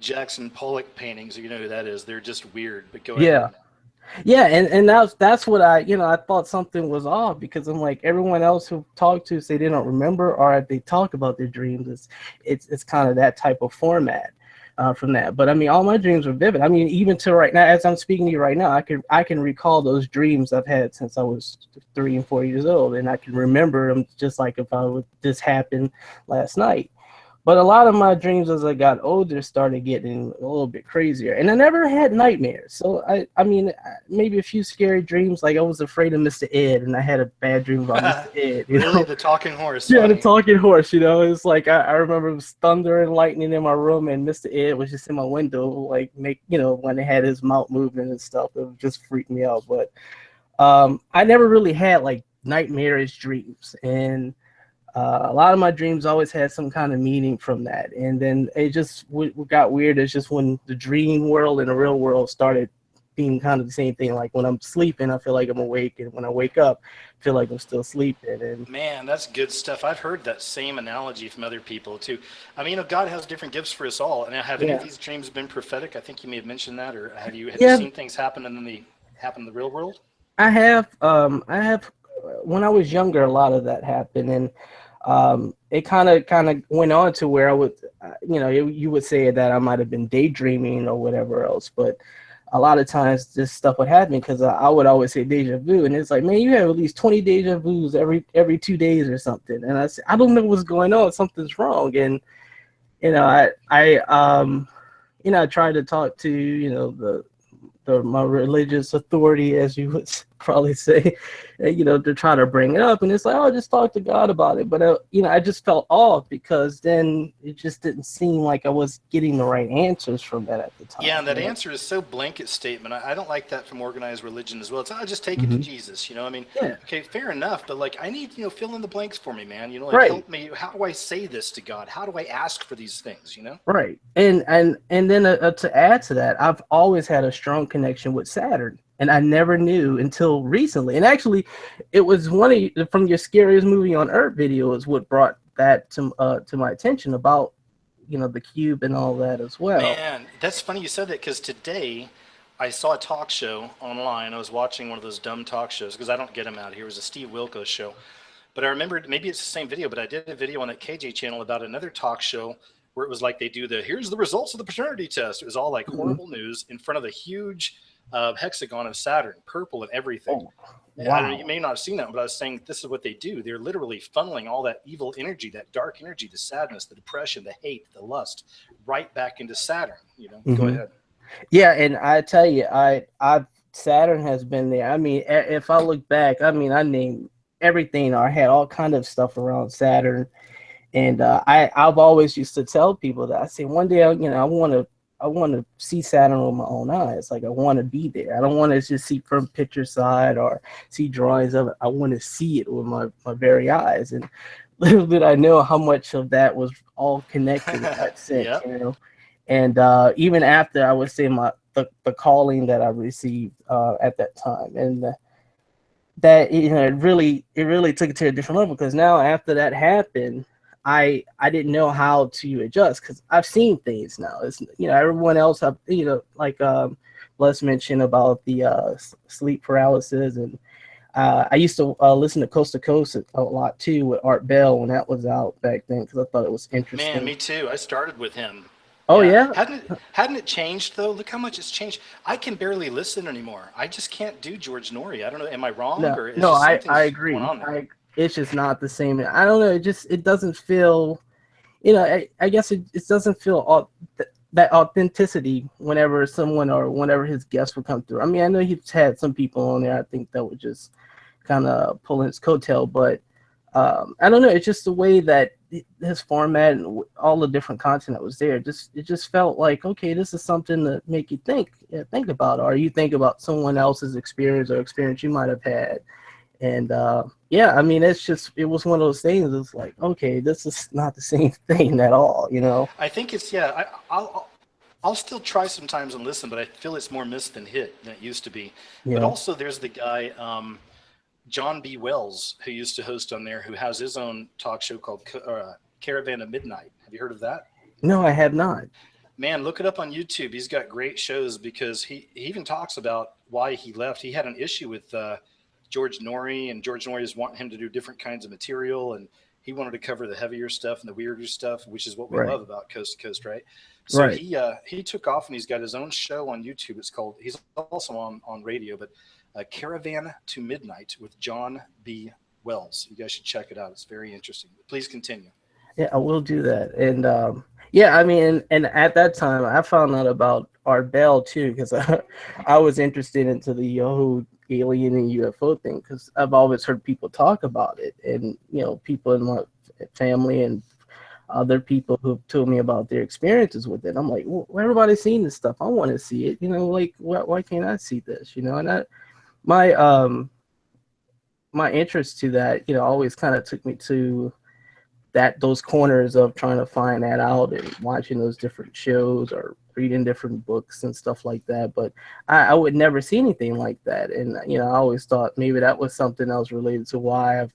[SPEAKER 1] Jackson Pollock paintings. You know who that is? They're just weird. But go
[SPEAKER 5] yeah.
[SPEAKER 1] ahead.
[SPEAKER 5] Yeah, and that's what I thought something was off, because I'm like, everyone else who talked to say they don't remember, or if they talk about their dreams, it's kind of that type of format from that. But I mean, all my dreams were vivid. I mean, even to right now, as I'm speaking to you right now, I can recall those dreams I've had since I was 3 and 4 years old, and I can remember them just like if this happened last night. But a lot of my dreams as I got older started getting a little bit crazier. And I never had nightmares. So, I mean, maybe a few scary dreams. Like I was afraid of Mr. Ed, and I had a bad dream about Mr. Ed. You
[SPEAKER 1] Really,
[SPEAKER 5] know?
[SPEAKER 1] the talking horse?
[SPEAKER 5] Yeah, the
[SPEAKER 1] Funny.
[SPEAKER 5] talking horse, It's like I remember it was thunder and lightning in my room, and Mr. Ed was just in my window, like when they had his mouth moving and stuff. It would just freak me out. But I never really had like nightmarish dreams. And a lot of my dreams always had some kind of meaning from that. And then it just what got weird is just when the dream world and the real world started being kind of the same thing. Like when I'm sleeping, I feel like I'm awake, and when I wake up, I feel like I'm still sleeping. And
[SPEAKER 1] Man, that's good stuff. I've heard that same analogy from other people too. I mean, God has different gifts for us all. And have any of these dreams been prophetic? I think you may have mentioned that, or have you seen things happen and then they happen in the real world?
[SPEAKER 5] I have when I was younger, a lot of that happened, and it kind of went on to where I would, you would say that I might have been daydreaming or whatever else, but a lot of times this stuff would happen because I would always say deja vu, and it's like, man, you have at least 20 deja vus every 2 days or something, and I said, I don't know what's going on, something's wrong. And I tried to talk to my religious authority, as you would probably say, to try to bring it up. And it's like, oh, just talk to God about it. But, I just felt off, because then it just didn't seem like I was getting the right answers from that at the time.
[SPEAKER 1] Yeah, and that answer is so blanket statement. I don't like that from organized religion as well. It's, just take it to Jesus, I mean, okay, fair enough. But like, I need, fill in the blanks for me, man. Help me. How do I say this to God? How do I ask for these things,
[SPEAKER 5] Right. And then to add to that, I've always had a strong connection with Saturn, and I never knew until recently. And actually, it was from your Scariest Movie on Earth video is what brought that to my attention about the cube and all that as well.
[SPEAKER 1] Man, that's funny you said that, because today I saw a talk show online. I was watching one of those dumb talk shows because I don't get them out here. It was a Steve Wilkos show. But I remembered, maybe it's the same video, but I did a video on that KJ channel about another talk show where it was like they do here's the results of the paternity test. It was all like horrible news in front of the huge hexagon of Saturn, purple and everything.
[SPEAKER 5] Oh, wow.
[SPEAKER 1] You may not have seen that, but I was saying this is what they do. They're literally funneling all that evil energy, that dark energy, the sadness, the depression, the hate, the lust, right back into Saturn. Go ahead.
[SPEAKER 5] Yeah, and I tell you, Saturn has been there. I mean, if I look back, I mean, I named everything, or I had all kind of stuff around Saturn. And I've always used to tell people that I say one day, I want to see Saturn with my own eyes. Like I want to be there. I don't want to just see from picture side or see drawings of it. I want to see it with my very eyes. And little did I know how much of that was all connected in that sense, And even after, I would say the calling that I received at that time, and that it really took it to a different level, because now after that happened, I didn't know how to adjust, because I've seen things now. It's everyone else like Les mentioned about the sleep paralysis, and I used to listen to Coast to Coast a lot too with Art Bell when that was out back then, because I thought it was interesting.
[SPEAKER 1] Man, me too. I started with him.
[SPEAKER 5] Oh yeah.
[SPEAKER 1] Hadn't it changed though? Look how much it's changed. I can barely listen anymore. I just can't do George Norrie. I don't know. Am I wrong?
[SPEAKER 5] No, I agree. It's just not the same. I don't know. It doesn't feel, I guess it doesn't feel that authenticity whenever his guests would come through. I mean, I know he's had some people on there, I think, that would just kind of pull his coattail, but I don't know. It's just the way that his format and all the different content that was there. It just felt like, okay, this is something to make you think about, or you think about someone else's experience or experience you might have had. And I mean, it was one of those things. It's like, okay, this is not the same thing at all,
[SPEAKER 1] I think it's I'll still try sometimes and listen, but I feel it's more miss than hit than it used to be.
[SPEAKER 5] Yeah.
[SPEAKER 1] But also there's the guy, John B. Wells, who used to host on there, who has his own talk show called Caravan of Midnight. Have you heard of that?
[SPEAKER 5] No, I have not.
[SPEAKER 1] Man, look it up on YouTube. He's got great shows because he even talks about why he left. He had an issue with George Norrie, and George Norrie was wanting him to do different kinds of material, and he wanted to cover the heavier stuff and the weirder stuff, which is what we
[SPEAKER 5] Right.
[SPEAKER 1] love about Coast to Coast, right? So
[SPEAKER 5] Right.
[SPEAKER 1] he took off, and he's got his own show on YouTube. It's called, he's also on radio, but Caravan to Midnight with John B. Wells. You guys should check it out. It's very interesting. Please continue.
[SPEAKER 5] Yeah, I will do that. And yeah, I mean, and at that time, I found out about Art Bell too, because I was interested into the whole alien and UFO thing, because I've always heard people talk about it, and people in my family and other people who've told me about their experiences with it. I'm like, well, everybody's seen this stuff. I want to see it. Like, why can't I see this? And my interest to that, always kind of took me to those corners of trying to find that out and watching those different shows or reading different books and stuff like that. But I would never see anything like that. And, I always thought maybe that was something else related to why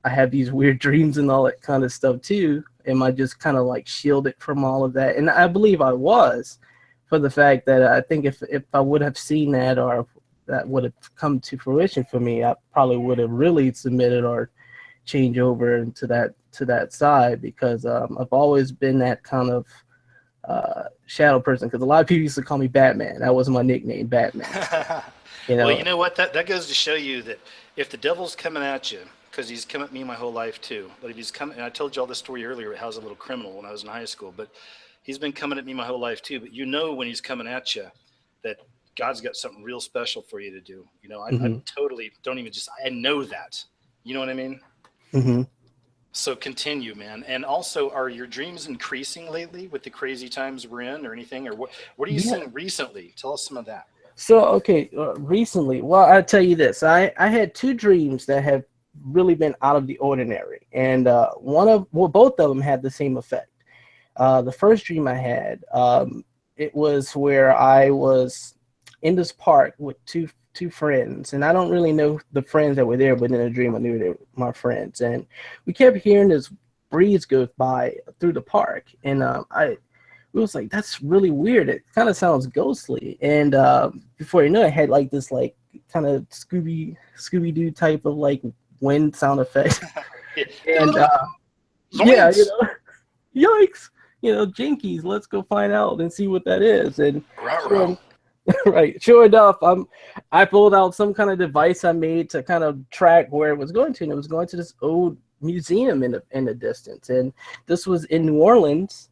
[SPEAKER 5] I have these weird dreams and all that kind of stuff too. Am I just kind of like shielded from all of that? And I believe I was, for the fact that I think if I would have seen that, or if that would have come to fruition for me, I probably would have really submitted or change over into that side, because I've always been that kind of shadow person, because a lot of people used to call me Batman. That was my nickname, Batman.
[SPEAKER 1] Well, you know what? That goes to show you that if the devil's coming at you, because he's come at me my whole life too, but if he's coming, and I told you all this story earlier, how I was a little criminal when I was in high school, but he's been coming at me my whole life too. But when he's coming at you, that God's got something real special for you to do. I totally don't even I know that. You know what I mean?
[SPEAKER 5] Mm-hmm.
[SPEAKER 1] So continue, man. And also, are your dreams increasing lately with the crazy times we're in, or anything? Or what are you seeing recently? Tell us some of that.
[SPEAKER 5] So, okay, recently, well, I'll tell you this. I had two dreams that have really been out of the ordinary. And both of them had the same effect. The first dream I had, it was where I was in this park with two friends, and I don't really know the friends that were there, but in a dream I knew they were my friends, and we kept hearing this breeze go by through the park, and we was like, that's really weird. It kind of sounds ghostly, and before you know it, had like this like kind of Scooby-Doo type of like wind sound effect, and yeah, yikes, jinkies, let's go find out and see what that is, and. Right. Sure enough, I pulled out some kind of device I made to kind of track where it was going to, and it was going to this old museum in the distance. And this was in New Orleans,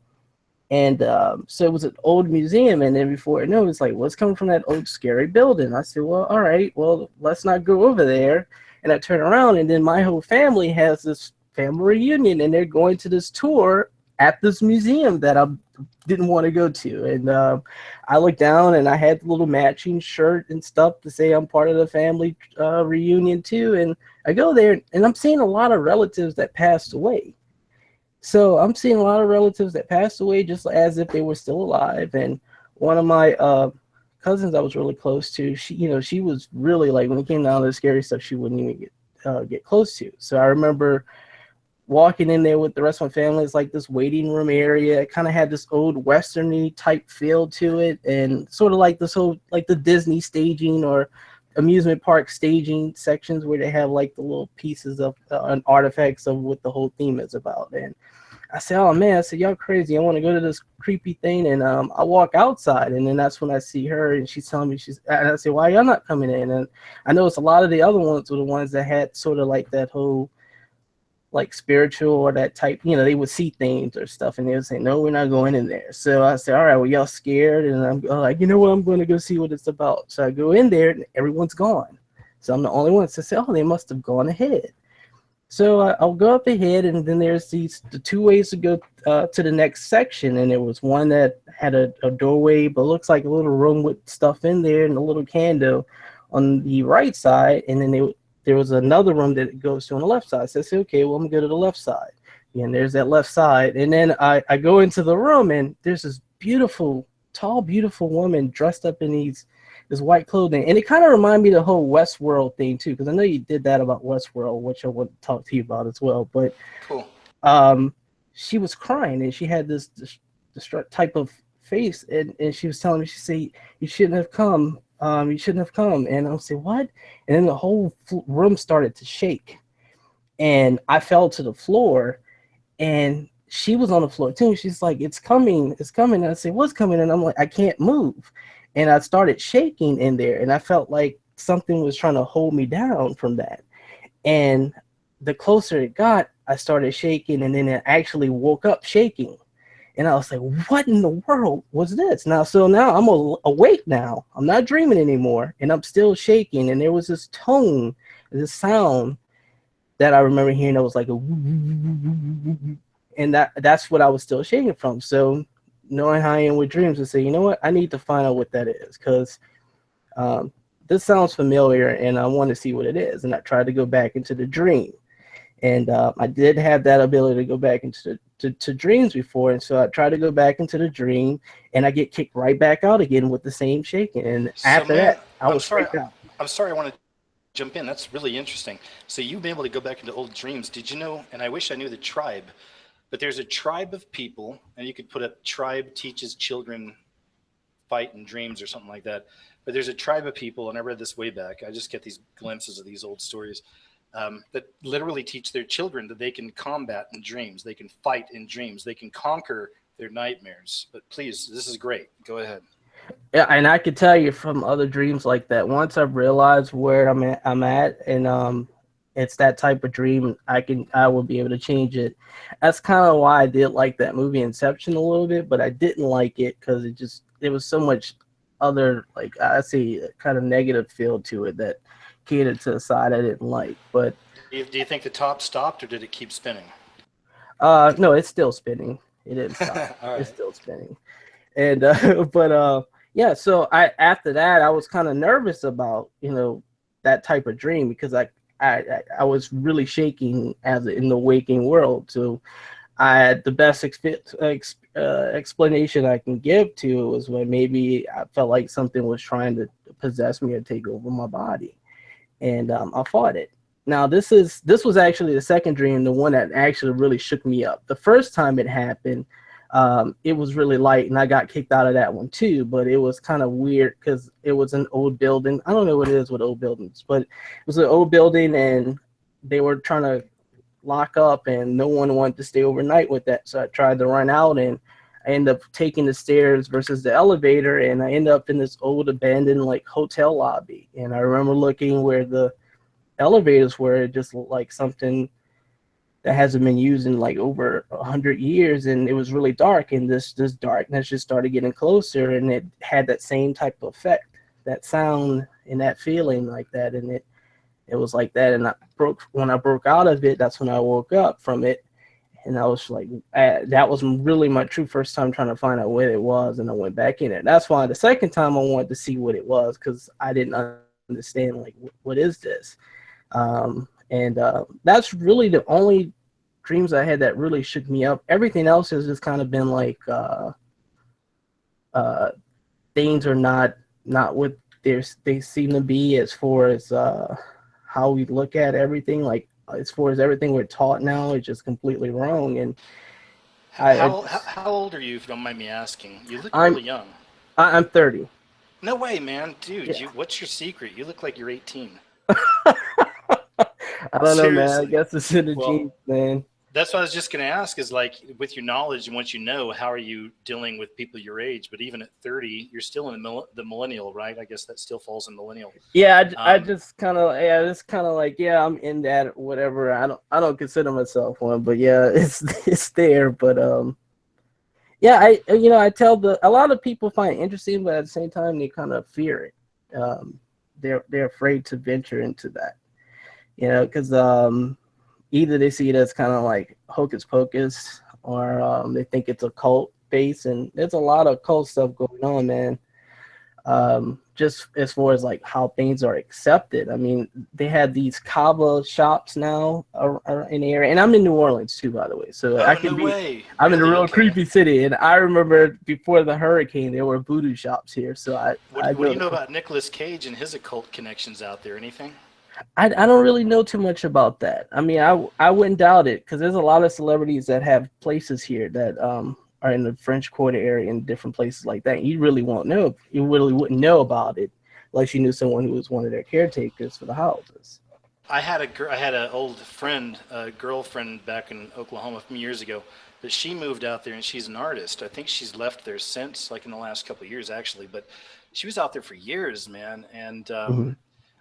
[SPEAKER 5] and so it was an old museum. And then before I know, it's like, what's coming from that old scary building? I said, well, all right, well, let's not go over there. And I turn around, and then my whole family has this family reunion, and they're going to this tour at this museum that I didn't want to go to. And I looked down, and I had the little matching shirt and stuff to say I'm part of the family reunion too. And I go there, and I'm seeing a lot of relatives that passed away. So I'm seeing a lot of relatives that passed away just as if they were still alive. And one of my cousins I was really close to, she was really like, when it came down to the scary stuff, she wouldn't even get close to. So I remember walking in there with the rest of my family. It's like this waiting room area. It kind of had this old western-y type feel to it, and sort of like this whole, like the Disney staging or amusement park staging sections where they have like the little pieces of artifacts of what the whole theme is about. And I said, oh man, I said, y'all crazy. I want to go to this creepy thing. And I walk outside, and then that's when I see her, and she's telling me, and I said, why y'all not coming in? And I noticed a lot of the other ones were the ones that had sort of like that whole like spiritual or that type, they would see things or stuff, and they would say, no, we're not going in there. So I said, all right, well, y'all scared? And I'm like, you know what, I'm going to go see what it's about. So I go in there, and everyone's gone. So I'm the only one. So I say, oh, they must have gone ahead. So I'll go up ahead, and then there's the two ways to go to the next section. And there was one that had a doorway, but looks like a little room with stuff in there and a little candle on the right side. And then there was another room that it goes to on the left side. So I said, okay, well, I'm going to go to the left side. And there's that left side. And then I go into the room, and there's this beautiful tall, beautiful woman dressed up in this white clothing, and it kind of reminded me of the whole Westworld thing too, because I know you did that about Westworld, which I want to talk to you about as well. But
[SPEAKER 1] Cool.
[SPEAKER 5] she was crying, and she had this distraught type of face, and she was telling me, she said, "You shouldn't have come. You shouldn't have come." And I was saying, "What?" And then the whole room started to shake, and I fell to the floor, and she was on the floor too. She's like, "It's coming, it's coming." And I say, "What's coming?" And I'm like, "I can't move." And I started shaking in there, and I felt like something was trying to hold me down from that. And the closer it got, I started shaking, and then it actually woke up shaking. And I was like, "What in the world was this?" Now I'm awake now. I'm not dreaming anymore, and I'm still shaking. And there was this tone, this sound that I remember hearing that was like a woo, woo, woo, woo, woo, and that's what I was still shaking from. So knowing how I am with dreams, I say, you know what, I need to find out what that is, because this sounds familiar and I want to see what it is. And I tried to go back into the dream, and I did have that ability to go back into to dreams before, and so I tried to go back into the dream, and I get kicked right back out again with the same shaking. And
[SPEAKER 1] So,
[SPEAKER 5] after
[SPEAKER 1] man,
[SPEAKER 5] that, I was freaked out.
[SPEAKER 1] I'm sorry. I want to jump in. That's really interesting. So you've been able to go back into old dreams. Did you know? And I wish I knew the tribe, but there's a tribe of people, and you could put a tribe teaches children fight in dreams or something like that. But there's a tribe of people, and I read this way back. I just get these glimpses of these old stories that literally teach their children that they can combat in dreams, they can fight in dreams, they can conquer their nightmares. But please, this is great. Go ahead.
[SPEAKER 5] Yeah, and I could tell you from other dreams like that. Once I've realized where I'm at, and it's that type of dream, I will be able to change it. That's kind of why I did like that movie Inception a little bit, but I didn't like it because it was so much other, like, I see, kind of negative feel to it that catered to the side I didn't like. But
[SPEAKER 1] Do you think the top stopped or did it keep spinning?
[SPEAKER 5] no, it's still spinning. It didn't stop.
[SPEAKER 1] All
[SPEAKER 5] It's
[SPEAKER 1] right.
[SPEAKER 5] still spinning. And but yeah, so I after that I was kind of nervous about that type of dream, because I was really shaking as in the waking world. So I had the best explanation I can give to it was when maybe I felt like something was trying to possess me or take over my body, and I fought it. Now this was actually the second dream, the one that actually really shook me up. The first time it happened, it was really light, and I got kicked out of that one too. But it was kind of weird because it was an old building. I don't know what it is with old buildings, but it was an old building, and they were trying to lock up, and no one wanted to stay overnight with that. So I tried to run out, and I ended up taking the stairs versus the elevator, and I ended up in this old abandoned like hotel lobby. And I remember looking where the elevators were, it just looked like something that hasn't been used in like over 100 years, and it was really dark, and this darkness just started getting closer, and it had that same type of effect, that sound and that feeling like that, and it was like that. And when I broke out of it, that's when I woke up from it, and I was like, that was really my true first time trying to find out what it was, and I went back in it. That's why the second time I wanted to see what it was, because I didn't understand, like, what is this. And that's really the only dreams I had that really shook me up. Everything else has just kind of been like things are not what they seem to be, as far as how we look at everything. Like, as far as everything we're taught now is just completely wrong. And
[SPEAKER 1] How old are you, if you don't mind me asking? You look
[SPEAKER 5] I'm
[SPEAKER 1] really young.
[SPEAKER 5] I'm 30.
[SPEAKER 1] No way, man. Dude,
[SPEAKER 5] Yeah.
[SPEAKER 1] what's your secret? You look like you're 18.
[SPEAKER 5] I don't know, man. I
[SPEAKER 1] Seriously.
[SPEAKER 5] guess it's in the
[SPEAKER 1] Well,
[SPEAKER 5] genes, man.
[SPEAKER 1] that's what I was just going to ask is, like, with your knowledge and what you know, how are you dealing with people your age? But even at 30, you're still in the millennial, right? I guess that still falls in millennial.
[SPEAKER 5] Yeah, I just kind of, yeah, it's kind of like, yeah, I'm in that or whatever. I don't consider myself one, but yeah, it's there. But yeah, I tell a lot of people find it interesting, but at the same time they kind of fear it. They're afraid to venture into that, because either they see it as kind of like hocus pocus, or they think it's occult base, and there's a lot of occult stuff going on, man. just as far as like how things are accepted. I mean, they had these kava shops now in the area, and I'm in New Orleans too, by the way. So
[SPEAKER 1] Oh,
[SPEAKER 5] I can
[SPEAKER 1] no
[SPEAKER 5] be.
[SPEAKER 1] way.
[SPEAKER 5] I'm in a
[SPEAKER 1] Really?
[SPEAKER 5] real
[SPEAKER 1] Okay.
[SPEAKER 5] creepy city, and I remember before the hurricane, there were voodoo shops here. So
[SPEAKER 1] What do you know about Nicolas Cage and his occult connections out there? Anything?
[SPEAKER 5] I don't really know too much about that. I mean, I wouldn't doubt it because there's a lot of celebrities that have places here that are in the French Quarter area and different places like that. You really won't know. You really wouldn't know about it unless you knew someone who was one of their caretakers for the houses.
[SPEAKER 1] I had an old friend, a girlfriend back in Oklahoma a few years ago, but she moved out there and she's an artist. I think she's left there since, like in the last couple of years actually, but she was out there for years, man. And
[SPEAKER 5] Mhm.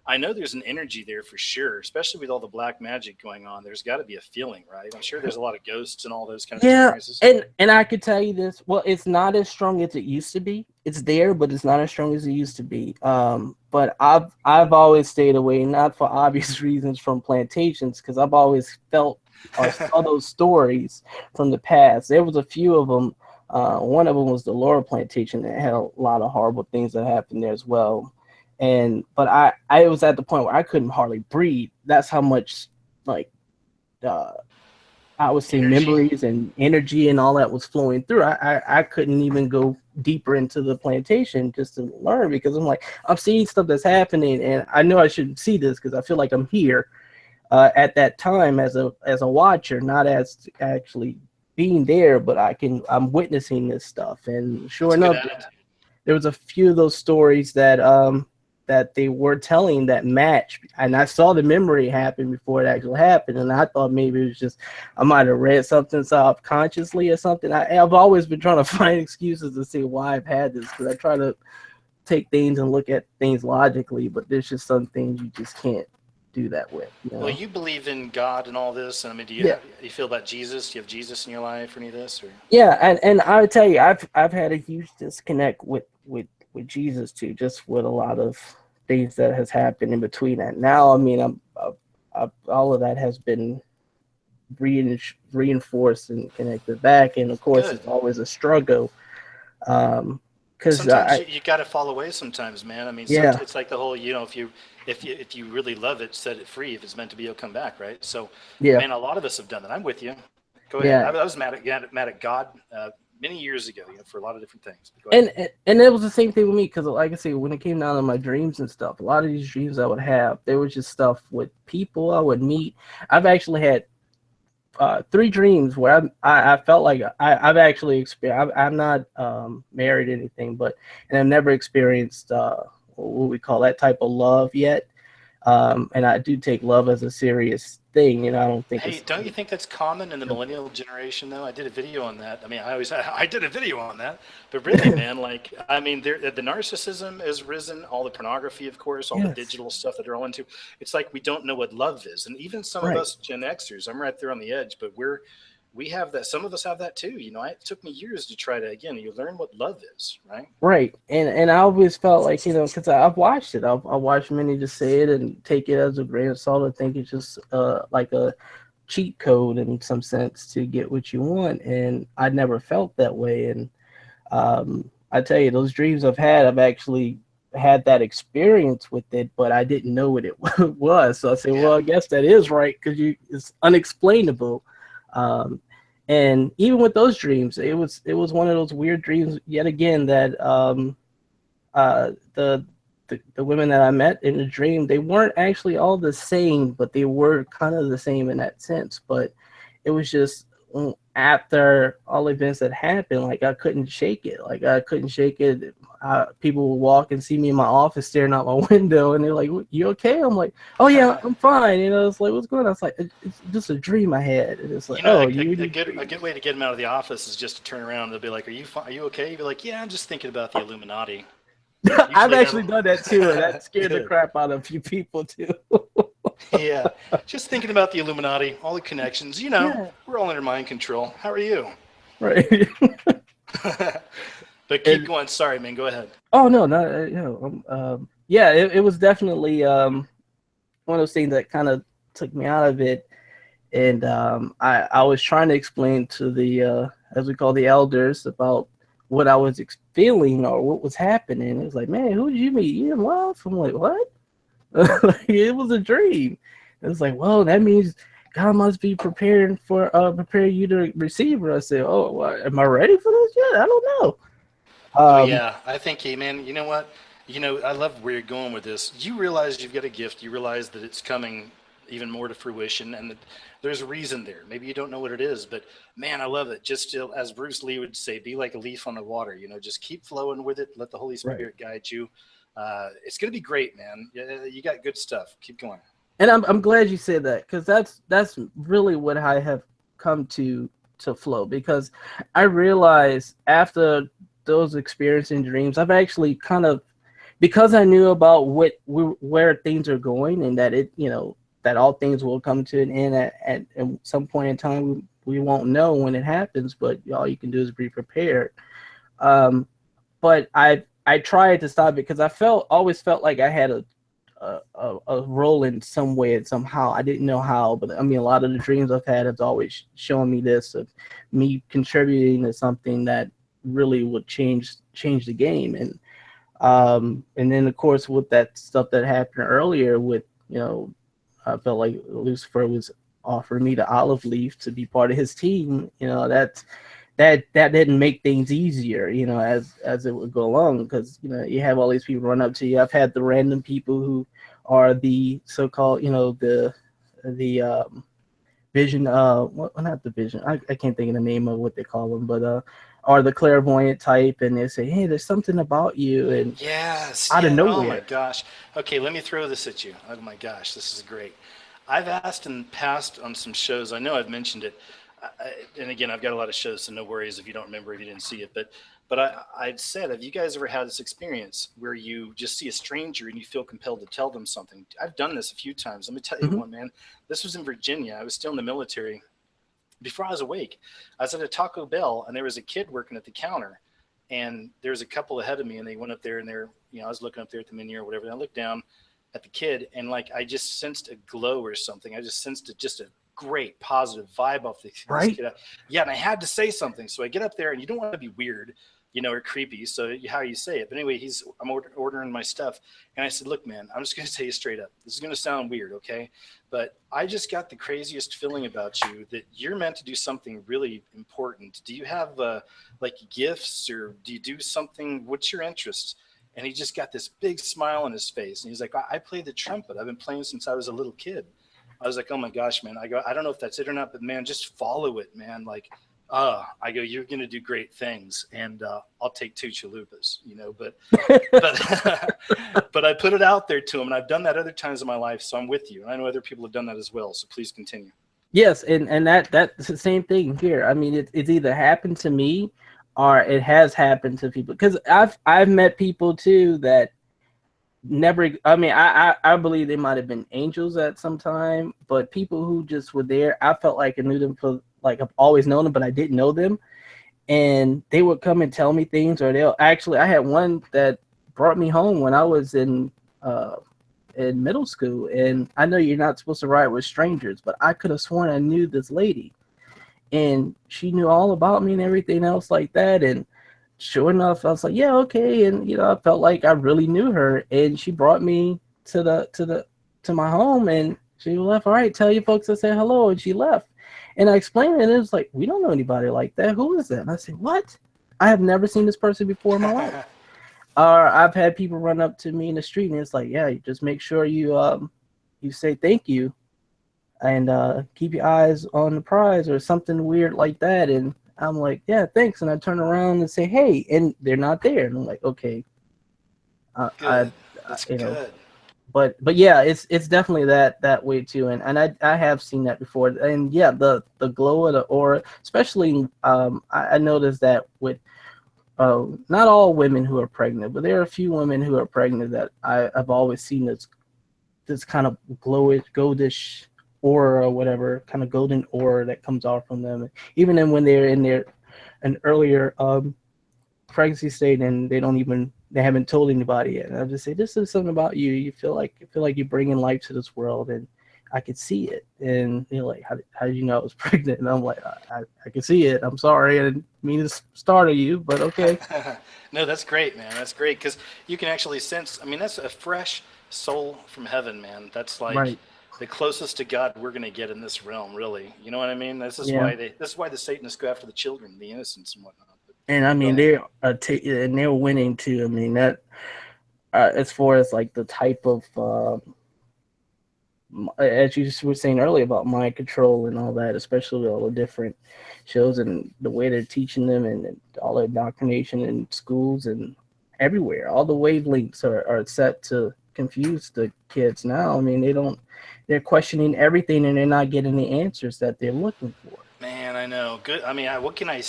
[SPEAKER 1] I know there's an energy there for sure, especially with all the black magic going on. There's got to be a feeling, right? I'm sure there's a lot of ghosts and all those kind of
[SPEAKER 5] Yeah,
[SPEAKER 1] experiences.
[SPEAKER 5] and I could tell you this. Well, it's not as strong as it used to be. It's there, but it's not as strong as it used to be. But I've always stayed away, not for obvious reasons, from plantations because I've always felt or saw those stories from the past. There was a few of them. One of them was the Laura plantation that had a lot of horrible things that happened there as well. But I was at the point where I couldn't hardly breathe. That's how much like uh, I would say
[SPEAKER 1] Energy.
[SPEAKER 5] memories and energy and all that was flowing through. I couldn't even go deeper into the plantation just to learn because I'm like, I'm seeing stuff that's happening and I know I shouldn't see this because I feel like I'm here at that time as a watcher, not as actually being there, but I'm witnessing this stuff. And sure
[SPEAKER 1] That's a good
[SPEAKER 5] enough,
[SPEAKER 1] attitude.
[SPEAKER 5] there was a few of those stories that they were telling that match, and I saw the memory happen before it actually happened, and I thought maybe it was just I might have read something subconsciously or something. I've always been trying to find excuses to see why I've had this because I try to take things and look at things logically, but there's just some things you just can't do that with. You know?
[SPEAKER 1] Well, you believe in God and all this. And I mean,
[SPEAKER 5] Yeah.
[SPEAKER 1] do you feel about Jesus? Do you have Jesus in your life or any of this? Or
[SPEAKER 5] Yeah, and I would tell you, I've had a huge disconnect with Jesus too, just with a lot of things that has happened in between that. Now, I mean, all of that has been reinforced and connected back, and of course,
[SPEAKER 1] good.
[SPEAKER 5] it's always a struggle. Because
[SPEAKER 1] Sometimes you got to fall away. Sometimes, man. I mean,
[SPEAKER 5] yeah,
[SPEAKER 1] it's like the whole, if you really love it, set it free. If it's meant to be, it'll come back, right? So,
[SPEAKER 5] yeah,
[SPEAKER 1] man, a lot of us have done that. I'm with you. Go ahead.
[SPEAKER 5] yeah.
[SPEAKER 1] I was mad at God many years ago, for a lot of different things. Go ahead.
[SPEAKER 5] And it was the same thing with me because, like I say, when it came down to my dreams and stuff, a lot of these dreams I would have, there was just stuff with people I would meet. I've actually had 3 dreams where I felt like I've actually experienced. I'm not married or anything, and I've never experienced what we call that type of love yet. And I do take love as a serious thing. You know, I don't think
[SPEAKER 1] Hey, don't you think that's common in the millennial generation, though? I did a video on that. I mean, I did a video on that, but really, man, like, I mean, the narcissism has risen, all the pornography, of course, all the
[SPEAKER 5] Yes.
[SPEAKER 1] digital stuff that they're all into. It's like we don't know what love is, and even some of
[SPEAKER 5] Right.
[SPEAKER 1] us Gen Xers, I'm right there on the edge, but we have that. Some of us have that too. You know, it took me years to try to, again, you learn what love is, right?
[SPEAKER 5] Right, and I always felt like, you know, because I've watched it. I watched many just say it and take it as a grain of salt and think it's just like a cheat code in some sense to get what you want. And I never felt that way. And I tell you, those dreams I've actually had that experience with it, but I didn't know what it was. So I say, well,
[SPEAKER 1] Yeah.
[SPEAKER 5] I guess that is right because it's unexplainable. And even with those dreams, it was one of those weird dreams yet again that the women that I met in the dream, they weren't actually all the same, but they were kind of the same in that sense. But it was just after all events that happened, like I couldn't shake it. Like I couldn't shake it. People would walk and see me in my office staring out my window, and they're like, "You okay?" I'm like, "Oh yeah, I'm fine." You know, it's like, "What's going on?" It's like, "It's just a dream I had." And it's like,
[SPEAKER 1] You know,
[SPEAKER 5] "Oh,
[SPEAKER 1] a good way to get them out of the office is just to turn around and they'll be like, "Are you fine? Are you okay?" You'll be like, "Yeah, I'm just thinking about the Illuminati."
[SPEAKER 5] I've
[SPEAKER 1] Usually
[SPEAKER 5] actually
[SPEAKER 1] that'll-
[SPEAKER 5] done that too, and that scared the
[SPEAKER 1] Good.
[SPEAKER 5] crap out of a few people too."
[SPEAKER 1] Yeah, just thinking about the Illuminati, all the connections. You know,
[SPEAKER 5] Yeah.
[SPEAKER 1] we're all under mind control. How are you?
[SPEAKER 5] Right.
[SPEAKER 1] But keep going. Sorry, man. Go ahead.
[SPEAKER 5] Oh no, no, you know, yeah, it was definitely one of those things that kind of took me out of it, and I was trying to explain to the as we call the elders about what I was feeling or what was happening. It was like, man, who did you meet? You in love? I'm like, what? It was a dream. It was like, well, that means God must be preparing you to receive her. I said, oh, what, am I ready for this yet? I don't know.
[SPEAKER 1] Oh yeah, I think, hey man, you know what? I love where you're going with this. You realize you've got a gift. You realize that it's coming even more to fruition, and that there's a reason there. Maybe you don't know what it is, but man, I love it. Just as Bruce Lee would say, be like a leaf on the water. Just keep flowing with it. Let the Holy Spirit guide you. It's gonna be great, man. You got good stuff. Keep going.
[SPEAKER 5] And I'm glad you said that, because that's really what I have come to flow, because I realized after those experiencing dreams, I've actually kind of, because I knew about where things are going, and that that all things will come to an end at some point in time. We won't know when it happens, but all you can do is be prepared. But I tried to stop it, because I always felt like I had a role in some way and somehow. I didn't know how, but I mean, a lot of the dreams I've had have always shown me this, of me contributing to something that really would change the game. And then of course with that stuff that happened earlier with, I felt like Lucifer was offering me the olive leaf to be part of his team. That didn't make things easier, as it would go along, because you have all these people run up to you. I've had the random people who are the so-called, the vision, not the vision, I can't think of the name of what they call them, but are the clairvoyant type, and they say, hey, there's something about you, and
[SPEAKER 1] yes,
[SPEAKER 5] out of nowhere.
[SPEAKER 1] Oh my gosh. Okay, let me throw this at you. Oh my gosh, this is great. I've asked in the past on some shows, I know I've mentioned it, and again, I've got a lot of shows, so no worries if you don't remember, if you didn't see it. But I'd said, have you guys ever had this experience where you just see a stranger and you feel compelled to tell them something? I've done this a few times. Let me tell you one, man. This was in Virginia. I was still in the military. Before I was awake, I was at a Taco Bell, and there was a kid working at the counter. And there was a couple ahead of me, and they went up there, and I was looking up there at the menu or whatever. And I looked down at the kid, and like I just sensed a glow or something. I just sensed just a great positive vibe off this kid. Yeah, and I had to say something. So I get up there, and you don't want to be weird, or creepy. So how you say it. But anyway, I'm ordering my stuff, and I said, look, man, I'm just going to tell you straight up. This is going to sound weird, okay? But I just got the craziest feeling about you, that you're meant to do something really important. Do you have like gifts, or do you do something? What's your interest? And he just got this big smile on his face. And he's like, I play the trumpet. I've been playing since I was a little kid. I was like, oh my gosh, man. I don't know if that's it or not, but man, just follow it, man. Like, I go, you're going to do great things, and I'll take 2 chalupas, but but I put it out there to him, and I've done that other times in my life. So I'm with you. And I know other people have done that as well. So please continue.
[SPEAKER 5] Yes. And that's the same thing here. I mean, it's either happened to me or it has happened to people, because I've met people too that never, I mean, I believe they might have been angels at some time, but people who just were there, I felt like I knew them for, like, I've always known them, but I didn't know them. And they would come and tell me things, or I had one that brought me home when I was in middle school. And I know you're not supposed to ride with strangers, but I could have sworn I knew this lady, and she knew all about me and everything else like that. And sure enough, I was like, yeah, okay. And I felt like I really knew her, and she brought me to my home, and she left. All right, tell your folks I said hello, and she left. And I explained it, and it was like, we don't know anybody like that. Who is that? And I said, what? I have never seen this person before in my life. Or I've had people run up to me in the street, and it's like, yeah, you just make sure you say thank you, and keep your eyes on the prize, or something weird like that. And I'm like, yeah, thanks. And I turn around and say, hey, and they're not there. And I'm like, okay.
[SPEAKER 1] Good. That's good.
[SPEAKER 5] But yeah, it's definitely that way too. And I have seen that before. And yeah, the glow of the aura, especially, I noticed that with not all women who are pregnant, but there are a few women who are pregnant that I've always seen this kind of goldish aura, or whatever, kind of golden aura that comes off from them, even when they're in an earlier pregnancy state, and they haven't told anybody yet. And I just say, this is something about you. You feel like you're bringing life to this world, and I could see it. And they're like, how did you know I was pregnant? And I'm like, I can see it. I'm sorry. I didn't mean to startle you, but okay.
[SPEAKER 1] No, that's great, man. That's great because you can actually sense. I mean, that's a fresh soul from heaven, man. That's like
[SPEAKER 5] Right.
[SPEAKER 1] the closest to God we're going to get in this realm, really. You know what I mean?
[SPEAKER 5] Yeah.
[SPEAKER 1] This is why the Satanists go after the children, the innocents, and whatnot. But
[SPEAKER 5] And I
[SPEAKER 1] go
[SPEAKER 5] mean,
[SPEAKER 1] ahead.
[SPEAKER 5] and they're winning too. I mean, that as far as like the type of, as you were saying earlier about mind control and all that, especially all the different shows and the way they're teaching them and all the indoctrination in schools and everywhere. All the wavelengths are set to confuse the kids now. I mean, they're questioning everything and they're not getting the answers that they're looking for.
[SPEAKER 1] Man, I know. Good. I mean, what can I?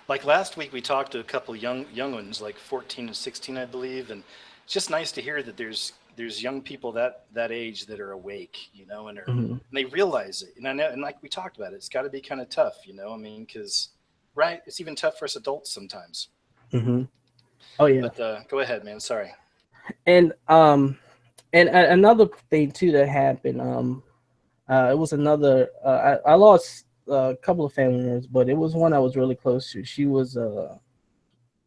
[SPEAKER 1] Like last week, we talked to a couple young ones, like 14 and 16, I believe, and it's just nice to hear that there's young people that age that are awake, you know, and they realize it. And I know, and like we talked about it, it's got to be kind of tough, you know. I mean, because right, it's even tough for us adults sometimes.
[SPEAKER 5] Mm-hmm. Oh yeah.
[SPEAKER 1] But go ahead, man. Sorry.
[SPEAKER 5] And another thing too that happened. It was another. I lost a couple of family members, but it was one I was really close to. She was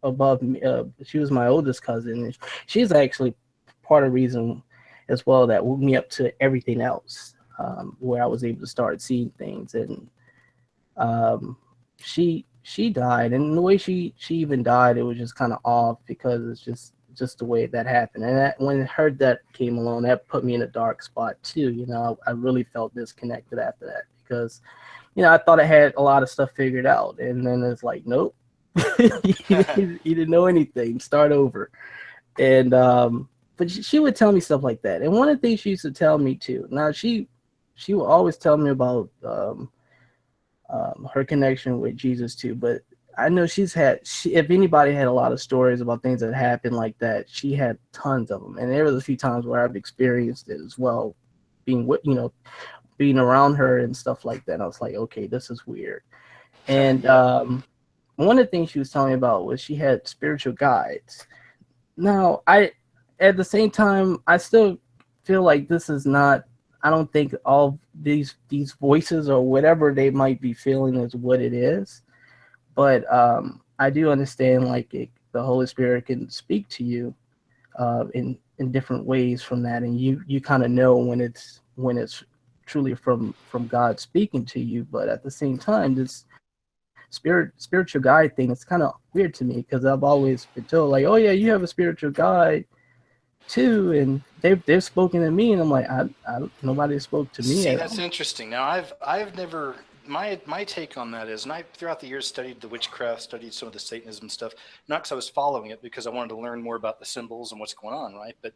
[SPEAKER 5] above me. She was my oldest cousin. She's actually part of the reason as well that woke me up to everything else, where I was able to start seeing things. And she died, and the way she even died, it was just kind of off because it's just the way that happened. And when her death came along, that put me in a dark spot too. You know, I really felt disconnected after that because, you know, I thought I had a lot of stuff figured out, and then it's like, nope, you didn't know anything. Start over. And but she would tell me stuff like that. And one of the things she used to tell me too. Now she would always tell me about her connection with Jesus too. But I know if anybody had a lot of stories about things that happened like that, she had tons of them. And there was a few times where I've experienced it as well, being around her and stuff like that. I was like, okay, this is weird. And one of the things she was telling me about was she had spiritual guides. Now, at the same time, I still feel like this is not. I don't think all these voices or whatever they might be feeling is what it is. But I do understand like the Holy Spirit can speak to you in different ways from that, and you kind of know when it's truly from God speaking to you. But at the same time, this spiritual guide thing is kind of weird to me because I've always been told like, oh yeah, you have a spiritual guide too, and they've spoken to me, and I'm like, I nobody spoke to me
[SPEAKER 1] See,
[SPEAKER 5] at
[SPEAKER 1] that's
[SPEAKER 5] all.
[SPEAKER 1] interesting. Now, I've never my take on that is, and I throughout the years studied the witchcraft, studied some of the Satanism stuff, not because I was following it, because I wanted to learn more about the symbols and what's going on, right? But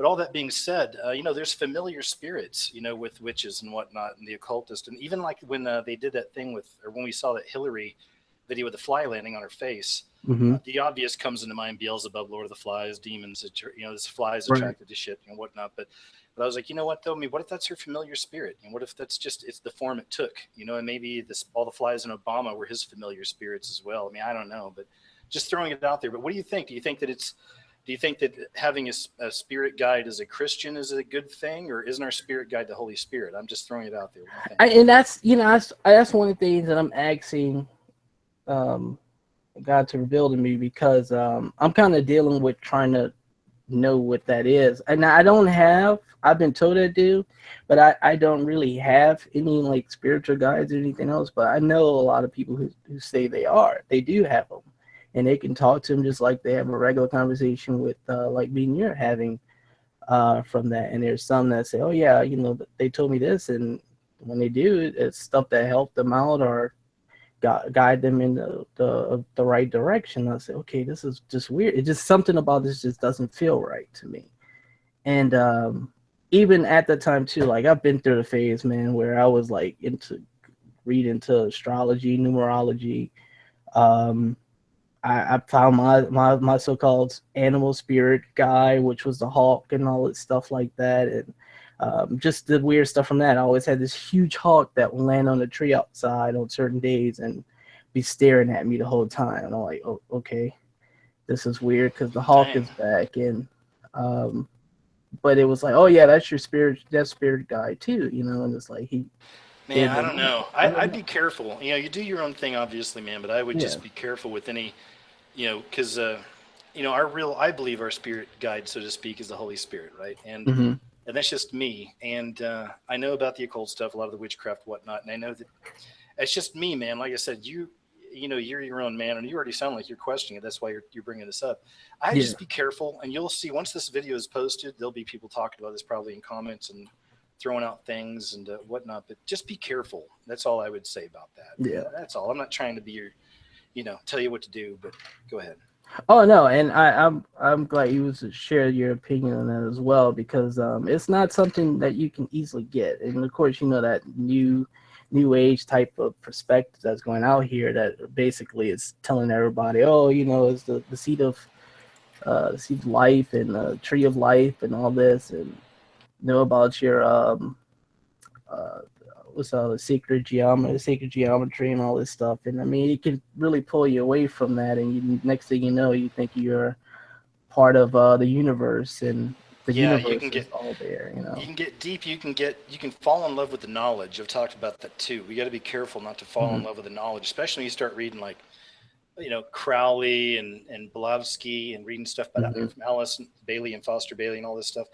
[SPEAKER 1] all that being said, you know, there's familiar spirits, you know, with witches and whatnot, and the occultist, and even like when they did that thing or when we saw that Hillary video with the fly landing on her face.
[SPEAKER 5] Mm-hmm.
[SPEAKER 1] The obvious comes into mind: Beelzebub, Lord of the Flies, demons. You know, this fly is
[SPEAKER 5] Right.
[SPEAKER 1] attracted to shit and whatnot. But I was like, you know what though? I mean, what if that's her familiar spirit? And what if that's just it's the form it took? You know, and maybe all the flies in Obama were his familiar spirits as well. I mean, I don't know, but just throwing it out there. But what do you think? Do you think that having a spirit guide as a Christian is a good thing, or isn't our spirit guide the Holy Spirit? I'm just throwing it out there. What do you think?
[SPEAKER 5] And that's, you know, that's one of the things that I'm asking God to reveal to me because I'm kind of dealing with trying to know what that is. And I've been told I do, but I don't really have any like spiritual guides or anything else. But I know a lot of people who say they do have them, and they can talk to them just like they have a regular conversation with like me and you're having from that. And there's some that say, oh yeah, you know, they told me this, and when they do, it's stuff that helped them out or guide them in the right direction. I say, okay, this is just weird. It's just something about this just doesn't feel right to me. And even at the time too, like I've been through the phase, man, where I was like reading to astrology, numerology. I found my so-called animal spirit guy, which was the hawk and all that stuff like that, and just the weird stuff from that. I always had this huge hawk that would land on a tree outside on certain days and be staring at me the whole time. And I'm like, oh, okay, this is weird because the hawk
[SPEAKER 1] Dang.
[SPEAKER 5] is back. And but it was like, oh yeah, that's your spirit, that spirit guide too, you know. And it's like he
[SPEAKER 1] Man,
[SPEAKER 5] did
[SPEAKER 1] I
[SPEAKER 5] the,
[SPEAKER 1] don't know.
[SPEAKER 5] I don't
[SPEAKER 1] I'd
[SPEAKER 5] know.
[SPEAKER 1] be careful. You know, you do your own thing, obviously, man, but I would
[SPEAKER 5] Yeah.
[SPEAKER 1] just be careful with any, you know, because, you know, I believe our spirit guide, so to speak, is the Holy Spirit, right?
[SPEAKER 5] Hmm.
[SPEAKER 1] And that's just me. And I know about the occult stuff, a lot of the witchcraft, whatnot, and I know that it's just me, man. Like I said, you know, you're your own man, and you already sound like you're questioning it. That's why you're bringing this up. I
[SPEAKER 5] Yeah.
[SPEAKER 1] just be careful, and you'll see once this video is posted, there'll be people talking about this probably in comments and throwing out things and whatnot. But just be careful. That's all I would say about that.
[SPEAKER 5] Yeah.
[SPEAKER 1] That's all. I'm not trying to be your, you know, tell you what to do, but go ahead.
[SPEAKER 5] Oh no, and I'm glad you shared your opinion on that as well, because it's not something that you can easily get, and of course you know that new age type of perspective that's going out here that basically is telling everybody, oh, you know, it's the seed of life and the tree of life and all this, and know about your uh what's all the sacred geometry and all this stuff. And I mean, it can really pull you away from that, and next thing you know, you think you're part of the universe, and the
[SPEAKER 1] Yeah,
[SPEAKER 5] universe is all there, you
[SPEAKER 1] you
[SPEAKER 5] know.
[SPEAKER 1] can get deep. You can fall in love with the knowledge. I've talked about that too. We got to be careful not to fall in
[SPEAKER 5] Hmm.
[SPEAKER 1] love with the knowledge, especially when you start reading like, you know, Crowley and Blavatsky and reading stuff about
[SPEAKER 5] Hmm.
[SPEAKER 1] from Alice Bailey and Foster Bailey and all this stuff.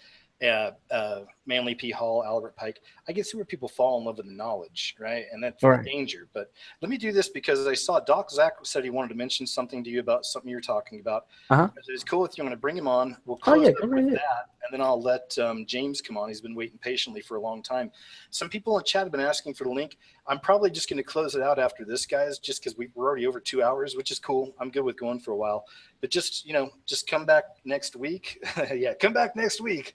[SPEAKER 1] Manly P. Hall, Albert Pike. I can see where people fall in love with the knowledge, right? And that's
[SPEAKER 5] All
[SPEAKER 1] the
[SPEAKER 5] right.
[SPEAKER 1] danger. But let me do this because I saw Doc Zach said he wanted to mention something to you about something you're talking about.
[SPEAKER 5] Uh-huh.
[SPEAKER 1] If it's cool with you, I'm going to bring him on. We'll
[SPEAKER 5] Oh
[SPEAKER 1] close
[SPEAKER 5] yeah,
[SPEAKER 1] up
[SPEAKER 5] go
[SPEAKER 1] with
[SPEAKER 5] right ahead.
[SPEAKER 1] that, and then I'll let James come on. He's been waiting patiently for a long time. Some people in the chat have been asking for the link. I'm probably just going to close it out after this, guys, just because we're already over 2 hours, which is cool. I'm good with going for a while. But just, you know, just come back next week. Yeah, come back next week.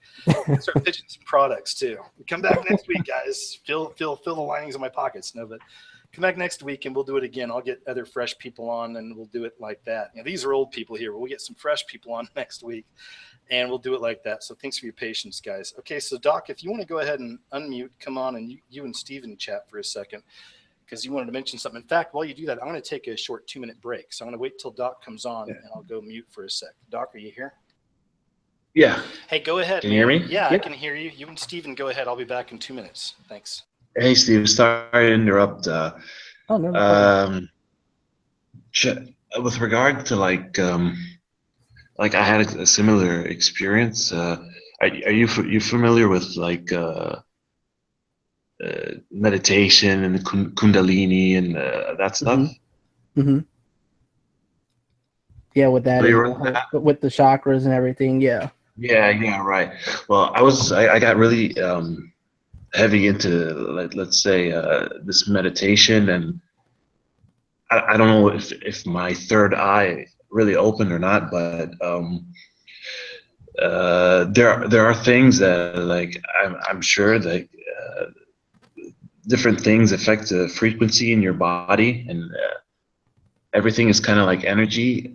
[SPEAKER 1] Start pitching some products too. Come back next week, guys. Fill the linings of my pockets. No, but come back next week and we'll do it again. I'll get other fresh people on and we'll do it like that. You know, these are old people here, but we'll get some fresh people on next week and we'll do it like that. So thanks for your patience, guys. Okay, so Doc, if you want to go ahead and unmute, come on, and you and Steven chat for a second because you wanted to mention something. In fact, while you do that, I'm going to take a short 2-minute break. So I'm going to wait till Doc comes on and I'll go mute for a sec. Doc, are you here?
[SPEAKER 2] Yeah.
[SPEAKER 1] Hey, go ahead,
[SPEAKER 2] Can you
[SPEAKER 1] man.
[SPEAKER 2] hear me?
[SPEAKER 1] Yeah, I
[SPEAKER 5] Yep.
[SPEAKER 1] can hear you. You and Steven, go ahead. I'll be back in 2 minutes. Thanks.
[SPEAKER 2] Hey, Steve. Sorry to interrupt.
[SPEAKER 5] Oh no, no problem.
[SPEAKER 2] Um, with regard to like I had a similar experience. Are you familiar with like meditation and the Kundalini and that stuff?
[SPEAKER 5] Hmm. Yeah, with that and
[SPEAKER 2] Familiar
[SPEAKER 5] the
[SPEAKER 2] with
[SPEAKER 5] whole,
[SPEAKER 2] that?
[SPEAKER 5] with the chakras and everything. Yeah.
[SPEAKER 2] Yeah, right. Well, I got really heavy into let's say this meditation, and I don't know if my third eye really opened or not, but there are things that like I'm sure that different things affect the frequency in your body, and everything is kind of like energy.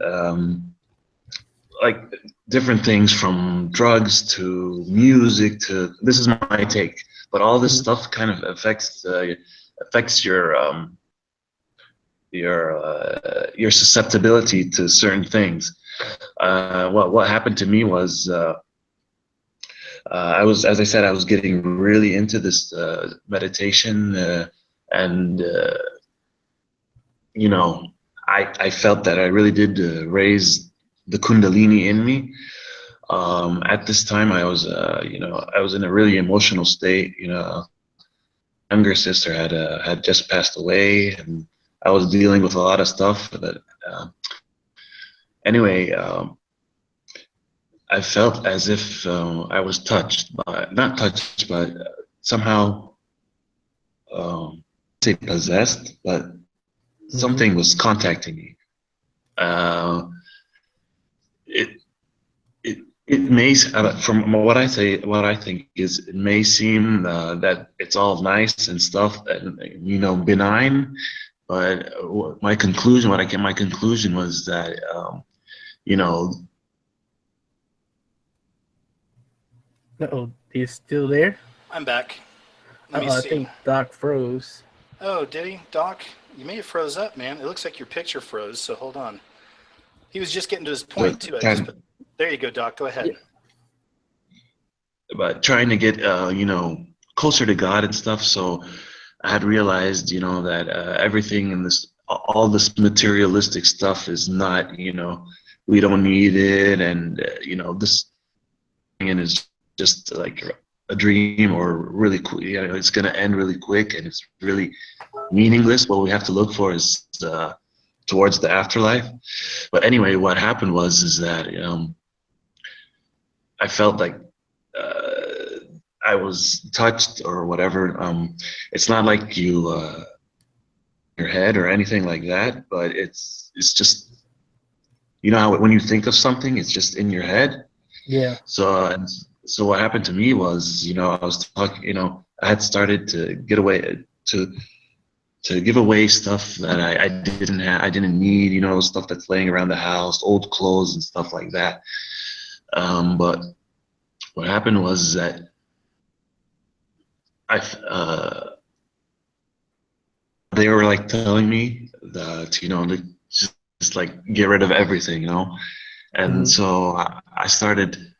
[SPEAKER 2] Like different things from drugs to music to this is my take, but all this
[SPEAKER 5] Hmm.
[SPEAKER 2] stuff kind of affects your susceptibility to certain things. What happened to me was I was, as I said, I was getting really into this meditation, and you know, I felt that I really did raise the Kundalini in me. At this time, I was, I was in a really emotional state. You know, younger sister had just passed away, and I was dealing with a lot of stuff. But anyway, I felt as if I was touched, by, not touched, but somehow, say possessed, but
[SPEAKER 5] Hmm.
[SPEAKER 2] something was contacting me. Uh, it it it may, from what I think is, it may seem that it's all nice and stuff, and benign, but my conclusion was that you know
[SPEAKER 5] Oh, he's still there.
[SPEAKER 1] I'm back. Let me
[SPEAKER 5] I
[SPEAKER 1] see.
[SPEAKER 5] think Doc froze.
[SPEAKER 1] Oh, did he? Doc, you may have froze up, man. It looks like your picture froze, so hold on. He was just getting to his point, too.
[SPEAKER 2] kind
[SPEAKER 1] There you go, Doc. Go
[SPEAKER 5] Yeah.
[SPEAKER 1] ahead.
[SPEAKER 2] but trying to get closer to God and stuff. So I had realized, that everything in this, all this materialistic stuff is not, we don't need it, and this thing is just like a dream, or really cool. It's gonna end really quick, and it's really meaningless. What we have to look for is towards the afterlife. But anyway, what happened was is that I felt like I was touched or whatever. It's not like your head or anything like that, but it's just how when you think of something, it's just in your head.
[SPEAKER 5] Yeah.
[SPEAKER 2] So what happened to me was, I was talking, I had started to get away to give away stuff that I didn't have, I didn't need, stuff that's laying around the house, old clothes and stuff like that. But what happened was that they were like telling me that, to just like get rid of everything, and so I started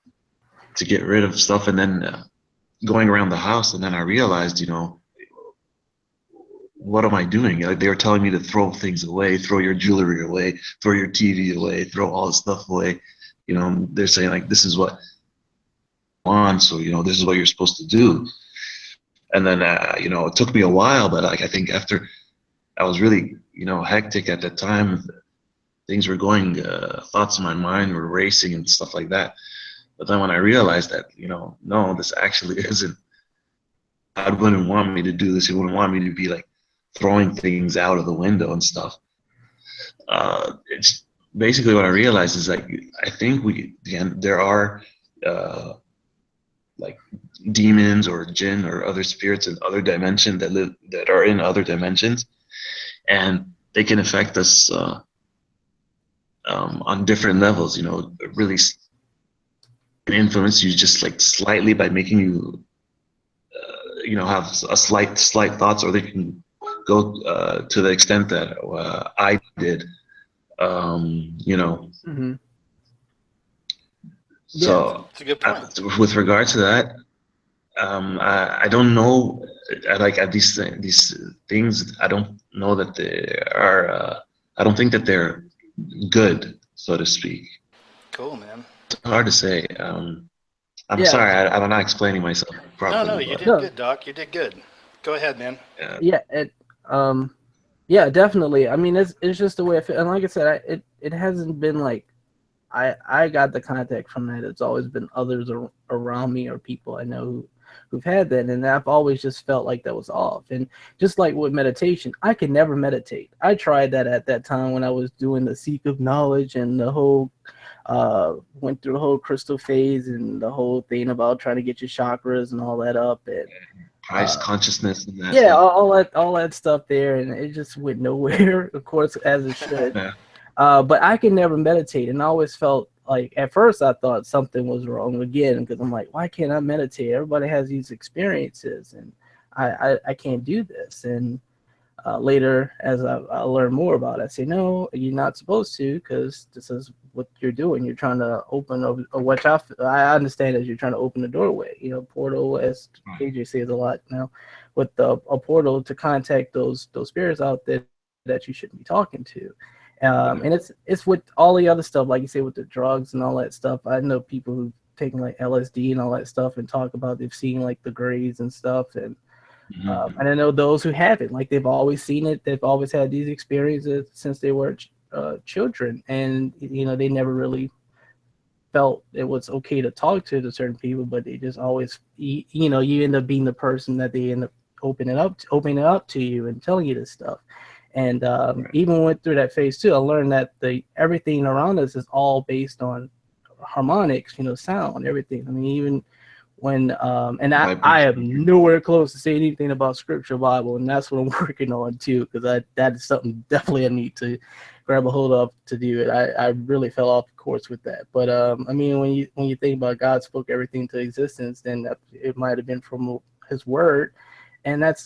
[SPEAKER 2] to get rid of stuff, and then going around the house, and then I realized, what am I doing? Like, they were telling me to throw things away, throw your jewelry away, throw your TV away, throw all the stuff away. They're saying like, this is what on, so this is what you're supposed to do. And then it took me a while, but like I think after I was really hectic at that time, things were going, thoughts in my mind were racing and stuff like that. But then when I realized that no, this actually isn't, God wouldn't want me to do this. He wouldn't want me to be like throwing things out of the window and stuff. It's basically what I realized is like, I think there are like demons or jinn or other spirits in other dimensions that are in other dimensions, and they can affect us on different levels. Really can influence you just like slightly by making you have a slight thoughts, or they can go to the extent that I did. So
[SPEAKER 1] That's a good point.
[SPEAKER 2] with regard to that, I don't know. At these things, I don't know that they are. I don't think that they're good, so to speak.
[SPEAKER 1] Cool, man.
[SPEAKER 2] It's hard to say. I'm
[SPEAKER 5] Yeah.
[SPEAKER 2] sorry, I'm not explaining myself properly.
[SPEAKER 1] No, you
[SPEAKER 2] but,
[SPEAKER 1] did good, Doc. You did good. Go ahead, man.
[SPEAKER 5] Yeah. Yeah, definitely. I mean, it's just the way I feel, and like I said, it hasn't been like I got the contact from that. It's always been others around me or people I know who've had that, and I've always just felt like that was off. And just like with meditation, I could never meditate. I tried that at that time when I was doing the seek of knowledge and the whole went through the whole crystal phase and the whole thing about trying to get your chakras and all that up, and
[SPEAKER 2] Christ consciousness and that.
[SPEAKER 5] yeah,
[SPEAKER 2] stuff.
[SPEAKER 5] all that stuff there, and it just went nowhere, of course, as it should.
[SPEAKER 2] Yeah.
[SPEAKER 5] But I can never meditate, and I always felt like at first I thought something was wrong again, because I'm like, why can't I meditate? Everybody has these experiences, and I can't do this. And later, as I learn more about it, I say, no, you're not supposed to, because this is what you're doing. You're trying to open a which I understand as you're trying to open the doorway, portal, as KJ says a lot now, with a portal to contact those spirits out there that you shouldn't be talking to. And it's with all the other stuff, like you say, with the drugs and all that stuff. I know people who've taken like LSD and all that stuff and talk about they've seen like the grays and stuff, and I know those who haven't, like they've always seen it. They've always had these experiences since they were children, and they never really felt it was okay to talk to certain people, but they just always, you end up being the person that they end up opening up to you and telling you this stuff. And even went through that phase too. I learned that everything around us is all based on harmonics, sound, everything. I mean, even when and I am nowhere close to say anything about scripture Bible, and that's what I'm working on too, because that is something definitely I need to grab a hold of to do it. I really fell off the course with that. But I mean, when you think about God spoke everything to existence, then it might have been from His Word. And that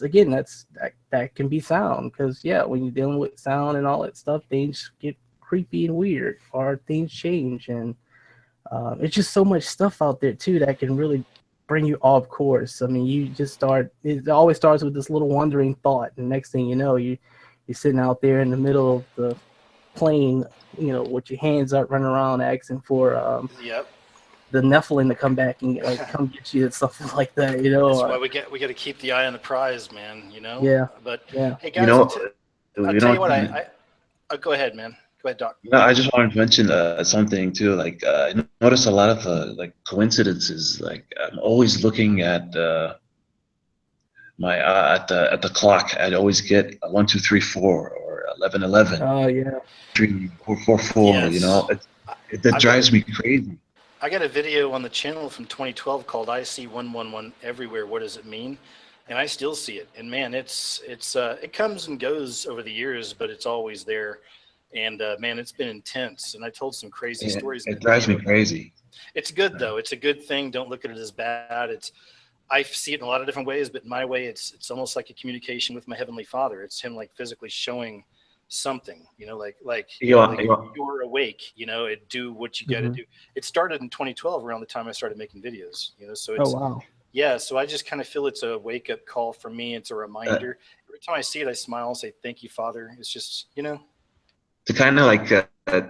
[SPEAKER 5] can be sound, because when you're dealing with sound and all that stuff, things get creepy and weird, or things change, and it's just so much stuff out there too that can really bring you off course. I mean, you just start. It always starts with this little wandering thought, and next thing you know, you're sitting out there in the middle of the plane, with your hands up, running around asking for
[SPEAKER 1] Yep.
[SPEAKER 5] the Nephilim to come back and come get you and stuff like that.
[SPEAKER 1] That's why we got to keep the eye on the prize, man.
[SPEAKER 5] Yeah.
[SPEAKER 1] But
[SPEAKER 5] Yeah.
[SPEAKER 1] hey, guys, I'll tell you what. Go ahead, man. Go ahead, Doc.
[SPEAKER 2] No, I just wanted to mention something too. Like I notice a lot of like coincidences. Like I'm always looking at my at the clock. I'd always get 1, 2, 3, 4 or 11, 11.
[SPEAKER 5] Oh yeah.
[SPEAKER 2] 3, 4, 4, 4.
[SPEAKER 1] Yes.
[SPEAKER 2] That drives me crazy.
[SPEAKER 1] I got a video on the channel from 2012 called "I See 111 Everywhere. What does it mean?" And I still see it. And man, it comes and goes over the years, but it's always there. And man, it's been intense. And I told some crazy stories.
[SPEAKER 2] It drives me crazy.
[SPEAKER 1] It's good though. It's a good thing. Don't look at it as bad. I see it in a lot of different ways, but in my way, it's almost like a communication with my Heavenly Father. It's Him like physically showing something, you're awake, do what you got to do. It started in 2012 around the time I started making videos, so it's,
[SPEAKER 5] wow.
[SPEAKER 1] Yeah, so I just kind of feel it's a wake up call for me. It's a reminder. Every time I see it, I smile and say, "Thank you, Father." It's just,
[SPEAKER 2] to kind of like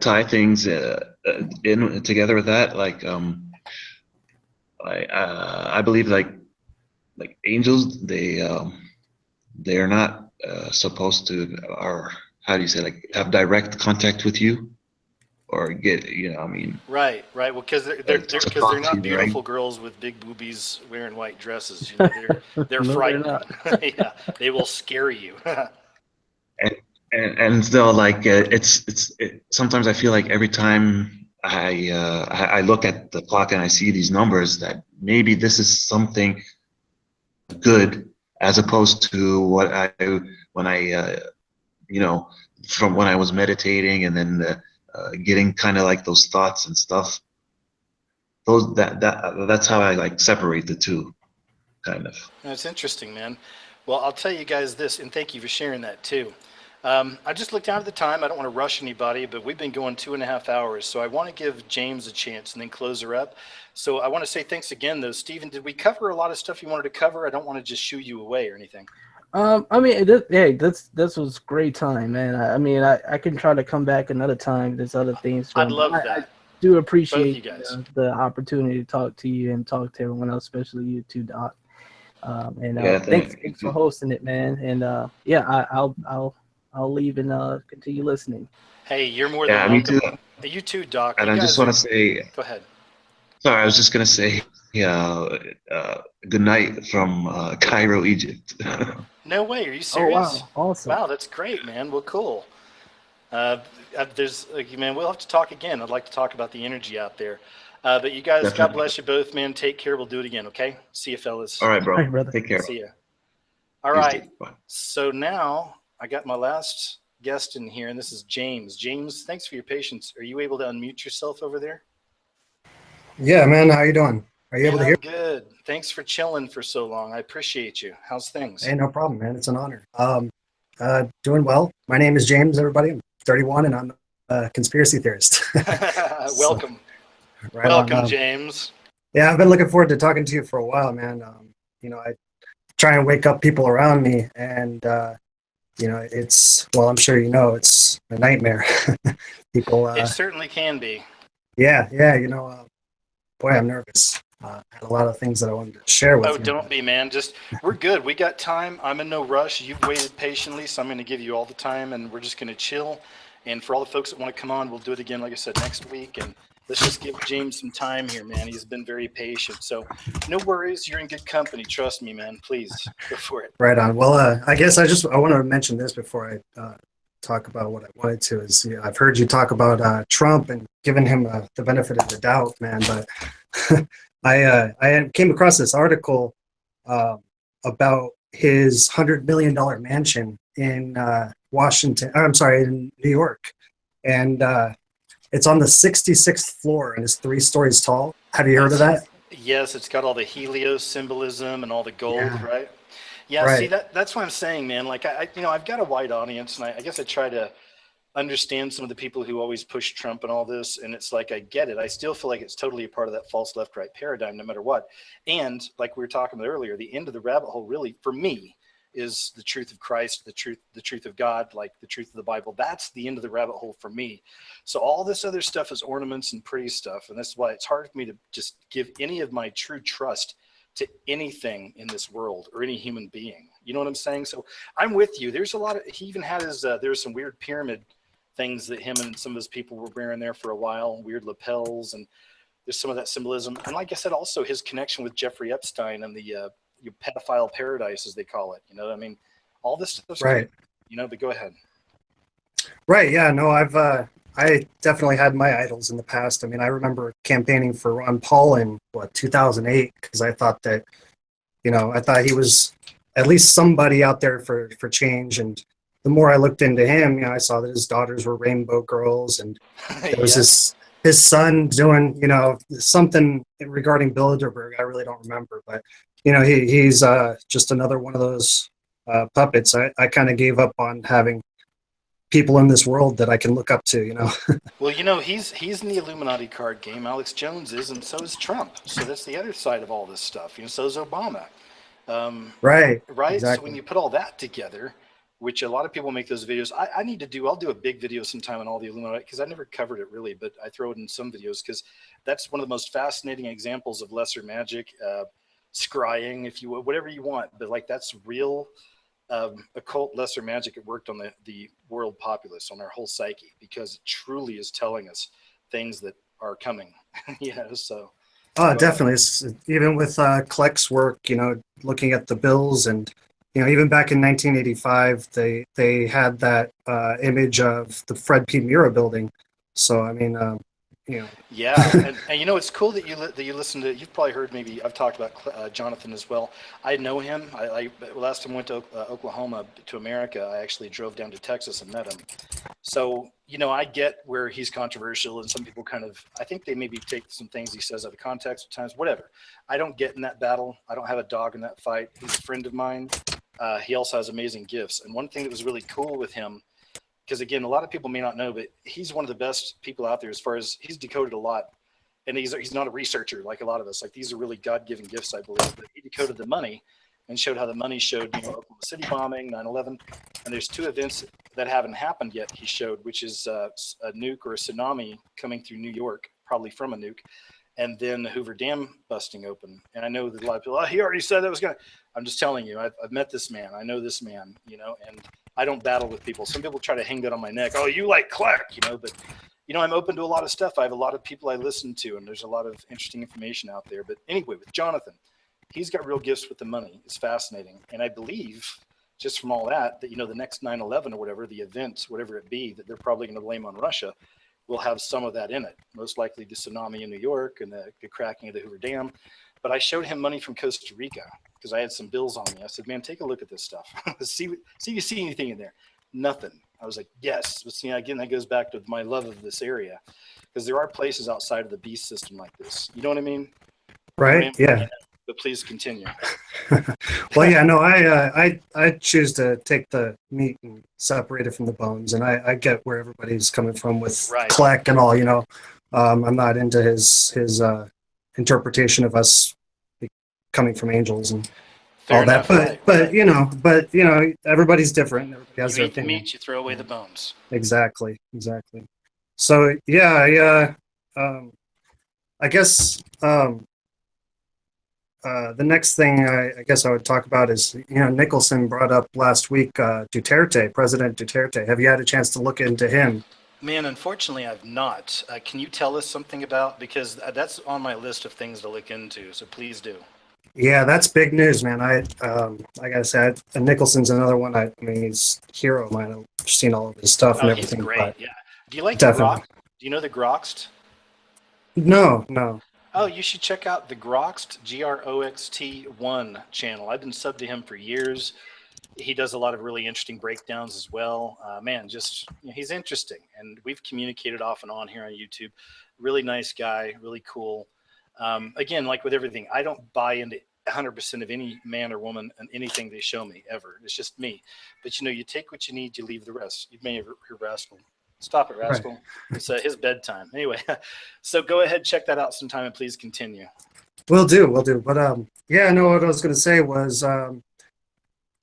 [SPEAKER 2] tie things in together with that, like I believe like angels, they are not supposed to, or how do you say, like have direct contact with you or get, I mean.
[SPEAKER 1] Right. Well, because they're not beautiful girls with big boobies wearing white dresses. They're
[SPEAKER 5] No,
[SPEAKER 1] frightening. Yeah, they will scare you.
[SPEAKER 2] and so like sometimes I feel like every time I look at the clock and I see these numbers, that maybe this is something good, as opposed to when I from when I was meditating and then getting kind of like those thoughts and stuff. That's how I like separate the two, kind of.
[SPEAKER 1] That's interesting, man. Well, I'll tell you guys this, and thank you for sharing that too. I just looked down at the time. I don't want to rush anybody, but we've been going 2.5 hours, so I want to give James a chance and then close her up. So I want to say thanks again, though. Stephen, did we cover a lot of stuff you wanted to cover? I don't want to just shoo you away or anything.
[SPEAKER 5] I mean, this was great time, man. I mean, I can try to come back another time. There's other things.
[SPEAKER 1] I'd love that.
[SPEAKER 5] I do appreciate
[SPEAKER 1] you guys.
[SPEAKER 5] The opportunity to talk to you and talk to everyone else, especially you too, Doc. Thanks for hosting it, man. And I'll leave and continue listening.
[SPEAKER 1] Hey, you're more than welcome.
[SPEAKER 2] Me too.
[SPEAKER 1] You too, Doc.
[SPEAKER 2] And I just want to say.
[SPEAKER 1] Go ahead.
[SPEAKER 2] Sorry, I was just gonna say, good night from Cairo, Egypt.
[SPEAKER 1] No way. Are you serious?
[SPEAKER 5] Oh, wow. Awesome.
[SPEAKER 1] Wow, that's great, man. Well, cool. Man, we'll have to talk again. I'd like to talk about the energy out there. But you guys, Definitely. God bless you both, man. Take care. We'll do it again, okay? See you, fellas.
[SPEAKER 2] All right, bro.
[SPEAKER 5] All right, brother.
[SPEAKER 2] Take care.
[SPEAKER 1] See ya. All right. So now I got my last guest in here, and this is James. James, thanks for your patience. Are you able to unmute yourself over there?
[SPEAKER 6] Yeah, man. How you doing? Are you able to hear?
[SPEAKER 1] Good. Thanks for chilling for so long. I appreciate you. How's things?
[SPEAKER 6] Hey, no problem, man. It's an honor. Doing well. My name is James, everybody. I'm 31, and I'm a conspiracy theorist.
[SPEAKER 1] Welcome.
[SPEAKER 6] Right
[SPEAKER 1] Welcome,
[SPEAKER 6] on.
[SPEAKER 1] James.
[SPEAKER 6] Yeah, I've been looking forward to talking to you for a while, man. I try and wake up people around me, and it's, well, I'm sure it's a nightmare. People.
[SPEAKER 1] It certainly can be.
[SPEAKER 6] Yeah. Boy, I'm nervous. I had a lot of things that I wanted to share with you.
[SPEAKER 1] Oh, don't be, man. We're good. We got time. I'm in no rush. You've waited patiently, so I'm going to give you all the time, and we're just going to chill. And for all the folks that want to come on, we'll do it again, like I said, next week. And let's just give James some time here, man. He's been very patient. So no worries. You're in good company. Trust me, man. Please go for it.
[SPEAKER 6] Right on. Well, I guess I want to mention this before I talk about what I wanted to. Is I've heard you talk about Trump and giving him the benefit of the doubt, man. But I came across this article about his $100 million mansion in in New York, and it's on the 66th floor and it's 3 stories tall. Have you heard of that?
[SPEAKER 1] Yes, it's got all the Helios symbolism and all the gold, right? Yeah,
[SPEAKER 6] right.
[SPEAKER 1] See, that's what I'm saying, man. Like, I've got a wide audience, and I guess I try to understand some of the people who always push Trump and all this. And it's like, I get it. I still feel like it's totally a part of that false left right paradigm, no matter what. And like we were talking about earlier, the end of the rabbit hole really for me is the truth of Christ, the truth of God, like the truth of the Bible. That's the end of the rabbit hole for me. So all this other stuff is ornaments and pretty stuff. And that's why it's hard for me to just give any of my true trust to anything in this world or any human being. You know what I'm saying? So I'm with you. There's a lot of, he even had his, there's some weird pyramid things that him and some of his people were wearing there for a while, weird lapels, and there's some of that symbolism. And like I said, also his connection with Jeffrey Epstein and the pedophile paradise, as they call it. You know, I mean, all this stuff's
[SPEAKER 6] Right.
[SPEAKER 1] cool, you know, but go ahead.
[SPEAKER 6] Right. Yeah. No, I definitely had my idols in the past. I mean, I remember campaigning for Ron Paul in 2008, because I thought that, I thought he was at least somebody out there for change. And the more I looked into him, I saw that his daughters were rainbow girls, and there was his son doing, something regarding Bilderberg. I really don't remember, but he's just another one of those puppets. I kind of gave up on having people in this world that I can look up to.
[SPEAKER 1] Well, he's in the Illuminati card game. Alex Jones is, and so is Trump. So that's the other side of all this stuff. So is Obama.
[SPEAKER 6] Right.
[SPEAKER 1] Right.
[SPEAKER 6] Exactly.
[SPEAKER 1] So when you put all that together, which a lot of people make those videos, I'll do a big video sometime on all the Illuminati, because I never covered it really, but I throw it in some videos because that's one of the most fascinating examples of lesser magic, scrying, if you will, whatever you want. But like, that's real occult lesser magic. It worked on the world populace, on our whole psyche, because it truly is telling us things that are coming. So.
[SPEAKER 6] Oh, definitely. It's, even with Kleck's work, looking at the bills, and even back in 1985, they had that image of the Fred P. Mura building. So I mean,
[SPEAKER 1] Yeah, and it's cool that you listen to. You've probably heard, maybe I've talked about Jonathan as well. I know him. I last time I went to Oklahoma to America, I actually drove down to Texas and met him. So I get where he's controversial, and some people kind of, I think they maybe take some things he says out of context at times. Whatever. I don't get in that battle. I don't have a dog in that fight. He's a friend of mine. He also has amazing gifts, and one thing that was really cool with him, because again, a lot of people may not know, but he's one of the best people out there as far as he's decoded a lot. And he's not a researcher like a lot of us. Like, these are really God-given gifts, I believe. But he decoded the money and showed how the money showed, Oklahoma City bombing, 9/11. And there's two events that haven't happened yet, he showed, which is a nuke or a tsunami coming through New York, probably from a nuke, and then the Hoover Dam busting open. And I know that a lot of people, he already said that was going to. I'm just telling you, I've met this man. I know this man, and I don't battle with people. Some people try to hang that on my neck. Oh, you like Clark, but, I'm open to a lot of stuff. I have a lot of people I listen to, and there's a lot of interesting information out there. But anyway, with Jonathan, he's got real gifts with the money. It's fascinating. And I believe, just from all that the next 9/11 or whatever, the events, whatever it be, that they're probably going to blame on Russia, will have some of that in it. Most likely the tsunami in New York and the cracking of the Hoover Dam. But I showed him money from Costa Rica because I had some bills on me. I said, man, take a look at this stuff. see if you see anything in there. Nothing. I was like, yes. But see, again, that goes back to my love of this area, because there are places outside of the beast system like this. You know what I mean?
[SPEAKER 6] Right. Yeah.
[SPEAKER 1] But please continue.
[SPEAKER 6] Well, yeah, no, I choose to take the meat and separate it from the bones, and I get where everybody's coming from with
[SPEAKER 1] Right.
[SPEAKER 6] Kleck and all. I'm not into his interpretation of us coming from angels and
[SPEAKER 1] Fair
[SPEAKER 6] all
[SPEAKER 1] enough,
[SPEAKER 6] that. But
[SPEAKER 1] right.
[SPEAKER 6] everybody's different. Everybody has
[SPEAKER 1] You
[SPEAKER 6] their
[SPEAKER 1] eat the
[SPEAKER 6] opinion.
[SPEAKER 1] meat, you throw away the bones.
[SPEAKER 6] Exactly. So yeah, I guess the next thing I guess I would talk about is, Nicholson brought up last week President Duterte. Have you had a chance to look into him?
[SPEAKER 1] Man, unfortunately, I've not. Can you tell us something about, because that's on my list of things to look into, so please do.
[SPEAKER 6] Yeah, that's big news, man. I gotta say, Nicholson's another one. I mean, he's a hero of mine. I've seen all of his stuff and everything.
[SPEAKER 1] He's great, yeah. Do you like
[SPEAKER 6] definitely.
[SPEAKER 1] the Grok? Do you know the Groxt?
[SPEAKER 6] No.
[SPEAKER 1] Oh, you should check out the Groxt, GROXT1 channel. I've been subbed to him for years. He does a lot of really interesting breakdowns as well. Man, he's interesting. And we've communicated off and on here on YouTube. Really nice guy, really cool. Again, like with everything, I don't buy into 100% of any man or woman and anything they show me ever. It's just me. But you take what you need, you leave the rest. You may hear rascal. Stop it, rascal. It's his bedtime. Anyway, so go ahead, check that out sometime, and please continue.
[SPEAKER 6] Will do. But yeah, no, what I was going to say was,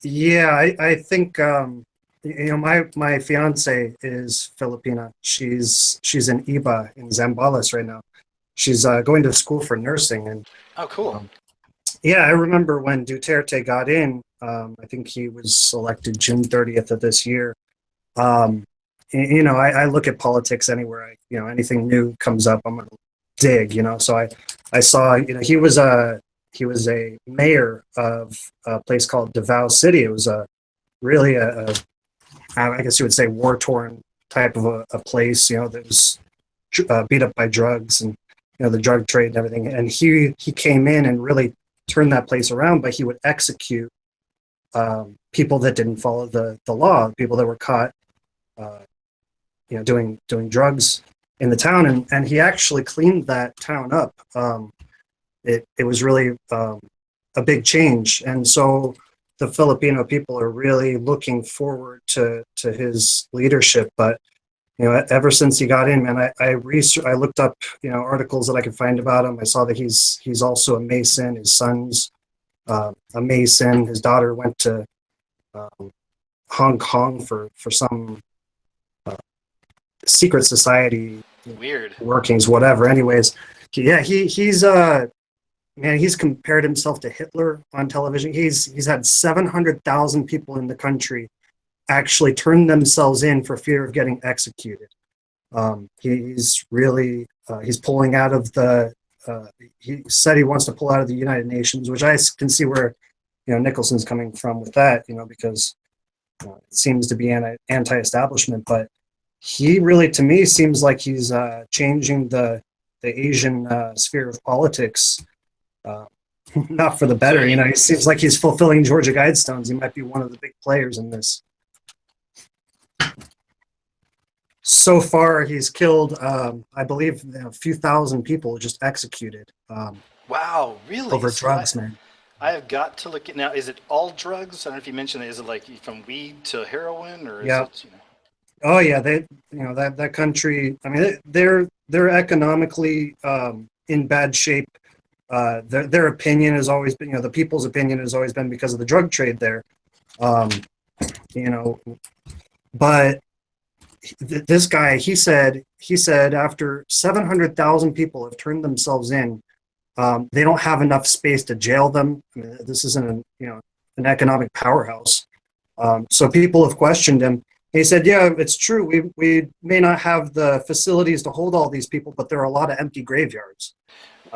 [SPEAKER 6] yeah, I think my fiance is Filipina. She's in Iba in Zambales right now. She's going to school for nursing, and
[SPEAKER 1] Oh, cool.
[SPEAKER 6] yeah, I remember when Duterte got in. I think he was elected June 30th of this year. I look at politics anywhere. Anything new comes up, I'm gonna dig. So I saw. He was a mayor of a place called Davao City. It was really I guess you would say war torn type of a place. That was beat up by drugs and the drug trade and everything. And he came in and really turned that place around. But he would execute people that didn't follow the law, people that were caught doing drugs in the town, and he actually cleaned that town up. It was really a big change, and so the Filipino people are really looking forward to his leadership. But ever since he got in, man, I looked up articles that I could find about him. I saw that he's also a Mason. His son's a Mason. His daughter went to Hong Kong for some secret society
[SPEAKER 1] Weird
[SPEAKER 6] workings, whatever. Anyways, yeah, he's man, he's compared himself to Hitler on television. He's had 700,000 people in the country actually turn themselves in for fear of getting executed. He's really he's pulling out of the he said he wants to pull out of the United Nations, which I can see where Nicholson's coming from with that, because it seems to be anti-establishment. But he really, to me, seems like he's changing the Asian sphere of politics, not for the better. He seems like he's fulfilling Georgia Guidestones. He might be one of the big players in this. So far, he's killed, I believe, a few thousand people just executed.
[SPEAKER 1] Wow, really?
[SPEAKER 6] Over drugs, man.
[SPEAKER 1] I have got to look at now. Is it all drugs? I don't know if you mentioned it. Is it like from weed to heroin, or is it?
[SPEAKER 6] Oh yeah, they that country. I mean, they're economically in bad shape. Their opinion has always been, the people's opinion has always been because of the drug trade there. But this guy, he said after 700,000 people have turned themselves in, they don't have enough space to jail them. I mean, this isn't an economic powerhouse. So people have questioned him. He said, yeah, it's true. We may not have the facilities to hold all these people, but there are a lot of empty graveyards.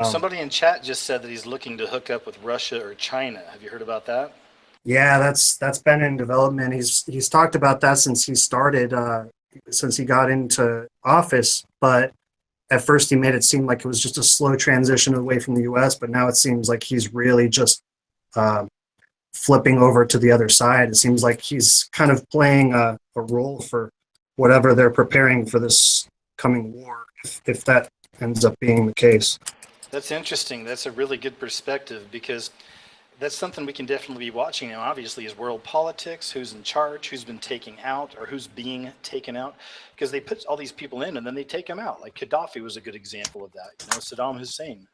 [SPEAKER 1] Somebody in chat just said that he's looking to hook up with Russia or China. Have you heard about that?
[SPEAKER 6] Yeah, that's been in development. He's talked about that since he started, since he got into office. But at first he made it seem like it was just a slow transition away from the U.S., but now it seems like he's really just flipping over to the other side. It seems like he's kind of playing a role for whatever they're preparing for this coming war, if that ends up being the case.
[SPEAKER 1] That's interesting. That's a really good perspective, because that's something we can definitely be watching now. Obviously, is world politics, who's in charge, who's been taken out, or who's being taken out, because they put all these people in and then they take them out. Like Gaddafi was a good example of that. Saddam Hussein.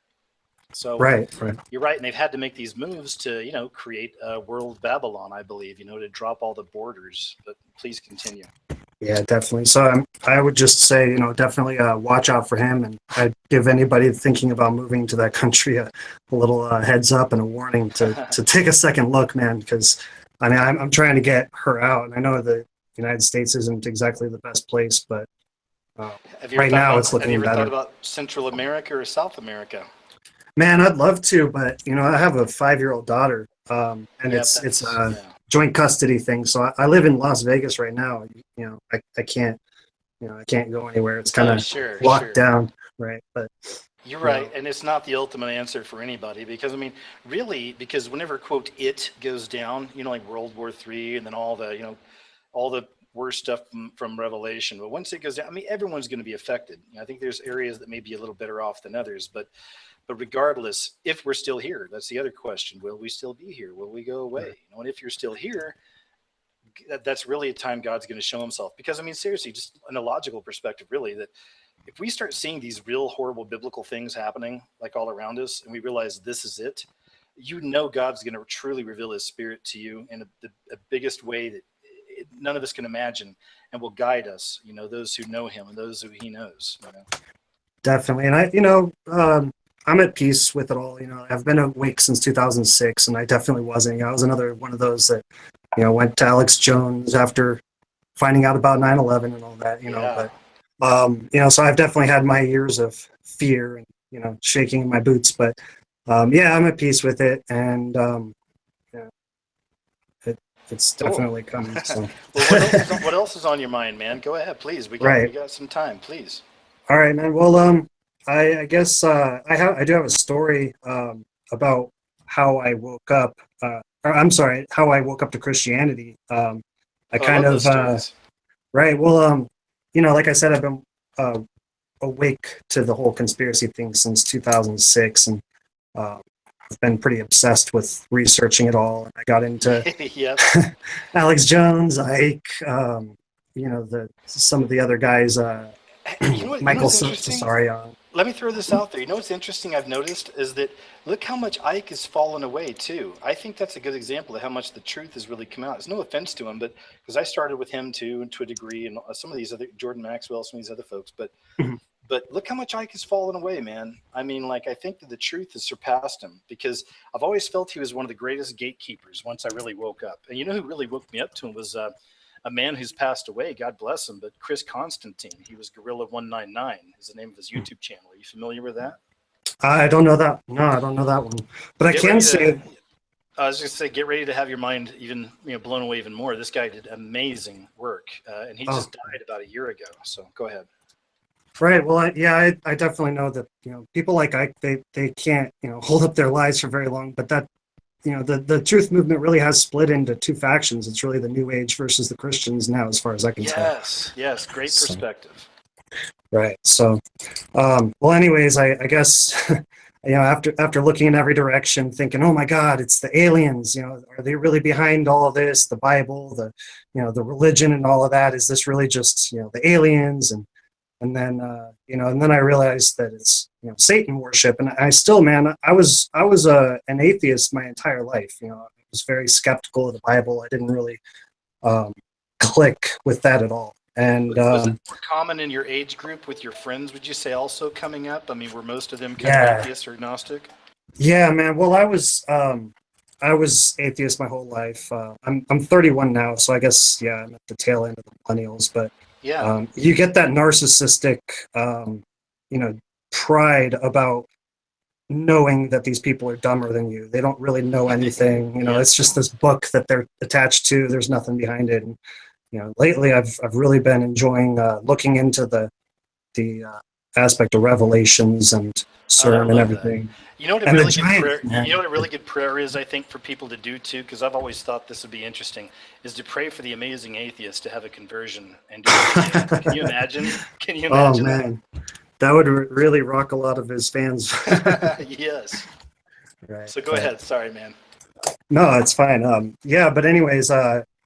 [SPEAKER 1] So
[SPEAKER 6] right.
[SPEAKER 1] You're right, and they've had to make these moves to create a world Babylon, I believe, to drop all the borders. But please continue.
[SPEAKER 6] Yeah, definitely. So I would just say, definitely watch out for him, and I'd give anybody thinking about moving to that country a little heads up and a warning to take a second look, man. Because I mean, I'm trying to get her out, and I know the United States isn't exactly the best place, but right now it's looking better.
[SPEAKER 1] Have you ever thought about Central America or South America?
[SPEAKER 6] Man, I'd love to, but I have a 5-year-old daughter, and it's a joint custody thing. So I live in Las Vegas right now. I can't, I can't go anywhere. It's kind of locked down, right? But
[SPEAKER 1] you're right, and it's not the ultimate answer for anybody, because I mean, really, because whenever quote it goes down, like World War III, and then all the all the worst stuff from Revelation. But once it goes down, I mean, everyone's going to be affected. I think there's areas that may be a little better off than others, but regardless, if we're still here, that's the other question. Will we still be here? Will we go away? And if you're still here, that's really a time God's going to show himself. Because I mean, seriously, just in a logical perspective, really, that if we start seeing these real horrible biblical things happening like all around us, and we realize this is it, God's going to truly reveal his spirit to you in the biggest way that none of us can imagine, and will guide us, those who know him and those who he knows.
[SPEAKER 6] Definitely. And I'm at peace with it all. I've been awake since 2006, and I definitely wasn't. I was another one of those that, went to Alex Jones after finding out about 9/11 and all that,
[SPEAKER 1] Yeah.
[SPEAKER 6] but, so I've definitely had my years of fear and, shaking in my boots, but, yeah, I'm at peace with it. And, yeah, it's definitely coming. So.
[SPEAKER 1] Well, what else is on your mind, man? Go ahead, please. We got some time, please.
[SPEAKER 6] All right, man. Well, I guess I do have a story about how I woke up. How I woke up to Christianity. I kind of right. Well, like I said, I've been awake to the whole conspiracy thing since 2006, and I've been pretty obsessed with researching it all. And I got into Alex Jones, Ike, some of the other guys. Michael Cesarion.
[SPEAKER 1] Let me throw this out there. What's interesting I've noticed is that look how much Ike has fallen away too. I think that's a good example of how much the truth has really come out. It's no offense to him, but because I started with him too, and to a degree, and some of these other Jordan Maxwell, some of these other folks, but look how much Ike has fallen away, man. I mean, I think that the truth has surpassed him, because I've always felt he was one of the greatest gatekeepers once I really woke up. And who really woke me up to him was a man who's passed away, God bless him, but Chris Constantine. He was Gorilla 199 is the name of his YouTube channel. Are you familiar with that?
[SPEAKER 6] I don't know that. No, I don't know that one. But I can say,
[SPEAKER 1] I was just say, get ready to have your mind even blown away even more. This guy did amazing work, and he just died about a year ago. So go ahead.
[SPEAKER 6] Right. Well, I definitely know that people like Ike, they can't hold up their lives for very long. But that the truth movement really has split into two factions. It's really the New Age versus the Christians now, as far as I can tell.
[SPEAKER 1] Yes, great perspective.
[SPEAKER 6] Right. So, well, anyways, I guess, after looking in every direction, thinking, oh my God, it's the aliens, are they really behind all of this? The Bible, the religion and all of that, is this really just, the aliens? And then, and then I realized that it's, Satan worship. And I still, man, I was an atheist my entire life. I was very skeptical of the Bible. I didn't really click with that at all. And
[SPEAKER 1] was it more common in your age group with your friends, would you say, also coming up? I mean, were most of them kind of atheist or agnostic?
[SPEAKER 6] Yeah, man. Well, I was atheist my whole life. I'm 31 now, so I guess I'm at the tail end of the millennials. But you get that narcissistic, pride about knowing that these people are dumber than you. They don't really know anything. It's just this book that they're attached to. There's nothing behind it. And, lately I've really been enjoying looking into the aspect of Revelations and CERN and everything.
[SPEAKER 1] You know what a really good prayer is, I think, for people to do too, because I've always thought this would be interesting, is to pray for the amazing atheist to have a conversion and do it. Can you imagine?
[SPEAKER 6] Oh man, that would really rock a lot of his fans.
[SPEAKER 1] Yes.
[SPEAKER 6] Right.
[SPEAKER 1] So go ahead. Sorry, man.
[SPEAKER 6] No, it's fine. But anyways,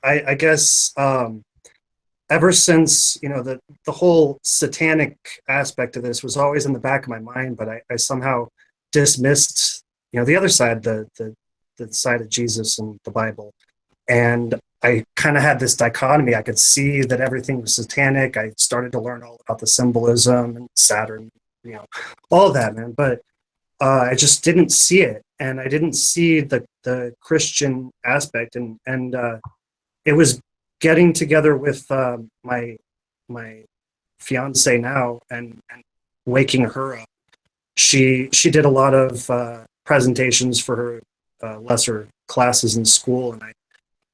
[SPEAKER 6] I guess ever since the whole satanic aspect of this was always in the back of my mind, but I somehow dismissed the other side, the side of Jesus and the Bible, and I kind of had this dichotomy. I could see that everything was satanic. I started to learn all about the symbolism and Saturn, all of that, man. But I just didn't see it, and I didn't see the Christian aspect, and it was getting together with my fiance now and waking her up. She did a lot of presentations for her lesser classes in school, and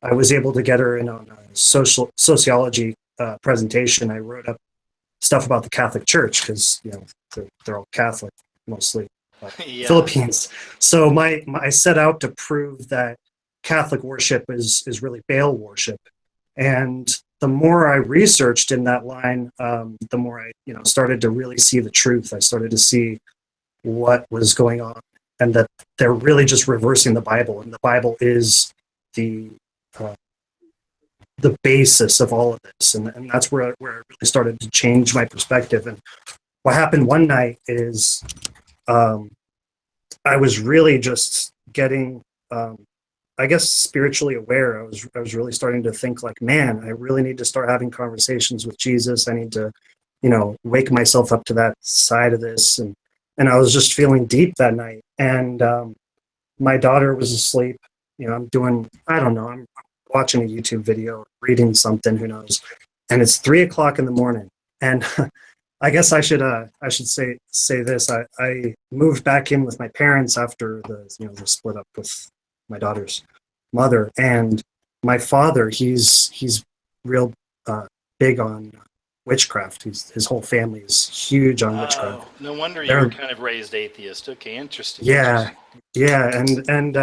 [SPEAKER 6] I was able to get her in on a sociology presentation. I wrote up stuff about the Catholic Church because they're all Catholic, mostly Philippines. So I set out to prove that Catholic worship is really Baal worship. And the more I researched in that line, the more I started to really see the truth. I started to see what was going on, and that they're really just reversing the Bible, and the Bible is the the basis of all of this, and that's where it really started to change my perspective. And what happened one night is I was really just getting I guess spiritually aware. I was really starting to think like, man, I really need to start having conversations with Jesus. I need to, wake myself up to that side of this. And I was just feeling deep that night. And my daughter was asleep. I don't know, I'm watching a YouTube video, reading something, who knows. And it's 3 o'clock in the morning. And I guess I should say this. I moved back in with my parents after the split up with my daughter's mother, and my father, he's real big on witchcraft. His whole family is huge on witchcraft.
[SPEAKER 1] Oh, no wonder you were kind of raised atheist. Okay, interesting.
[SPEAKER 6] Yeah, and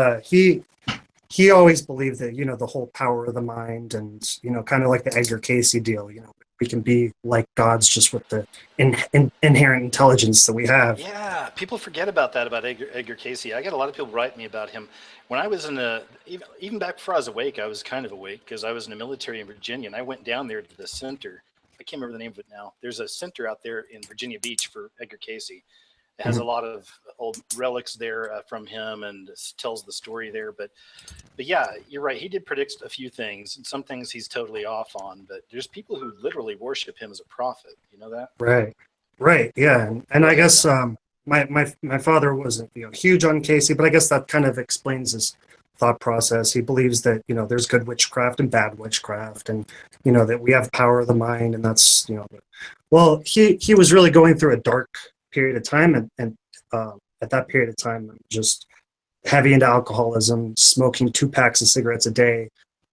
[SPEAKER 6] he always believed that the whole power of the mind, and kind of like the Edgar Casey deal. We can be like gods just with the inherent intelligence that we have.
[SPEAKER 1] Yeah, people forget about that about Edgar Casey. I got a lot of people write me about him. When I was even back before I was awake, I was kind of awake because I was in the military in Virginia, and I went down there to the center. I can't remember the name of it now. There's a center out there in Virginia Beach for Edgar Casey. It has a lot of old relics there from him, and tells the story there. But yeah, you're right. He did predict a few things, and some things he's totally off on. But there's people who literally worship him as a prophet. You know that?
[SPEAKER 6] Right. Yeah, and I guess my father wasn't huge on Casey, but I guess that kind of explains his thought process. He believes that there's good witchcraft and bad witchcraft, and that we have power of the mind, and that's well, he was really going through a dark period of time, and at that period of time, just heavy into alcoholism, smoking 2 packs of cigarettes a day,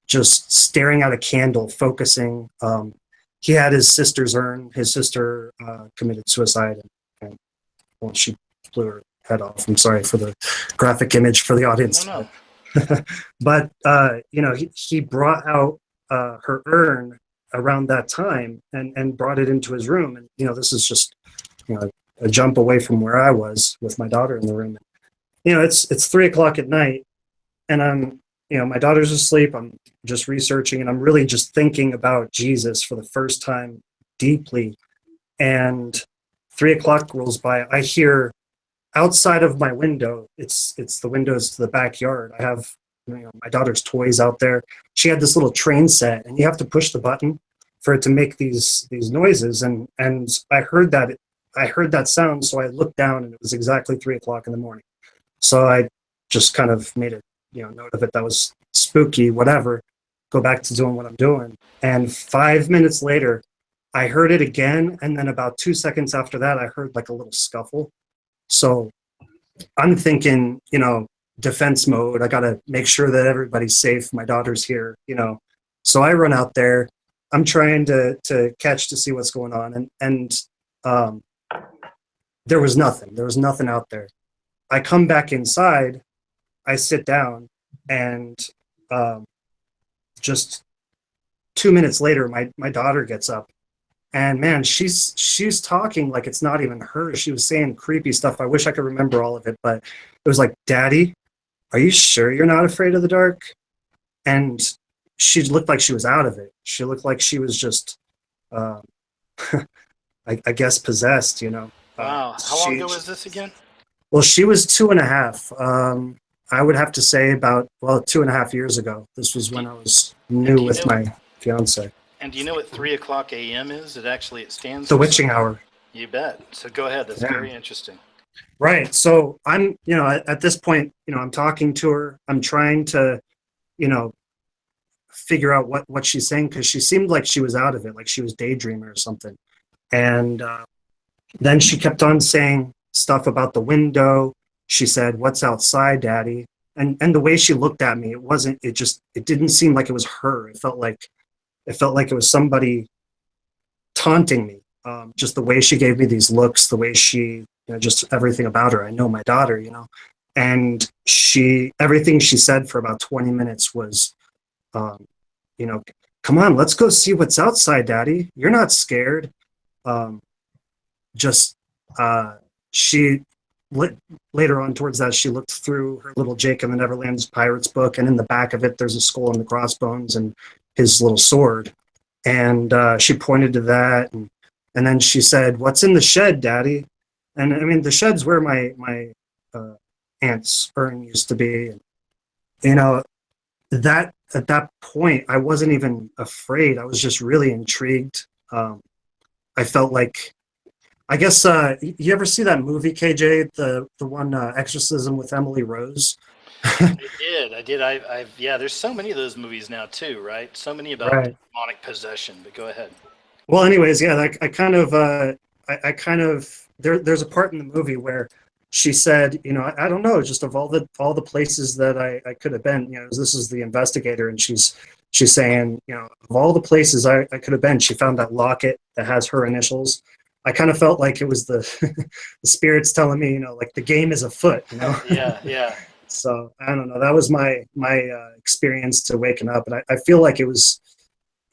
[SPEAKER 6] just staring at a candle, focusing. He had his sister's urn. His sister committed suicide, and well, she blew her head off. I'm sorry for the graphic image for the audience.
[SPEAKER 1] No.
[SPEAKER 6] But he brought out her urn around that time and brought it into his room. And this is just a jump away from where I was with my daughter in the room. It's 3 o'clock at night, and I'm my daughter's asleep. I'm just researching, and I'm really just thinking about Jesus for the first time deeply. And 3 o'clock rolls by. I hear outside of my window. It's the windows to the backyard. I have my daughter's toys out there. She had this little train set, and you have to push the button for it to make these noises. And I heard that sound, so I looked down, and it was exactly 3 o'clock in the morning. So I just kind of made a note of it. That was spooky, whatever. Go back to doing what I'm doing. And 5 minutes later, I heard it again, and then about 2 seconds after that, I heard like a little scuffle. So I'm thinking, defense mode. I got to make sure that everybody's safe. My daughter's here, So I run out there. I'm trying to catch to see what's going on, and there was nothing. There was nothing out there. I come back inside. I sit down, and just 2 minutes later, my daughter gets up, and man, she's talking like it's not even her. She was saying creepy stuff. I wish I could remember all of it, but it was like, "Daddy, are you sure you're not afraid of the dark?" And she looked like she was out of it. She looked like she was just, I guess, possessed.
[SPEAKER 1] Wow. How long ago was this again?
[SPEAKER 6] Well, she was 2.5. I would have to say about 2.5 years ago. This was when I was new with my fiance.
[SPEAKER 1] And do you know what 3 o'clock a.m. is? It stands
[SPEAKER 6] the
[SPEAKER 1] for
[SPEAKER 6] witching hour.
[SPEAKER 1] You bet. So go ahead. That's very interesting.
[SPEAKER 6] Right. So I'm, at this point, I'm talking to her. I'm trying to, figure out what she's saying, because she seemed like she was out of it, like she was daydreaming or something. And then she kept on saying stuff about the window. She said, "What's outside, Daddy?" And the way she looked at me, it didn't seem like it was her. It felt like it was somebody taunting me. Just the way she gave me these looks, the way she, just everything about her. I know my daughter, and everything she said for about 20 minutes was, "Come on, let's go see what's outside, Daddy. You're not scared." She later on towards that, she looked through her little Jake and the Neverland's Pirates book, and in the back of it, there's a skull and the crossbones, and his little sword. And she pointed to that, and then she said, "What's in the shed, Daddy?" And I mean, the shed's where my aunt's urn used to be. And, you know, that at that point, I wasn't even afraid. I was just really intrigued. I felt like, I guess, you ever see that movie, KJ, the one Exorcism with Emily Rose?
[SPEAKER 1] I did. Yeah, there's so many of those movies now too, right? So many about
[SPEAKER 6] Right.
[SPEAKER 1] demonic possession, but go ahead.
[SPEAKER 6] Well, anyways, yeah, I kind of, there's a part in the movie where she said, you know, I don't know, just of all the places that I could have been, you know, this is the investigator, and she's saying, you know, of all the places I could have been, she found that locket that has her initials. I kind of felt like it was the the spirits telling me, you know, like the game is afoot, you know.
[SPEAKER 1] Yeah.
[SPEAKER 6] So I don't know. That was my experience to waking up, and I feel like it was,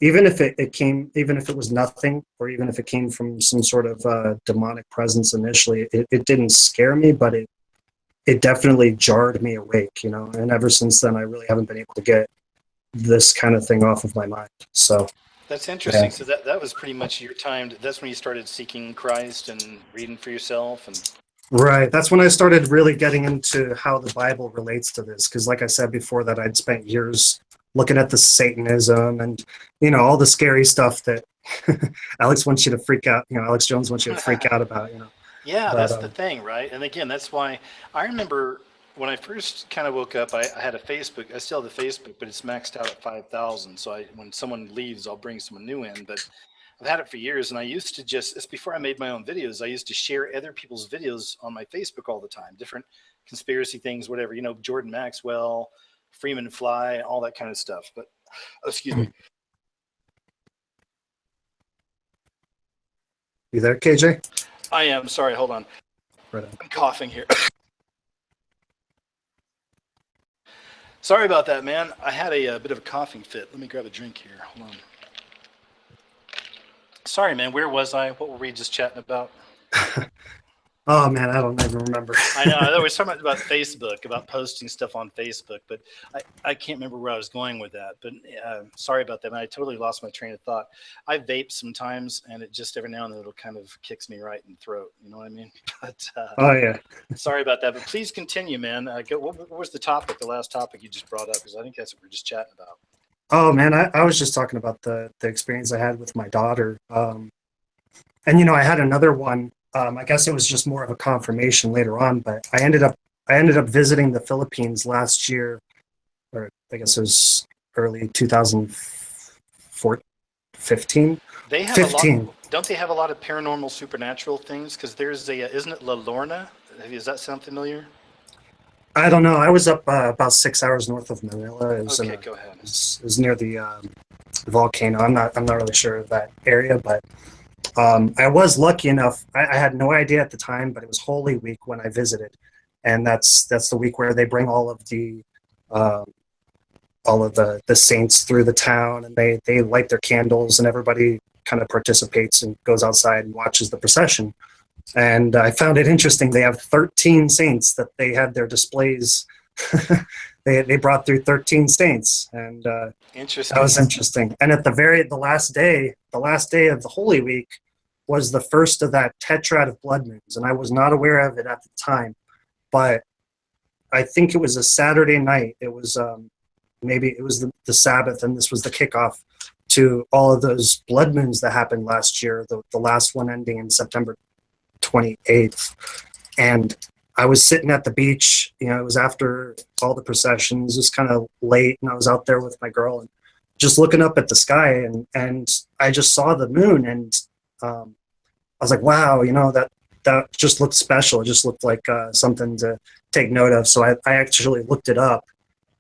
[SPEAKER 6] even if it was nothing, or even if it came from some sort of demonic presence initially, it didn't scare me, but it definitely jarred me awake, you know. And ever since then, I really haven't been able to get this kind of thing off of my mind. So
[SPEAKER 1] that's interesting.
[SPEAKER 6] Yeah.
[SPEAKER 1] So that was pretty much your time. That's when you started seeking Christ and reading for yourself, and
[SPEAKER 6] right, that's when I started really getting into how the Bible relates to this, because like I said before, that I'd spent years looking at the Satanism and, you know, all the scary stuff that Alex wants you to freak out, you know, Alex Jones wants you to freak out about, you know.
[SPEAKER 1] yeah,
[SPEAKER 6] But,
[SPEAKER 1] that's the thing, right? And again, that's why I remember when I first kind of woke up, I had a Facebook. I still have the Facebook, but it's maxed out at 5,000. So when someone leaves, I'll bring someone new in. But I've had it for years, and I used to it's before I made my own videos. I used to share other people's videos on my Facebook all the time, different conspiracy things, whatever, you know, Jordan Maxwell, Freeman Fly, all that kind of stuff. But excuse me.
[SPEAKER 6] You there, KJ?
[SPEAKER 1] I am sorry. Hold on.
[SPEAKER 6] Right on.
[SPEAKER 1] I'm coughing here. Sorry about that, man. I had a bit of a coughing fit. Let me grab a drink here. Hold on. Sorry, man. Where was I? What were we just chatting about?
[SPEAKER 6] Oh man, I don't even remember.
[SPEAKER 1] I know. I was talking about Facebook, about posting stuff on Facebook, but I can't remember where I was going with that. But sorry about that, man. I totally lost my train of thought. I vape sometimes, and it just every now and then it'll kind of kicks me right in the throat. You know what I mean? But
[SPEAKER 6] Oh yeah.
[SPEAKER 1] sorry about that. But please continue, man. What was the topic? The last topic you just brought up? Because I think that's what we're just chatting about.
[SPEAKER 6] Oh man, I was just talking about the experience I had with my daughter. And you know, I had another one. I guess it was just more of a confirmation later on, but I ended up visiting the Philippines last year, or I guess it was early 2015.
[SPEAKER 1] They have
[SPEAKER 6] 15.
[SPEAKER 1] a lot. Don't they have a lot of paranormal, supernatural things? Because there's isn't it La Lorna? Does that sound familiar?
[SPEAKER 6] I don't know. I was up about 6 hours north of Manila. It was
[SPEAKER 1] Okay, go ahead.
[SPEAKER 6] It was near the volcano. I'm not really sure of that area, but I was lucky enough. I had no idea at the time, but it was Holy Week when I visited, and that's the week where they bring all of the saints through the town, and they light their candles, and everybody kind of participates and goes outside and watches the procession. And I found it interesting. They have 13 saints that they had their displays. They brought through 13 saints, and
[SPEAKER 1] Interesting.
[SPEAKER 6] that was interesting. And at the last day of the Holy Week was the first of that tetrad of blood moons, and I was not aware of it at the time, but I think it was a Saturday night. It was maybe it was the Sabbath, and this was the kickoff to all of those blood moons that happened last year. The last one ending in September 28th, and I was sitting at the beach. You know, it was after all the processions. It was kind of late, and I was out there with my girl and just looking up at the sky, and I just saw the moon, and I was like, wow, you know, that just looked special. It just looked like something to take note of. So I actually looked it up,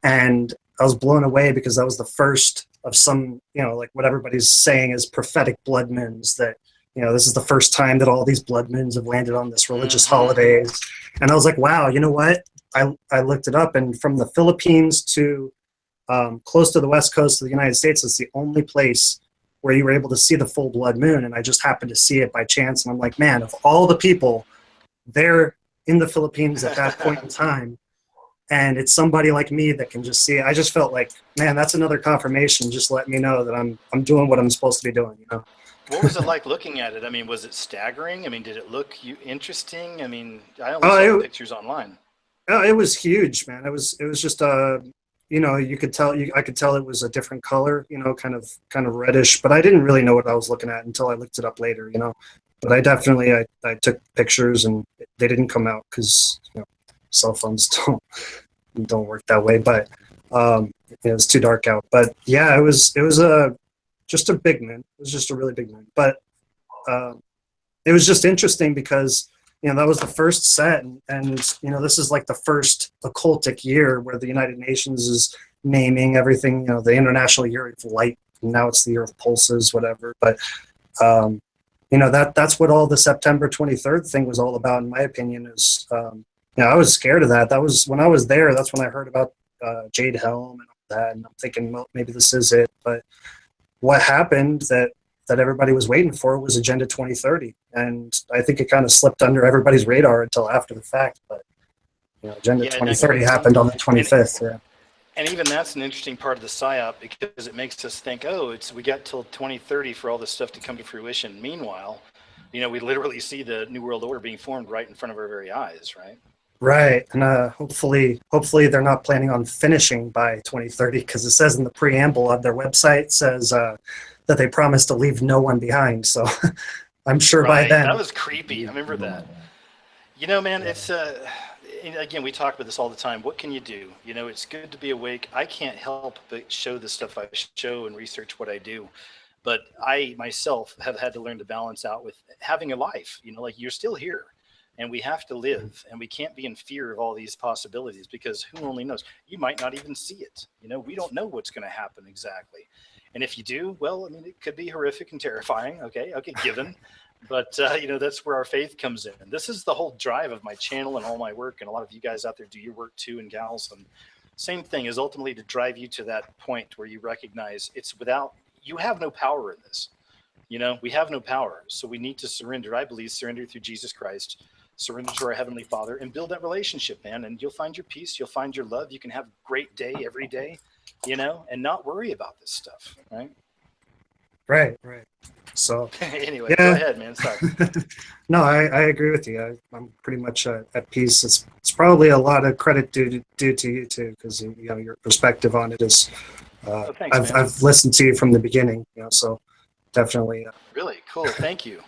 [SPEAKER 6] and I was blown away because that was the first of some, you know, like what everybody's saying is prophetic blood moons, that, you know, this is the first time that all these blood moons have landed on this religious holidays. And I was like, wow, you know what? I looked it up, and from the Philippines to close to the west coast of the United States, it's the only place where you were able to see the full blood moon. And I just happened to see it by chance. And I'm like, man, of all the people there in the Philippines at that point in time, and it's somebody like me that can just see it. I just felt like, man, that's another confirmation. Just let me know that I'm doing what I'm supposed to be doing, you know.
[SPEAKER 1] What was it like looking at it? I mean, was it staggering? I mean, did it look interesting? I mean, I only saw the pictures online.
[SPEAKER 6] It was huge, man. It was just you know, you could tell, I could tell it was a different color, you know, kind of reddish, but I didn't really know what I was looking at until I looked it up later, you know. But I definitely, I took pictures, and they didn't come out because, you know, cell phones don't work that way. But it was too dark out. But yeah, it was just a big moon. It was just a really big moon. But it was just interesting because, you know, that was the first set, and you know, this is like the first occultic year where the United Nations is naming everything, you know, the International Year of Light, and now it's the Year of Pulses, whatever. But you know, that's what all the September 23rd thing was all about, in my opinion. Is you know, I was scared of that. That was when I was there. That's when I heard about Jade Helm and all that, and I'm thinking, well, maybe this is it. But what happened that everybody was waiting for was Agenda 2030, and I think it kind of slipped under everybody's radar until after the fact. But you know, Agenda 2030 happened on the 25th. Yeah.
[SPEAKER 1] And even that's an interesting part of the PSYOP, because it makes us think, oh, we got till 2030 for all this stuff to come to fruition. Meanwhile, you know, we literally see the New World Order being formed right in front of our very eyes, right?
[SPEAKER 6] Right, and hopefully they're not planning on finishing by 2030, because it says in the preamble of their website says that they promise to leave no one behind. So I'm sure by then.
[SPEAKER 1] That was creepy. I remember that. You know, man, it's again, we talk about this all the time. What can you do? You know, it's good to be awake. I can't help but show the stuff I show and research what I do. But I myself have had to learn to balance out with having a life. You know, like, you're still here, and we have to live, and we can't be in fear of all these possibilities, because who only knows? You might not even see it. You know, we don't know what's going to happen exactly. And if you do, well, I mean, it could be horrific and terrifying. Okay, given. But, you know, that's where our faith comes in. And this is the whole drive of my channel and all my work. And a lot of you guys out there do your work too, and gals. And same thing is ultimately to drive you to that point where you recognize you have no power in this. You know, we have no power. So we need to surrender. I believe surrender through Jesus Christ, surrender to our Heavenly Father, and build that relationship, man. And you'll find your peace. You'll find your love. You can have a great day every day, you know, and not worry about this stuff. Right.
[SPEAKER 6] Right. So
[SPEAKER 1] anyway, Go ahead, man. Sorry.
[SPEAKER 6] No, I agree with you. I'm pretty much at peace. It's probably a lot of credit due to you too, because, you know, your perspective on it is.
[SPEAKER 1] Thanks,
[SPEAKER 6] I've listened to you from the beginning, you know, so definitely.
[SPEAKER 1] Really cool. Thank you.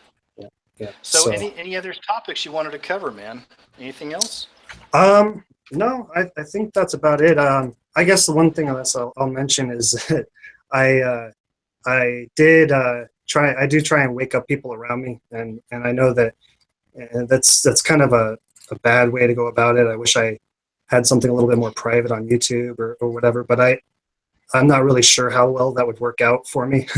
[SPEAKER 6] Yeah.
[SPEAKER 1] So any other topics you wanted to cover, man? anything else?
[SPEAKER 6] No, I think that's about it. I guess the one thing I'll mention is that I do try and wake up people around me, and I know that that's kind of a bad way to go about it. I wish I had something a little bit more private on YouTube or whatever, but I'm not really sure how well that would work out for me.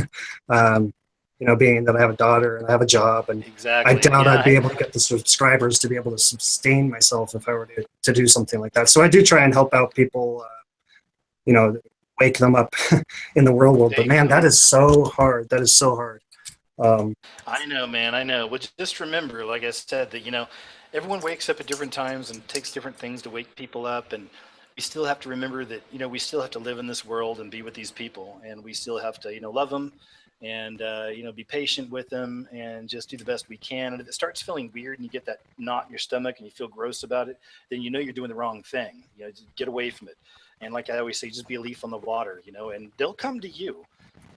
[SPEAKER 6] You know, being that I have a daughter and I have a job, and
[SPEAKER 1] exactly.
[SPEAKER 6] I doubt I'd be able to get the subscribers to be able to sustain myself if I were to do something like that. So I do try and help out people, you know, wake them up in the real world. But man, that is so hard. That is so hard.
[SPEAKER 1] I know, man. I know. Well, just remember, like I said, that, you know, everyone wakes up at different times and takes different things to wake people up. And we still have to remember that, you know, we still have to live in this world and be with these people. And we still have to, you know, love them and, you know, be patient with them and just do the best we can. And if it starts feeling weird and you get that knot in your stomach and you feel gross about it, then you know you're doing the wrong thing. You know, just get away from it. And like I always say, just be a leaf on the water, you know, and they'll come to you.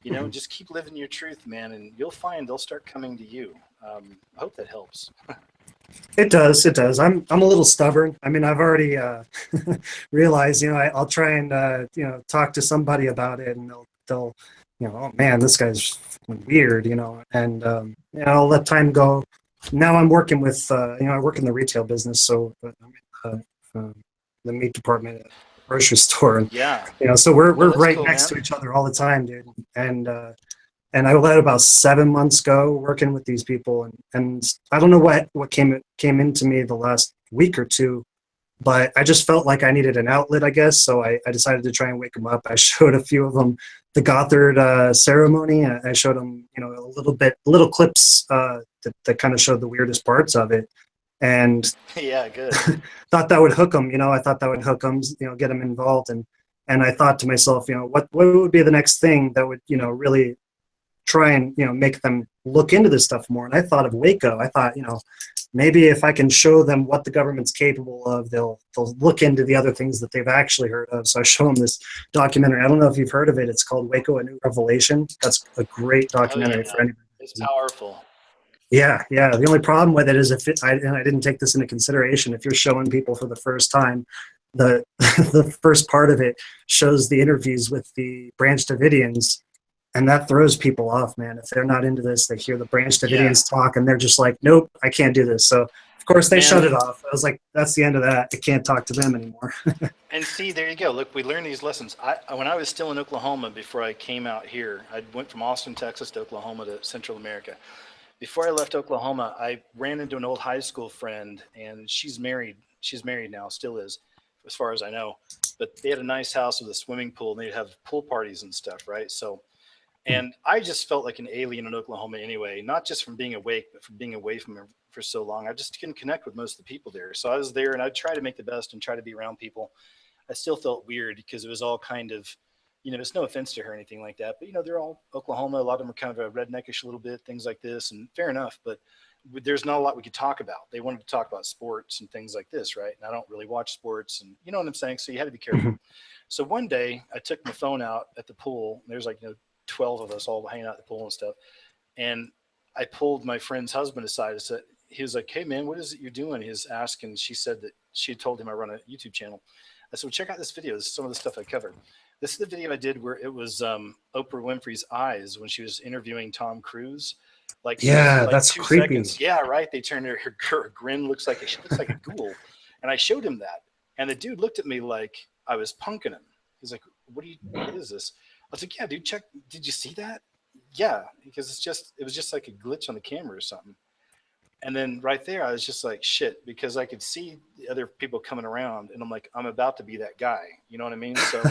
[SPEAKER 1] You know, just keep living your truth, man, and you'll find they'll start coming to you. I hope that helps.
[SPEAKER 6] It does. I'm a little stubborn. I mean, I've already realized, you know, I'll try and you know, talk to somebody about it, and they'll you know, oh man, this guy's weird, you know, and you know, I'll let time go. Now I'm working with you know, I work in the retail business, so I'm in the meat department at a grocery store, and
[SPEAKER 1] yeah,
[SPEAKER 6] you know, so we're right
[SPEAKER 1] cool,
[SPEAKER 6] next
[SPEAKER 1] man.
[SPEAKER 6] to each other all the time, dude, and I let about 7 months go working with these people, and I don't know what came into me the last week or two, but I just felt like I needed an outlet, I guess. So I decided to try and wake them up. I showed a few of them the Gothard ceremony. I showed them, you know, little clips that kind of showed the weirdest parts of it. and
[SPEAKER 1] Yeah, good.
[SPEAKER 6] thought that would hook them. I thought that would hook them, get them involved. And I thought to myself, what would be the next thing that would, really try and, make them look into this stuff more. And I thought of Waco. I thought, maybe if I can show them what the government's capable of, they'll look into the other things that they've actually heard of. So I show them this documentary. I don't know if you've heard of it. It's called Waco: A New Revelation. That's a great documentary for anybody.
[SPEAKER 1] It's powerful.
[SPEAKER 6] Yeah. The only problem with it is and I didn't take this into consideration, if you're showing people for the first time, the the first part of it shows the interviews with the Branch Davidians, and that throws people off, man. If they're not into this, they hear the Branch Davidians talk, and they're just like, nope, I can't do this. So, of course, they shut it off. I was like, that's the end of that. I can't talk to them anymore.
[SPEAKER 1] And see, there you go. Look, we learned these lessons. When I was still in Oklahoma, before I came out here, I went from Austin, Texas to Oklahoma to Central America. Before I left Oklahoma, I ran into an old high school friend, and she's married. She's married now, still is, as far as I know. But they had a nice house with a swimming pool, and they'd have pool parties and stuff, right? So, and I just felt like an alien in Oklahoma anyway, not just from being awake, but from being away from her for so long. I just couldn't connect with most of the people there. So I was there, and I'd try to make the best and try to be around people. I still felt weird because it was all kind of, it's no offense to her or anything like that, but they're all Oklahoma. A lot of them are kind of a redneckish a little bit, things like this, and fair enough. But there's not a lot we could talk about. They wanted to talk about sports and things like this, right? And I don't really watch sports, and you know what I'm saying. So you had to be careful. So one day I took my phone out at the pool. And there's 12 of us all hanging out at the pool and stuff, and I pulled my friend's husband aside and said, he was like, "Hey man, what is it you're doing?" He was asking. She said that she had told him I run a YouTube channel. I said, well, check out this video. This is some of the stuff I covered. This is the video I did where it was Oprah Winfrey's eyes when she was interviewing Tom Cruise.
[SPEAKER 6] That's
[SPEAKER 1] 2
[SPEAKER 6] creepy.
[SPEAKER 1] seconds. Yeah, right. They turned her grin looks like a ghoul, and I showed him that, and the dude looked at me like I was punking him. He's like, "What is this?" I was like, "Yeah, dude, check. Did you see that?" Yeah, because it was just like a glitch on the camera or something. And then right there, I was just like, shit, because I could see the other people coming around, and I'm like, I'm about to be that guy. You know what I mean? So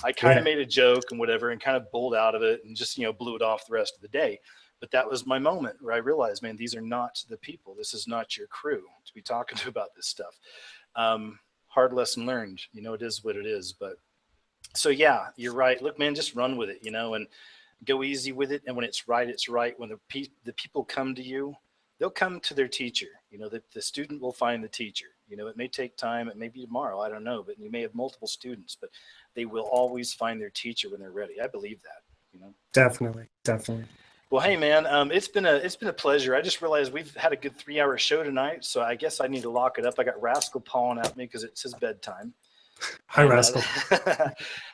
[SPEAKER 1] I kind of made a joke and whatever, and kind of bowled out of it, and just blew it off the rest of the day. But that was my moment where I realized, man, these are not the people. This is not your crew to be talking to about this stuff. Hard lesson learned. It is what it is. But so yeah, you're right. Look, man, just run with it, and go easy with it. And when it's right, it's right. When the people come to you, they'll come to their teacher. The student will find the teacher. It may take time. It may be tomorrow. I don't know. But you may have multiple students, but they will always find their teacher when they're ready. I believe that.
[SPEAKER 6] Definitely.
[SPEAKER 1] Well, hey, man, it's been a pleasure. I just realized we've had a good 3-hour show tonight, so I guess I need to lock it up. I got Rascal pawing at me because it's his bedtime.
[SPEAKER 6] Hi, Rascal.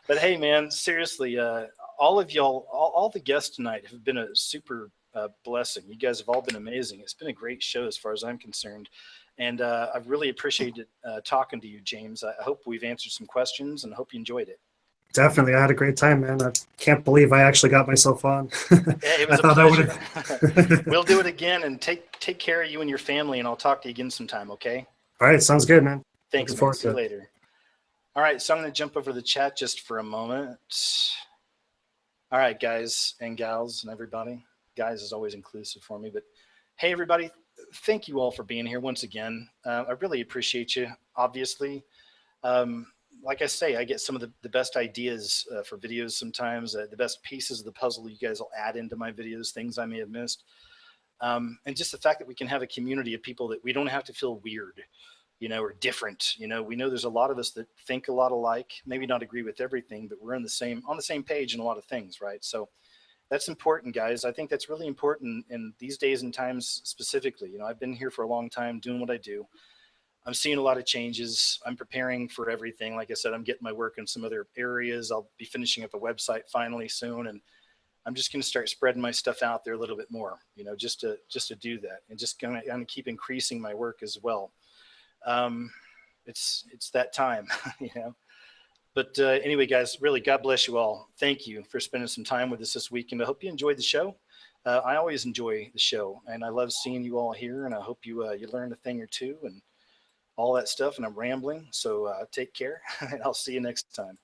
[SPEAKER 1] But hey, man, seriously, all of y'all, all the guests tonight have been a super blessing. You guys have all been amazing. It's been a great show as far as I'm concerned. And I've really appreciated talking to you, James. I hope we've answered some questions, and I hope you enjoyed it.
[SPEAKER 6] Definitely. I had a great time, man. I can't believe I actually got myself on.
[SPEAKER 1] Yeah, it was a pleasure. We'll do it again, and take care of you and your family, and I'll talk to you again sometime, okay?
[SPEAKER 6] All right. Sounds good, man.
[SPEAKER 1] Thanks, man. See you later. All right, so I'm going to jump over the chat just for a moment. All right, guys and gals and everybody. Guys is always inclusive for me, but hey, everybody, thank you all for being here once again. I really appreciate you, obviously. Like I say, I get some of the best ideas for videos sometimes, the best pieces of the puzzle you guys will add into my videos, things I may have missed. And just the fact that we can have a community of people that we don't have to feel weird, or different. We know there's a lot of us that think a lot alike, maybe not agree with everything, but we're on the same page in a lot of things, right? So that's important, guys. I think that's really important in these days and times specifically. I've been here for a long time doing what I do. I'm seeing a lot of changes. I'm preparing for everything. Like I said, I'm getting my work in some other areas. I'll be finishing up a website finally soon, and I'm just going to start spreading my stuff out there a little bit more, just to do that, and just going to keep increasing my work as well. It's that time, But anyway, guys, really, God bless you all. Thank you for spending some time with us this week, and I hope you enjoyed the show. I always enjoy the show, and I love seeing you all here, and I hope you learned a thing or two and all that stuff, and I'm rambling, so take care, and I'll see you next time.